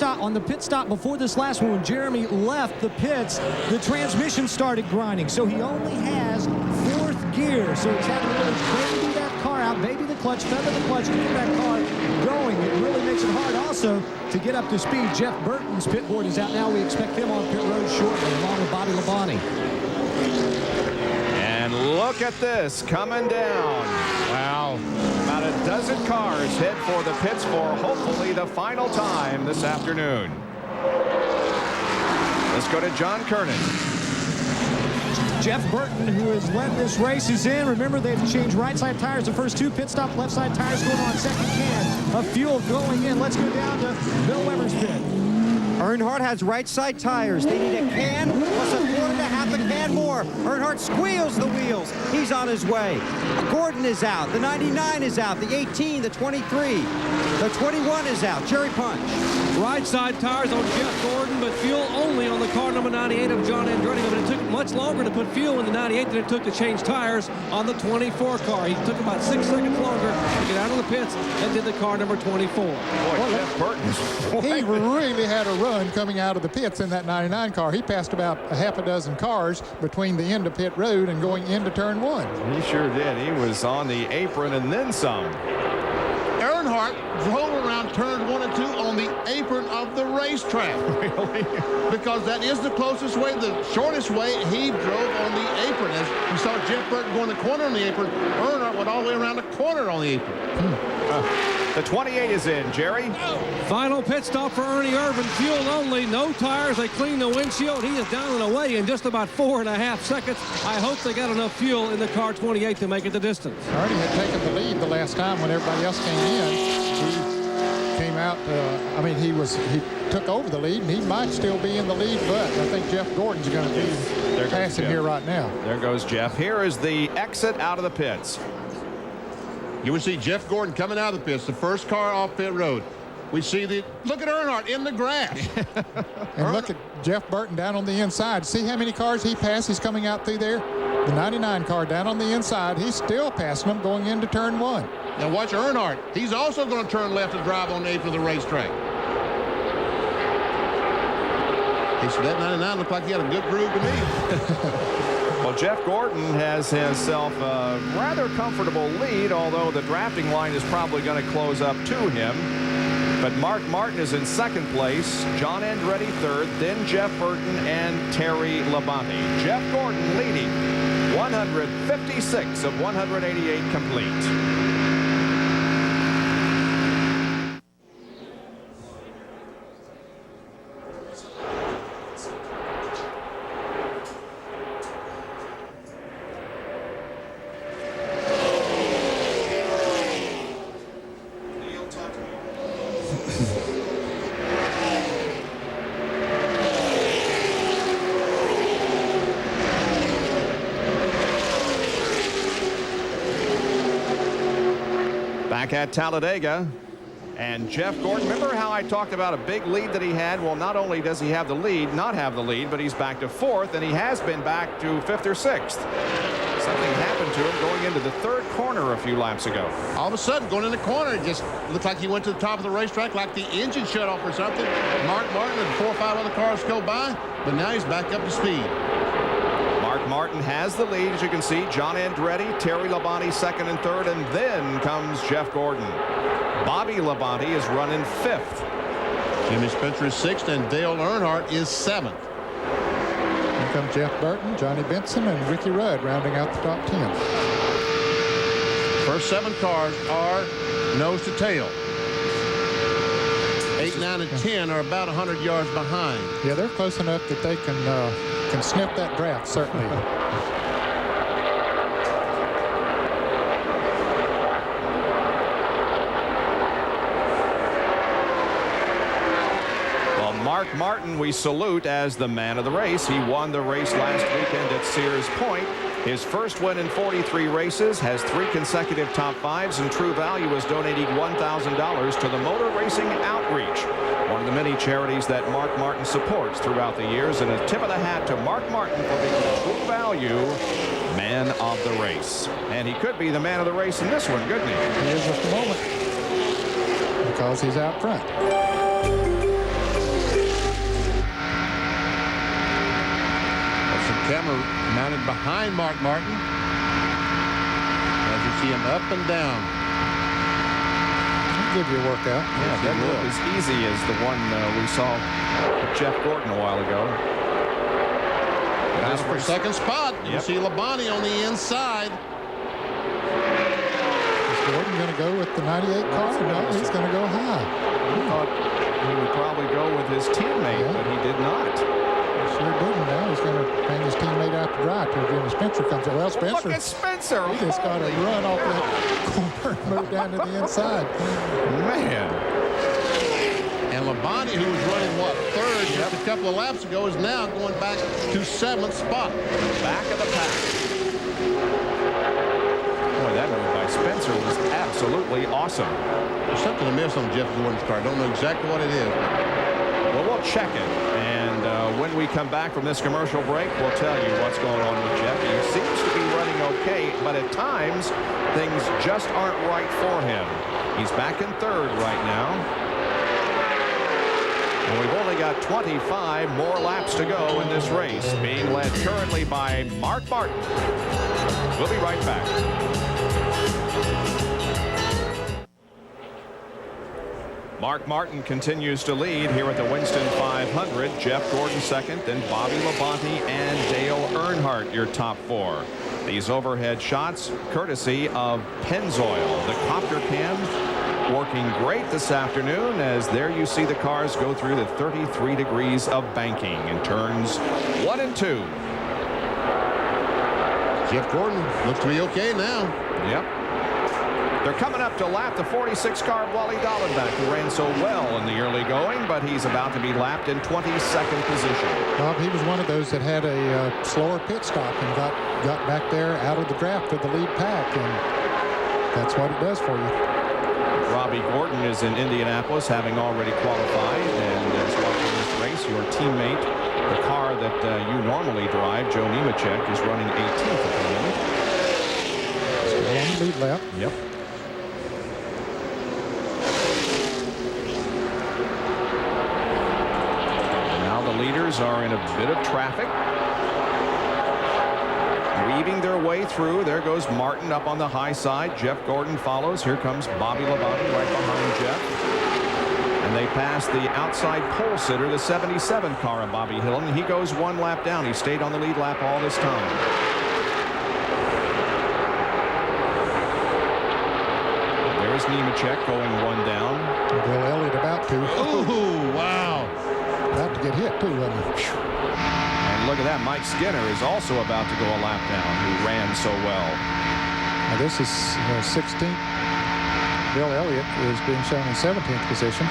On the pit stop before this last one, when Jeremy left the pits, the transmission started grinding. So he only has 4th gear. So he's having to really baby that car out, baby the clutch, feather the clutch to get that car going. It really makes it hard also to get up to speed. Jeff Burton's pit board is out now. We expect him on pit road shortly, along with Bobby Labonte. And look at this coming down. Wow. About a dozen cars head for the pits for hopefully the final time this afternoon. Let's go to John Kernan. Jeff Burton, who has led this race, is in. Remember, they've changed right side tires the first two. Pit stop, left side tires going on second can of fuel going in. Let's go down to Bill Weber's pit. Earnhardt has right side tires. They need a can plus a quarter to half a can more. Earnhardt squeals the wheels. He's on his way. Gordon is out. The 99 is out. The 18, the 23. The 21 is out. Jerry Punch. Right side tires on Jeff Gordon, but fuel only on the car number 98 of John Andretti. But it took much longer to put fuel in the 98 than it took to change tires on the 24 car. He took about 6 seconds longer to get out of the pits than did the car number 24. Boy, Jeff Burton's. He really had a run coming out of the pits in that 99 car. He passed about a half a dozen cars between the end of pit road and going into turn one. He sure did. He was on the apron and then some. Earnhardt drove around turn 1 and 2 on the apron of the racetrack. Really? Because that is the closest way, the shortest way. He drove on the apron. As you saw Jeff Burton going the corner on the apron, Earnhardt went all the way around the corner on the apron. The 28 is in, Jerry. Final pit stop for Ernie Irvan. Fuel only, no tires. They clean the windshield. He is down and away in just about 4.5 seconds. I hope they got enough fuel in the car 28 to make it the distance. Ernie had taken the lead the last time when everybody else came in. He came out, he took over the lead, and he might still be in the lead, but I think Jeff Gordon's going to be passing here right now. There goes Jeff. Here is the exit out of the pits. You would see Jeff Gordon coming out of the pits, the first car off pit road. We see look at Earnhardt in the grass. And look at Jeff Burton down on the inside. See how many cars he passed? He's coming out through there. The 99 car down on the inside. He's still passing them going into turn one. Now watch Earnhardt. He's also going to turn left and drive on the apron of the racetrack. Hey, so that 99 looked like he had a good groove to me. Well, Jeff Gordon has himself a rather comfortable lead, although the drafting line is probably going to close up to him. But Mark Martin is in second place, John Andretti third, then Jeff Burton and Terry Labonte. Jeff Gordon leading 156 of 188 complete. Back at Talladega, and Jeff Gordon, remember how I talked about a big lead that he had? Well, not only does he have the lead, not have the lead, but he's back to fourth, and he has been back to fifth or sixth. Something happened to him going into the third corner a few laps ago. All of a sudden, going in the corner, it just looked like he went to the top of the racetrack like the engine shut off or something. Mark Martin and 4 or 5 other cars go by, but now he's back up to speed. Mark Martin has the lead, as you can see. John Andretti, Terry Labonte second and third, and then comes Jeff Gordon. Bobby Labonte is running fifth. Jimmy Spencer is sixth, and Dale Earnhardt is seventh. Here come Jeff Burton, Johnny Benson, and Ricky Rudd rounding out the top 10. First 7 cars are nose to tail. 8, 9, and 10 are about 100 yards behind. Yeah, they're close enough that they can sniff that draft, certainly. Well, Mark Martin we salute as the man of the race. He won the race last weekend at Sears Point. His first win in 43 races, has 3 consecutive top 5s, and True Value is donating $1,000 to the Motor Racing Outreach, one of the many charities that Mark Martin supports throughout the years. And a tip of the hat to Mark Martin for being the True Value man of the race. And he could be the man of the race in this one, couldn't he? He is at the moment, because he's out front. Camera mounted behind Mark Martin as you see him up and down. give you a workout. Yeah, it doesn't look as easy as the one we saw with Jeff Gordon a while ago. That's for second spot. You see Labonte on the inside. Is Gordon going to go with the 98 car? No, he's going to go high. He thought he would probably go with his teammate, but he did not. He sure didn't. Now he's going to hang his teammate out to dry till Jimmy Spencer comes in. Well, Spencer. Look at Spencer. He just got a run off that corner and moved down to the inside. Man. And Labonte, who was running, what, third just a couple of laps ago, is now going back to 7th spot. Back of the pack. Boy, that move by Spencer was absolutely awesome. There's something amiss on Jeff Gordon's car. I don't know exactly what it is. Well, we'll check it. And when we come back from this commercial break, we'll tell you what's going on with Jeff. He seems to be running okay, but at times, things just aren't right for him. He's back in 3rd right now. And we've only got 25 more laps to go in this race, being led currently by Mark Martin. We'll be right back. Mark Martin continues to lead here at the Winston 500. Jeff Gordon second, then Bobby Labonte and Dale Earnhardt, your top 4. These overhead shots courtesy of Pennzoil. The copter cam working great this afternoon, as there you see the cars go through the 33 degrees of banking in turns 1 and 2. Jeff Gordon looks to be okay now. Yep. They're coming up to lap the 46 car Wally Dallenbach, who ran so well in the early going, but he's about to be lapped in 22nd position. Bob, he was one of those that had a slower pit stop and got back there out of the draft for the lead pack, and that's what it does for you. Robbie Gordon is in Indianapolis, having already qualified, and is watching this race. Your teammate, the car that you normally drive, Joe Nemechek, is running 18th at the moment. Still on the lead lap. Yep. Now the leaders are in a bit of traffic. Weaving their way through. There goes Martin up on the high side. Jeff Gordon follows. Here comes Bobby Labonte right behind Jeff. And they pass the outside pole sitter, the 77 car of Bobby Hillin. He goes 1 lap down. He stayed on the lead lap all this time. There's Nemechek going 1 down. Bill Elliott about to. Ooh, wow. About to get hit, too, wasn't he? And look at that. Mike Skinner is also about to go a lap down, who ran so well. Now this is 16th. Bill Elliott is being shown in 17th position.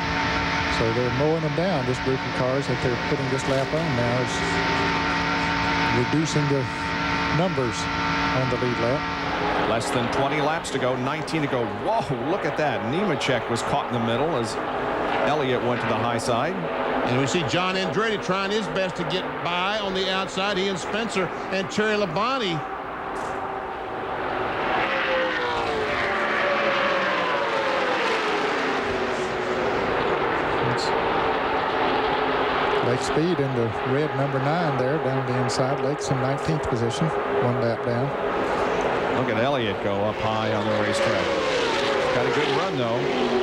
So they're mowing them down. This group of cars that they're putting this lap on now is reducing the numbers on the lead lap. Less than 20 laps to go, 19 to go. Whoa, look at that. Nemechek was caught in the middle as Elliott went to the high side. And we see John Andretti trying his best to get by on the outside. He and Spencer and Terry Labonte. Lake Speed in the red number 9 there down the inside. Lake's in 19th position, 1 lap down. Look at Elliott go up high on the racetrack. Got a good run, though.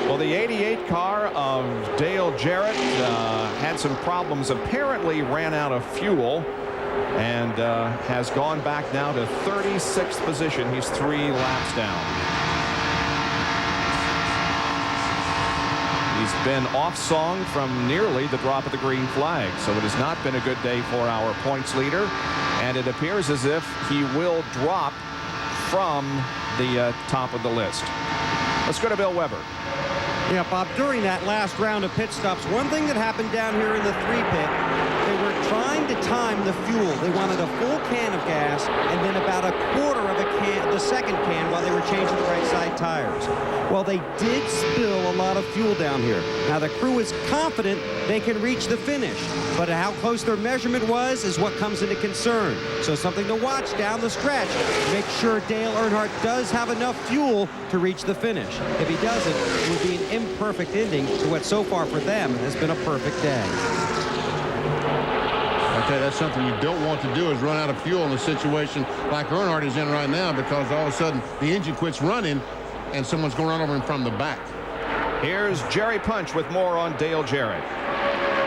Well, the 88 car of Dale Jarrett had some problems. Apparently ran out of fuel and has gone back now to 36th position. He's 3 laps down. He's been off song from nearly the drop of the green flag, so it has not been a good day for our points leader, and it appears as if he will drop from the top of the list. Let's go to Bill Weber. Yeah, Bob, during that last round of pit stops, one thing that happened down here in the 3 pit, they were trying to time the fuel. They wanted a full can of gas and then about a quarter of a can, the second can, while they were changing the right side tires. Well, they did spill a lot of fuel down here. Now, the crew is confident they can reach the finish, but how close their measurement was is what comes into concern. So something to watch down the stretch. Make sure Dale Earnhardt does have enough fuel to reach the finish. If he doesn't, it would be an imperfect ending to what so far for them has been a perfect day. Okay, that's something you don't want to do, is run out of fuel in a situation like Earnhardt is in right now, because all of a sudden the engine quits running and someone's going to run over him from the back. Here's Jerry Punch with more on Dale Jarrett.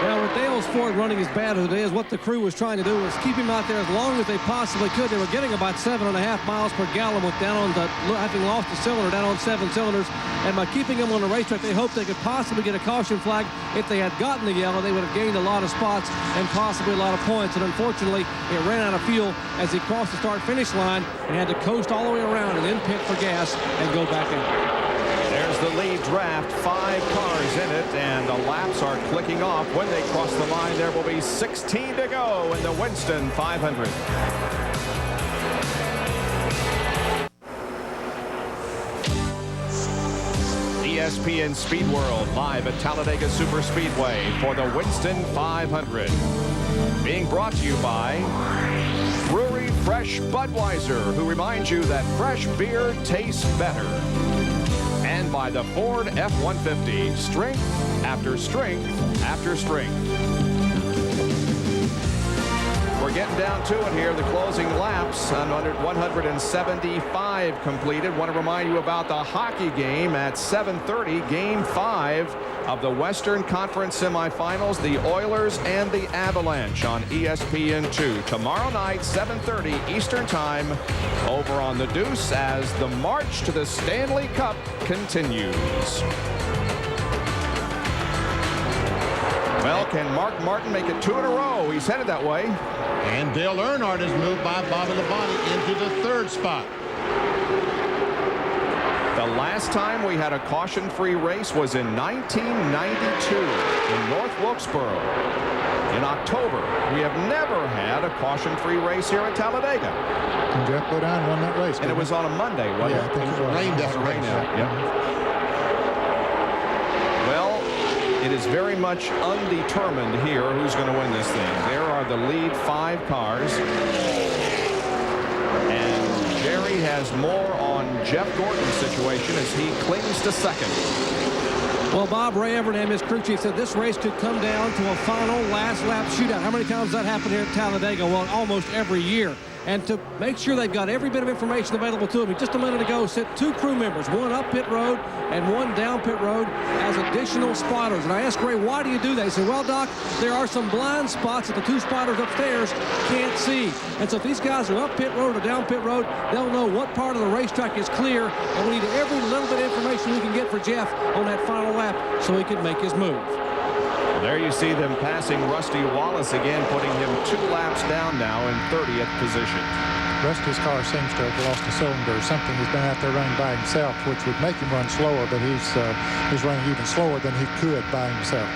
Well, with Dale's Ford running as bad as it is, what the crew was trying to do was keep him out there as long as they possibly could. They were getting about 7.5 miles per gallon with having lost a cylinder, down on 7 cylinders. And by keeping him on the racetrack, they hoped they could possibly get a caution flag. If they had gotten the yellow, they would have gained a lot of spots and possibly a lot of points. And unfortunately, it ran out of fuel as he crossed the start-finish line and had to coast all the way around and then pit for gas and go back out. There's the lead draft, 5 cars in it, and the laps are clicking off. When they cross the line, there will be 16 to go in the Winston 500. ESPN Speed World live at Talladega Superspeedway for the Winston 500. Being brought to you by Brewery Fresh Budweiser, who reminds you that fresh beer tastes better. And by the Ford F-150, strength after strength after strength. We're getting down to it here. The closing laps on 175 completed. Want to remind you about the hockey game at 7:30, Game 5 of the Western Conference semifinals, the Oilers and the Avalanche on ESPN2. Tomorrow night, 7:30 Eastern Time, over on the Deuce as the march to the Stanley Cup continues. Well, can Mark Martin make it 2 in a row? He's headed that way. And Dale Earnhardt has moved by Bobby Labonte into the 3rd spot. The last time we had a caution-free race was in 1992 in North Wilkesboro. In October, we have never had a caution-free race here at Talladega. And Jeff Bodine won that race. And it was on a Monday, wasn't it? I think it was. Rained out. Yep. Well, it is very much undetermined here who's going to win this thing. There are the lead 5 cars. And Jerry has more on Jeff Gordon's situation as he clings to 2nd. Well, Bob Ray Evernham, his crew chief, said this race could come down to a final last lap shootout. How many times does that happen here at Talladega? Well, almost every year. And to make sure they've got every bit of information available to them, just a minute ago sent 2 crew members, one up pit road and one down pit road, as additional spotters. And I asked Ray, why do you do that? He said, well, Doc, there are some blind spots that the 2 spotters upstairs can't see. And so if these guys are up pit road or down pit road, they'll know what part of the racetrack is clear. And we need every little bit of information we can get for Jeff on that final lap so he can make his move. There you see them passing Rusty Wallace again, putting him 2 laps down now in 30th position. Rusty's car seems to have lost a cylinder or something. He's been out there running by himself, which would make him run slower, but he's running even slower than he could by himself.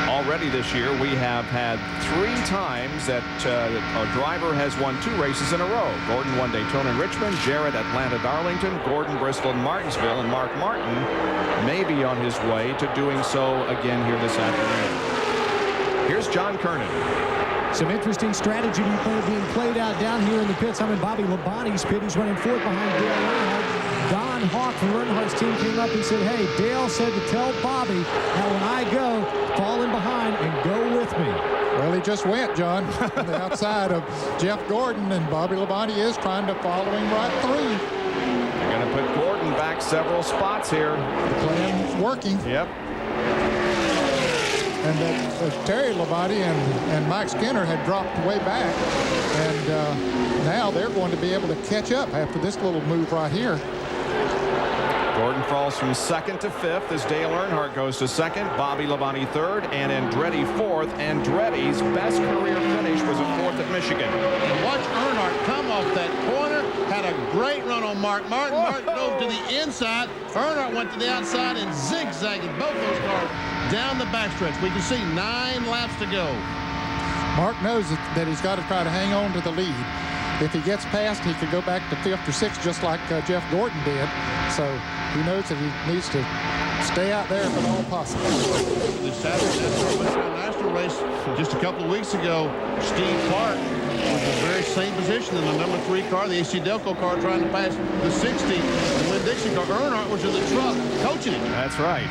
Already this year, we have had 3 times that a driver has won 2 races in a row. Gordon won Daytona and Richmond, Jarrett Atlanta Darlington, Gordon Bristol and Martinsville, and Mark Martin may be on his way to doing so again here this afternoon. Here's John Kernan. Some interesting strategy being played out down here in the pits. I'm in Bobby Labonte's pit. He's running 4th behind Dale Earnhardt. Don Hawk from Earnhardt's team came up and said, hey, Dale said to tell Bobby that when I go, fall in behind and go with me. Well, he just went, John, on the outside of Jeff Gordon, and Bobby Labonte is trying to follow him right through. They're going to put Gordon back several spots here. The plan's working. Yep. And Terry Labonte and Mike Skinner had dropped way back, and now they're going to be able to catch up after this little move right here. Gordon falls from 2nd to 5th as Dale Earnhardt goes to 2nd, Bobby Labonte 3rd, and Andretti 4th. Andretti's best career finish was a 4th at Michigan. And watch Earnhardt come off that corner, had a great run on Mark Martin. Martin dove to the inside. Earnhardt went to the outside and zigzagged both those cars down the backstretch. We can see 9 laps to go. Mark knows that he's got to try to hang on to the lead. If he gets past, he could go back to 5th or 6th, just like Jeff Gordon did. So he knows that he needs to stay out there if at all possible. The Saturday National race just a couple of weeks ago, Steve Clark was in the very same position in the number 3 car, the AC Delco car, trying to pass the 60. The Winn-Dixie car. Earnhardt was in the truck coaching him. That's right.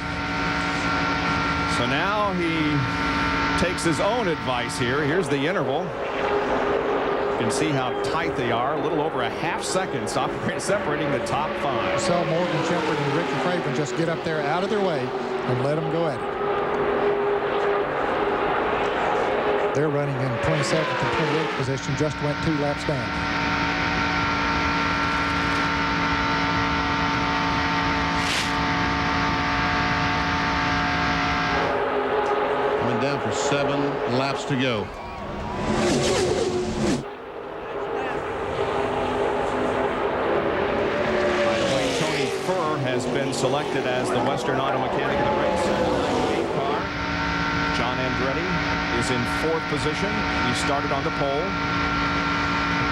So now he takes his own advice here. Here's the interval. You can see how tight they are. A little over a half second separating the top 5. I saw Morgan Shepherd and Ricky Craven just get up there out of their way and let them go at it. They're running in 27th and 28th position, just went 2 laps down. Coming down for 7 laps to go. Has been selected as the Western Auto Mechanic of the race. Car. John Andretti is in 4th position. He started on the pole.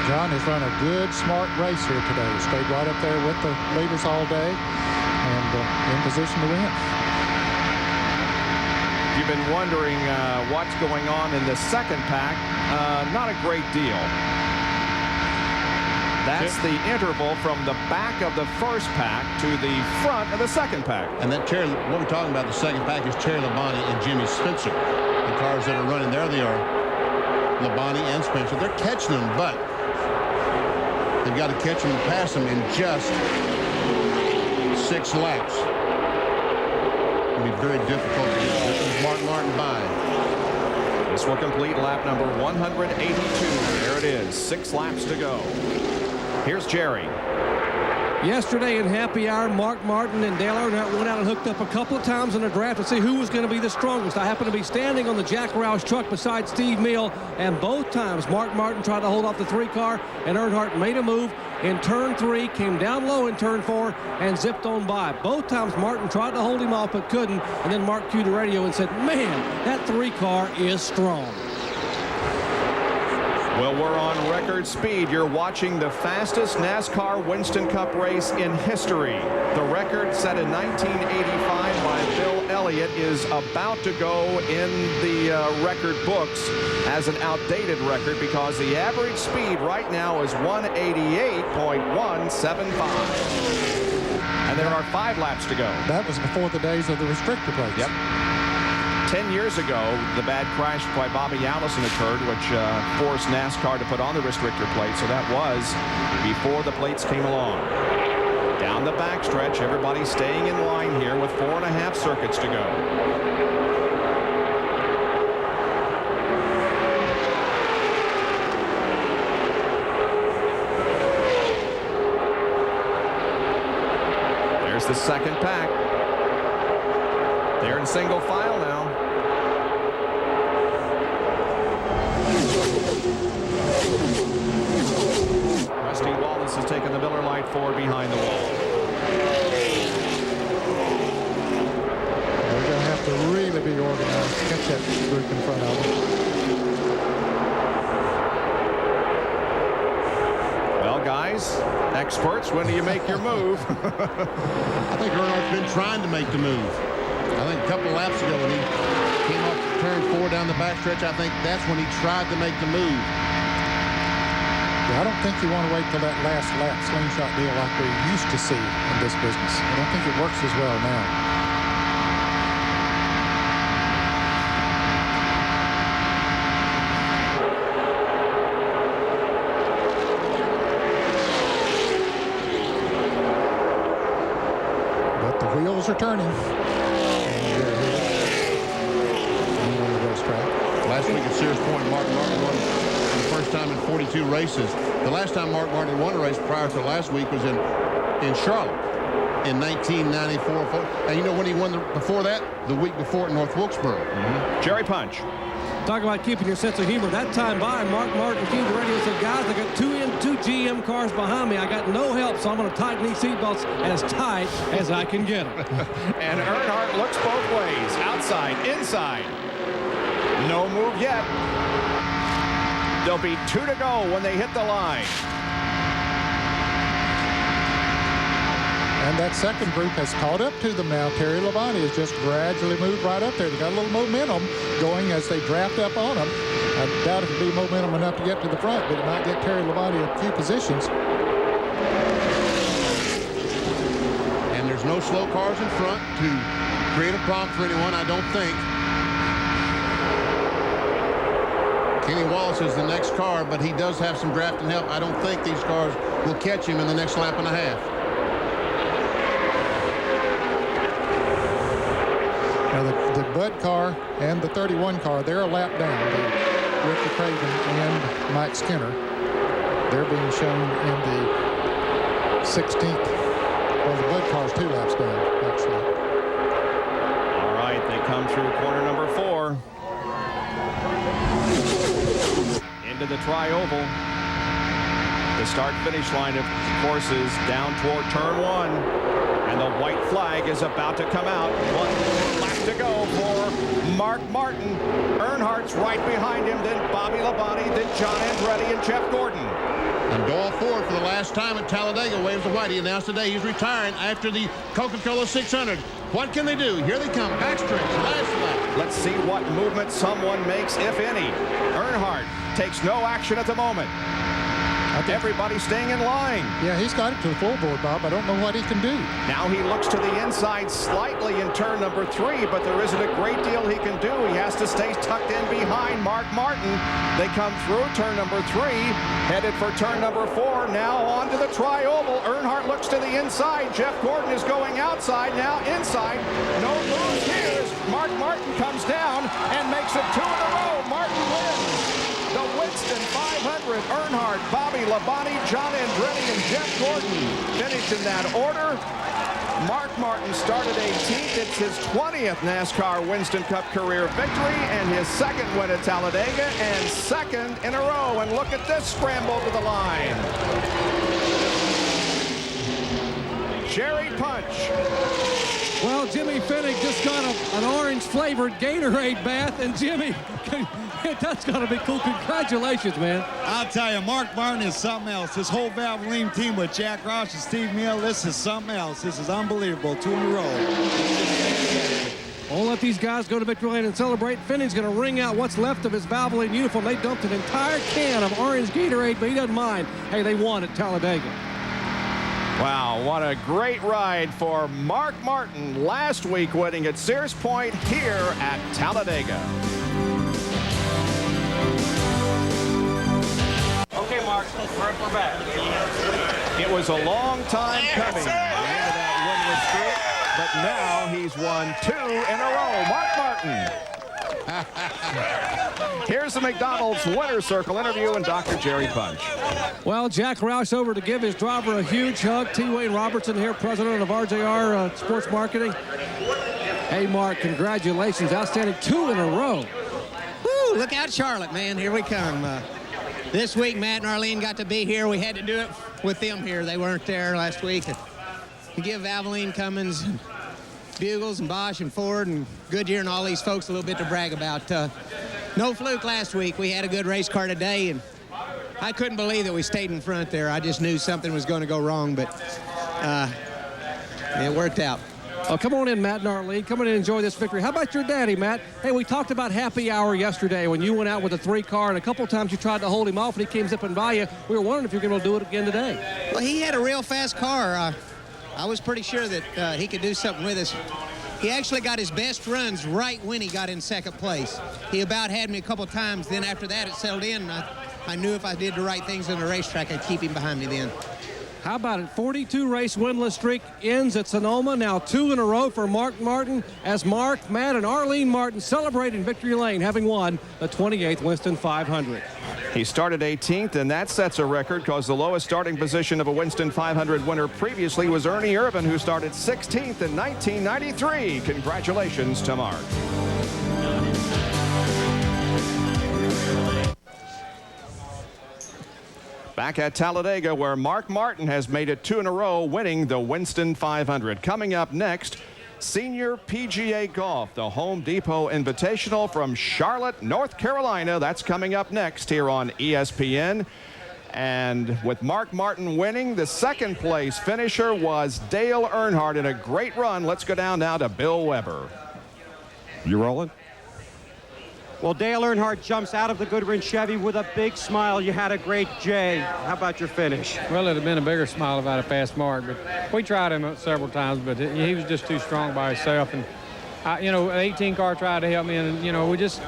John has run a good, smart race here today. He stayed right up there with the leaders all day and in position to win. You've been wondering what's going on in the second pack. Not a great deal. That's the interval from the back of the first pack to the front of the second pack. And that Terry, what we're talking about, the second pack is Terry Labonte and Jimmy Spencer. The cars that are running there, they are Labonte and Spencer. They're catching them, but they've got to catch them and pass them in just 6 laps. It'll be very difficult to get Mark Martin by. This will complete lap number 182. There it is, 6 laps to go. Here's Jerry. Yesterday in happy hour, Mark Martin and Dale Earnhardt went out and hooked up a couple of times in the draft to see who was going to be the strongest. I happened to be standing on the Jack Roush truck beside Steve Mill, and both times Mark Martin tried to hold off the 3 car, and Earnhardt made a move in turn 3, came down low in turn 4, and zipped on by. Both times Martin tried to hold him off but couldn't, and then Mark cued the radio and said, man, that 3 car is strong. Well, we're on record speed. You're watching the fastest NASCAR Winston Cup race in history. The record set in 1985 by Bill Elliott is about to go in the record books as an outdated record because the average speed right now is 188.175. And there are 5 laps to go. That was before the days of the restrictor plates. Yep. 10 years ago, the bad crash by Bobby Allison occurred, which forced NASCAR to put on the restrictor plate. So that was before the plates came along. Down the backstretch, everybody staying in line here with 4.5 circuits to go. There's the second pack. They're in single file now. Rusty Wallace has taken the Miller Lite 4 behind the wall. They're going to have to really be organized to catch that group in front of them. Well, guys, experts, when do you make your move? I think Earnhardt's been trying to make the move. I think a couple of laps ago when he came off turn 4 down the backstretch, I think that's when he tried to make the move. Yeah, I don't think you want to wait till that last lap slingshot deal like we used to see in this business. I don't think it works as well now. But the wheels are turning. Last week at Sears Point, Mark Martin won for the first time in 42 races. The last time Mark Martin won a race prior to last week was in Charlotte in 1994. And you know when he won before that? The week before at North Wilkesboro. Jerry Punch. Talk about keeping your sense of humor. That time by, Mark Martin came to the radio and said, guys, I got two GM cars behind me. I got no help, so I'm going to tighten these seatbelts as tight as I can get them. And Earnhardt looks both ways, outside, inside. No move yet. There'll be 2 to go when they hit the line. And that second group has caught up to them now. Terry Labonte has just gradually moved right up there. They got a little momentum going as they draft up on them. I doubt if it'll be momentum enough to get to the front, but it might get Terry Labonte a few positions. And there's no slow cars in front to create a problem for anyone, I don't think. Kenny Wallace is the next car, but he does have some drafting help. I don't think these cars will catch him in the next lap and a half. The Bud car and the 31 car, they're a lap down. Ricky Craven and Mike Skinner. They're being shown in the 16th. Well, the Bud car's 2 laps down, actually. All right, they come through corner number 4. Into the tri-oval. The start-finish line, of course, is down toward turn 1. And the white flag is about to come out. 1 lap to go for Mark Martin. Earnhardt's right behind him, then Bobby Labonte, then John Andretti, and Jeff Gordon. And Doyle Ford, for the last time at Talladega, waves the white. He announced today he's retiring after the Coca-Cola 600. What can they do? Here they come. Backstretch, last lap. Let's see what movement someone makes, if any. Earnhardt takes no action at the moment. Everybody staying in line. Yeah, he's got it to the floorboard, Bob. I don't know what he can do. Now he looks to the inside slightly in turn number 3, but there isn't a great deal he can do. He has to stay tucked in behind Mark Martin. They come through turn number 3, headed for turn number 4. Now on to the tri-oval. Earnhardt looks to the inside. Jeff Gordon is going outside, now inside. No moves here as Mark Martin comes down and makes it 2 in a row. Martin wins the Winston 500. Earnhardt, Bobby Labonte, John Andretti, and Jeff Gordon finished in that order. Mark Martin started 18th. It's his 20th NASCAR Winston Cup career victory and his 2nd win at Talladega and 2nd in a row. And look at this scramble to the line. Jerry Punch. Well, Jimmy Finnick just got an orange-flavored Gatorade bath, and Jimmy, that's got to be cool. Congratulations, man. I'll tell you, Mark Martin is something else. This whole Valvoline team with Jack Roush and Steve Neal, this is something else. This is unbelievable. 2 in a row. We'll let these guys go to victory lane and celebrate. Finnick's going to wring out what's left of his Valvoline uniform. They dumped an entire can of orange Gatorade, but he doesn't mind. Hey, they won at Talladega. Wow, what a great ride for Mark Martin last week, winning at Sears Point here at Talladega. Okay, Mark, we're back. It was a long time coming, the end of that winless streak, but now he's won 2 in a row. Mark Martin. Here's the McDonald's Winner's Circle interview and Dr. Jerry Punch. Well, Jack Roush over to give his driver a huge hug. T. Wayne Robertson here, president of RJR Sports Marketing. Hey, Mark, congratulations. Outstanding 2 in a row. Woo, look out, Charlotte, man. Here we come. This week, Matt and Arlene got to be here. We had to do it with them here. They weren't there last week. To give Valvoline, Cummins, and Bugles and Bosch and Ford and Goodyear and all these folks a little bit to brag about. No fluke last week. We had a good race car today, and I couldn't believe that we stayed in front there. I just knew something was going to go wrong, but it worked out. Oh, come on in, Matt and Arlene. Come on in and enjoy this victory. How about your daddy, Matt? Hey, we talked about happy hour yesterday when you went out with a 3 car, and a couple times you tried to hold him off, and he came zipping by you. We were wondering if you're going to do it again today. Well, he had a real fast car. I was pretty sure that he could do something with us. He actually got his best runs right when he got in 2nd place. He about had me a couple times. Then after that, it settled in. And I knew if I did the right things on the racetrack, I'd keep him behind me then. How about it? 42-race winless streak ends at Sonoma. Now 2 in a row for Mark Martin as Mark, Matt, and Arlene Martin celebrate in victory lane, having won the 28th Winston 500. He started 18th, and that sets a record because the lowest starting position of a Winston 500 winner previously was Ernie Irvan, who started 16th in 1993. Congratulations to Mark. Back at Talladega, where Mark Martin has made it 2 in a row, winning the Winston 500. Coming up next, Senior PGA Golf, the Home Depot Invitational from Charlotte, North Carolina. That's coming up next here on ESPN. And with Mark Martin winning, the 2nd place finisher was Dale Earnhardt in a great run. Let's go down now to Bill Weber. You rolling? Well, Dale Earnhardt jumps out of the Goodwin Chevy with a big smile. You had a great Jay. How about your finish? Well, it'd have been a bigger smile if I'd have passed Mark, but we tried him several times, but he was just too strong by himself. And, an 18 car tried to help me, and, we just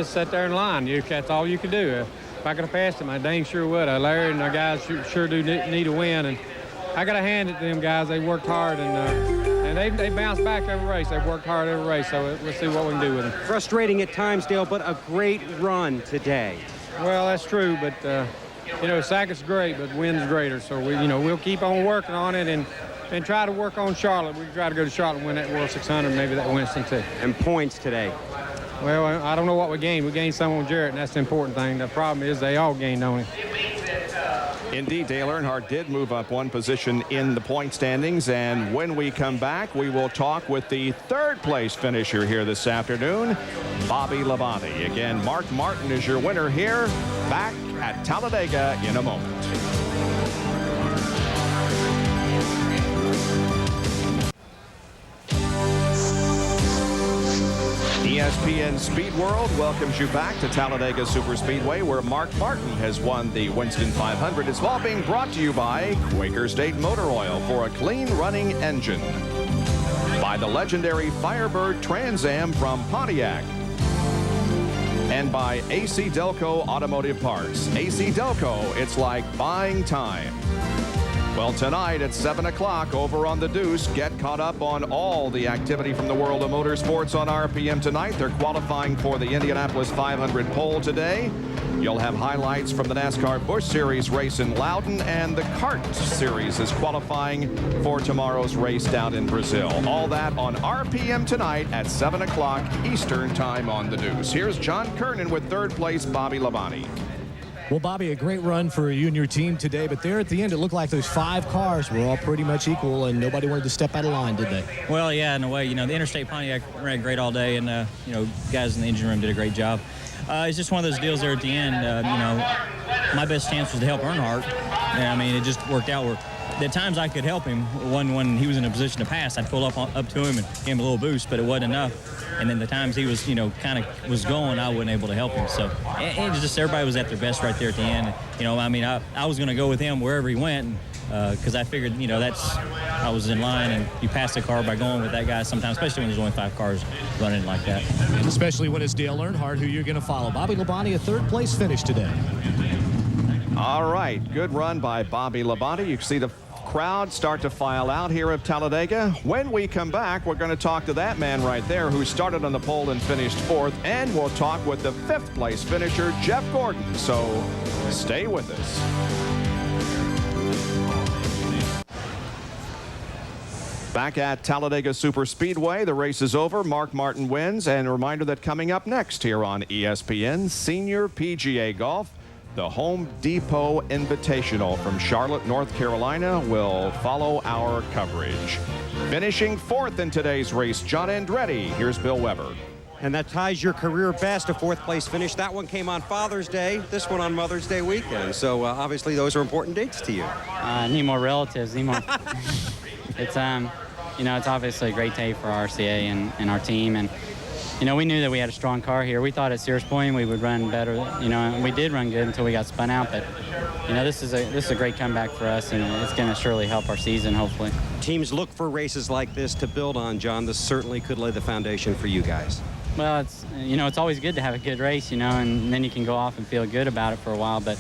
sat there in line. That's all you could do. If I could have passed him, I dang sure would. Larry and our guys sure do need a win, and I got to hand it to them guys. They worked hard, and they bounce back every race. They've worked hard every race, so we'll see what we can do with them. Frustrating at times, Dale, but a great run today. Well, that's true, but Sackett's great, but Wynn's greater. So we'll keep on working on it and try to work on Charlotte. We try to go to Charlotte and win that World 600, maybe that Winston too. And points today. Well, I don't know what we gained. We gained some on Jarrett, and that's the important thing. The problem is they all gained on him. Indeed, Dale Earnhardt did move up one position in the point standings, and when we come back, we will talk with the third-place finisher here this afternoon, Bobby Labonte. Again, Mark Martin is your winner here, back at Talladega in a moment. ESPN Speed World welcomes you back to Talladega Superspeedway, where Mark Martin has won the Winston 500. It's all being brought to you by Quaker State Motor Oil for a clean running engine, by the legendary Firebird Trans Am from Pontiac, and by AC Delco Automotive Parts. AC Delco, it's like buying time. Well, tonight at 7 o'clock over on The Deuce, get caught up on all the activity from the world of motorsports on RPM tonight. They're qualifying for the Indianapolis 500 pole today. You'll have highlights from the NASCAR Busch Series race in Loudon, and the Kart Series is qualifying for tomorrow's race down in Brazil. All that on RPM tonight at 7 o'clock Eastern Time on The Deuce. Here's John Kernan with third place Bobby Labonte. Well, Bobby, a great run for you and your team today, but there at the end, it looked like those 5 cars were all pretty much equal, and nobody wanted to step out of line, did they? Well, yeah, in a way. The Interstate Pontiac ran great all day, and, guys in the engine room did a great job. It's just one of those deals there at the end. My best chance was to help Earnhardt, and, it just worked out. The times I could help him, when he was in a position to pass, I'd pull up to him and give him a little boost, but it wasn't enough. And then the times he was, kind of was going, I wasn't able to help him. So it just everybody was at their best right there at the end. I was going to go with him wherever he went because I figured, I was in line, and you pass the car by going with that guy sometimes, especially when there's only 5 cars running like that. And especially when it's Dale Earnhardt who you're going to follow. Bobby Labonte, a third-place finish today. All right, good run by Bobby Labonte. You can see the crowd start to file out here at Talladega. When we come back, we're going to talk to that man right there who started on the pole and finished 4th, and we'll talk with the 5th place finisher, Jeff Gordon. So stay with us. Back at Talladega Superspeedway, the race is over. Mark Martin wins, and a reminder that coming up next here on ESPN, Senior PGA Golf, the Home Depot Invitational from Charlotte, North Carolina will follow our coverage. Finishing 4th in today's race, John Andretti. Here's Bill Weber. And that ties your career best, a 4th place finish. That one came on Father's Day, this one on Mother's Day weekend. So obviously those are important dates to you. Need more relatives, need more. It's it's obviously a great day for RCA and our team, and we knew that we had a strong car here. We thought at Sears Point we would run better, and we did run good until we got spun out. But this is a great comeback for us, and it's going to surely help our season, hopefully. Teams look for races like this to build on, John. This certainly could lay the foundation for you guys. Well, it's always good to have a good race, and then you can go off and feel good about it for a while. But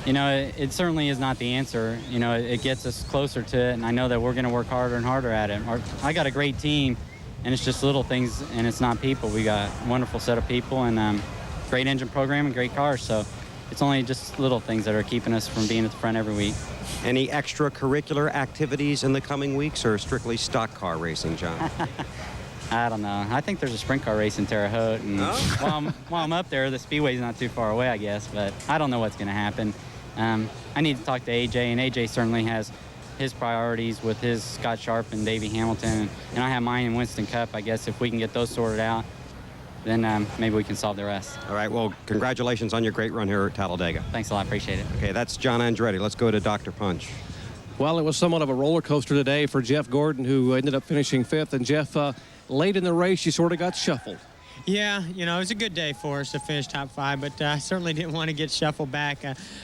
it certainly is not the answer. It gets us closer to it, and I know that we're going to work harder and harder at it. I got a great team. And it's just little things, and it's not people. We got a wonderful set of people and great engine program and great cars. So it's only just little things that are keeping us from being at the front every week. Any extracurricular activities in the coming weeks, or strictly stock car racing, John? I don't know. I think there's a sprint car race in Terre Haute. And while I'm up there, the speedway's not too far away, I guess. But I don't know what's going to happen. I need to talk to AJ, and AJ certainly has his priorities with his Scott Sharp and Davey Hamilton, and I have mine in Winston Cup. I guess if we can get those sorted out, then maybe we can solve the rest. All right, well, congratulations on your great run here at Talladega. Thanks a lot, appreciate it. Okay, that's John Andretti. Let's go to Dr. Punch. Well, it was somewhat of a roller coaster today for Jeff Gordon, who ended up finishing 5th, and Jeff, late in the race, you sort of got shuffled. Yeah, it was a good day for us to finish top 5, but I certainly didn't want to get shuffled back.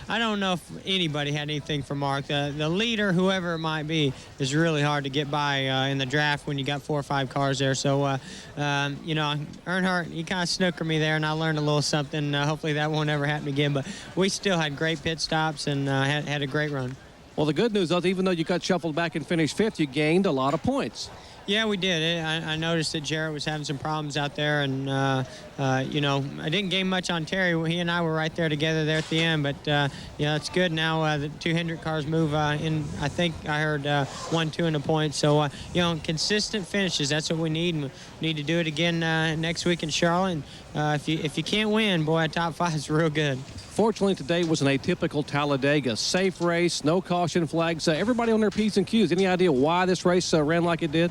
I don't know if anybody had anything for Mark. The leader, whoever it might be, is really hard to get by in the draft when you got 4 or 5 cars there. So, Earnhardt, he kind of snookered me there, and I learned a little something. Hopefully that won't ever happen again, but we still had great pit stops and had a great run. Well, the good news is, even though you got shuffled back and finished 5th, you gained a lot of points. Yeah, we did. I noticed that Jarrett was having some problems out there, and you know, I didn't gain much on Terry. He and I were right there together there at the end, but yeah, it's good now. The 2 Hendrick cars move in. I think I heard 1, 2 in the points. So you know, consistent finishes. That's what we need. We need to do it again next week in Charlotte. And, if you can't win, boy, a top 5 is real good. Fortunately, today was an atypical Talladega. Safe race, no caution flags. Everybody on their P's and Q's. Any idea why this race ran like it did?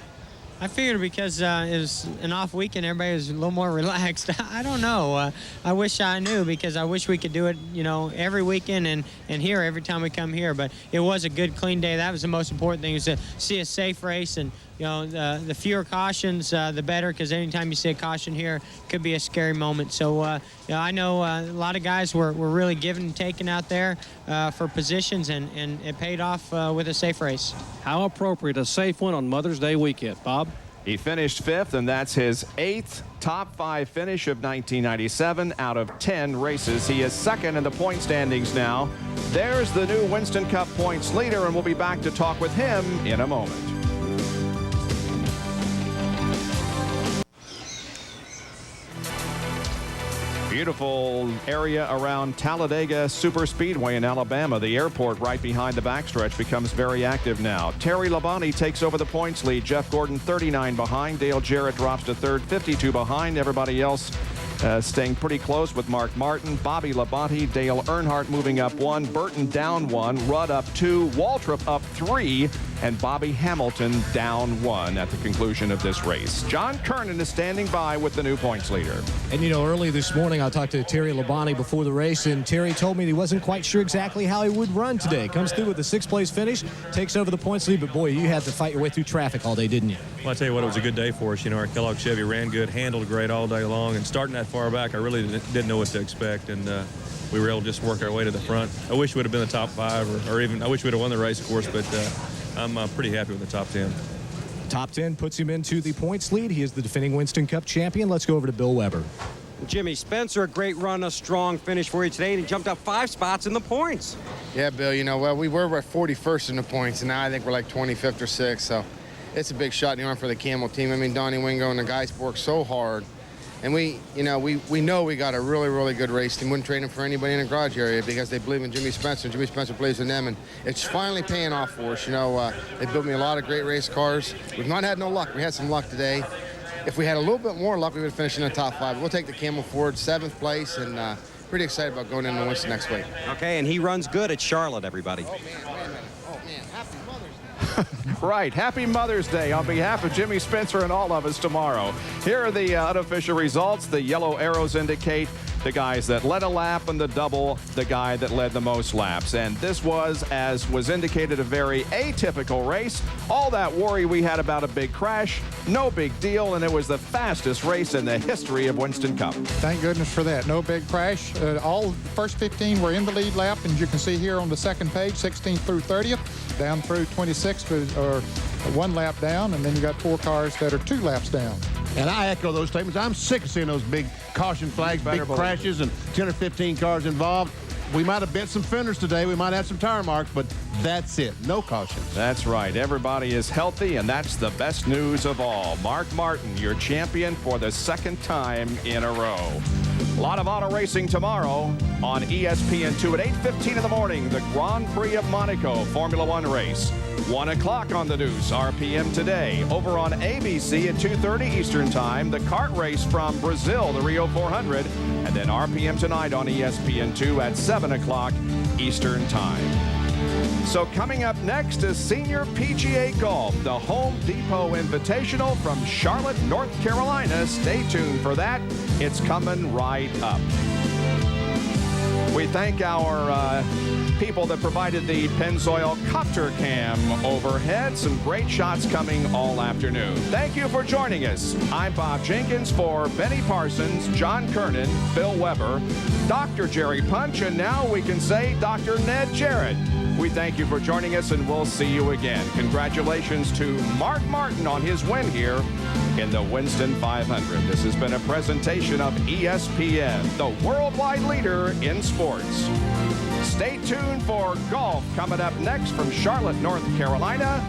I figured because it was an off weekend, everybody was a little more relaxed. I don't know. I wish I knew, because I wish we could do it, you know, every weekend and here every time we come here. But it was a good, clean day. That was the most important thing, is to see a safe race. And, you know, the fewer cautions, the better, because anytime you see a caution here, it could be a scary moment. So, you know, I know a lot of guys were really giving and taking out there for positions, and it paid off with a safe race. How appropriate a safe one on Mother's Day weekend, Bob? He finished 5th, and that's his 8th top 5 finish of 1997 out of 10 races. He is 2nd in the point standings now. There's the new Winston Cup points leader, and we'll be back to talk with him in a moment. Beautiful area around Talladega Superspeedway in Alabama. The airport right behind the backstretch becomes very active now. Terry Labonte takes over the points lead. Jeff Gordon 39 behind. Dale Jarrett drops to 3rd, 52 behind. Everybody else staying pretty close with Mark Martin, Bobby Labonte, Dale Earnhardt moving up 1, Burton down 1, Rudd up 2, Waltrip up 3, and Bobby Hamilton down 1 at the conclusion of this race. John Kernan is standing by with the new points leader. And, you know, early this morning I talked to Terry Labonte before the race, and Terry told me he wasn't quite sure exactly how he would run today. Comes through with a 6th place finish, takes over the points lead, but boy, you had to fight your way through traffic all day, didn't you? Well, I tell you what, it was a good day for us. You know, our Kellogg Chevy ran good, handled great all day long, and starting that far back, I really didn't know what to expect, and we were able to just work our way to the front. I wish we'd have been the top 5, or even I wish we'd have won the race, of course, but I'm pretty happy with the top 10. Top 10 puts him into the points lead. He is the defending Winston Cup champion. Let's go over to Bill Weber. Jimmy Spencer, a great run, a strong finish for you today, and he jumped up 5 spots in the points. Yeah, Bill, you know, well, we were at 41st in the points, and now I think we're like 25th or 6th, so it's a big shot in the arm for the Camel team. I mean, Donnie Wingo and the guys work so hard, and we know we got a really, really good race team. Wouldn't trade them for anybody in the garage area because they believe in Jimmy Spencer, and Jimmy Spencer believes in them, and it's finally paying off for us. You know, they built me a lot of great race cars. We've not had no luck. We had some luck today. If we had a little bit more luck, we would have finished in the top 5. We'll take the Camel Ford 7th place, and pretty excited about going into Winston next week. Okay, and he runs good at Charlotte, everybody. Oh, man, wait a minute. Oh, man, happy Mother's Day. Right. Happy Mother's Day on behalf of Jimmy Spencer and all of us tomorrow. Here are the unofficial results. The yellow arrows indicate the guys that led a lap, and the double, the guy that led the most laps. And this was, as was indicated, a very atypical race. All that worry we had about a big crash, no big deal, and it was the fastest race in the history of Winston Cup. Thank goodness for that. No big crash. All first 15 were in the lead lap, and you can see here on the second page, 16th through 30th, down through 26th, or 1 lap down, and then you got 4 cars that are 2 laps down. And I echo those statements. I'm sick of seeing those big caution flags, big crashes, and 10 or 15 cars involved. We might have bent some fenders today. We might have some tire marks, but that's it. No caution. That's right. Everybody is healthy, and that's the best news of all. Mark Martin, your champion for the 2nd time in a row. A lot of auto racing tomorrow on ESPN2 at 8:15 in the morning. The Grand Prix of Monaco Formula One race. 1 o'clock on the news, RPM today. Over on ABC at 2:30 Eastern Time, the kart race from Brazil, the Rio 400. And then RPM tonight on ESPN2 at 7 o'clock Eastern Time. So coming up next is Senior PGA Golf, the Home Depot Invitational from Charlotte, North Carolina. Stay tuned for that. It's coming right up. We thank our people that provided the Pennzoil Copter Cam overhead. Some great shots coming all afternoon. Thank you for joining us. I'm Bob Jenkins for Benny Parsons, John Kernan, Bill Weber, Dr. Jerry Punch, and now we can say Dr. Ned Jarrett. We thank you for joining us, and we'll see you again. Congratulations to Mark Martin on his win here in the Winston 500. This has been a presentation of ESPN, the worldwide leader in sports. Stay tuned for golf coming up next from Charlotte, North Carolina.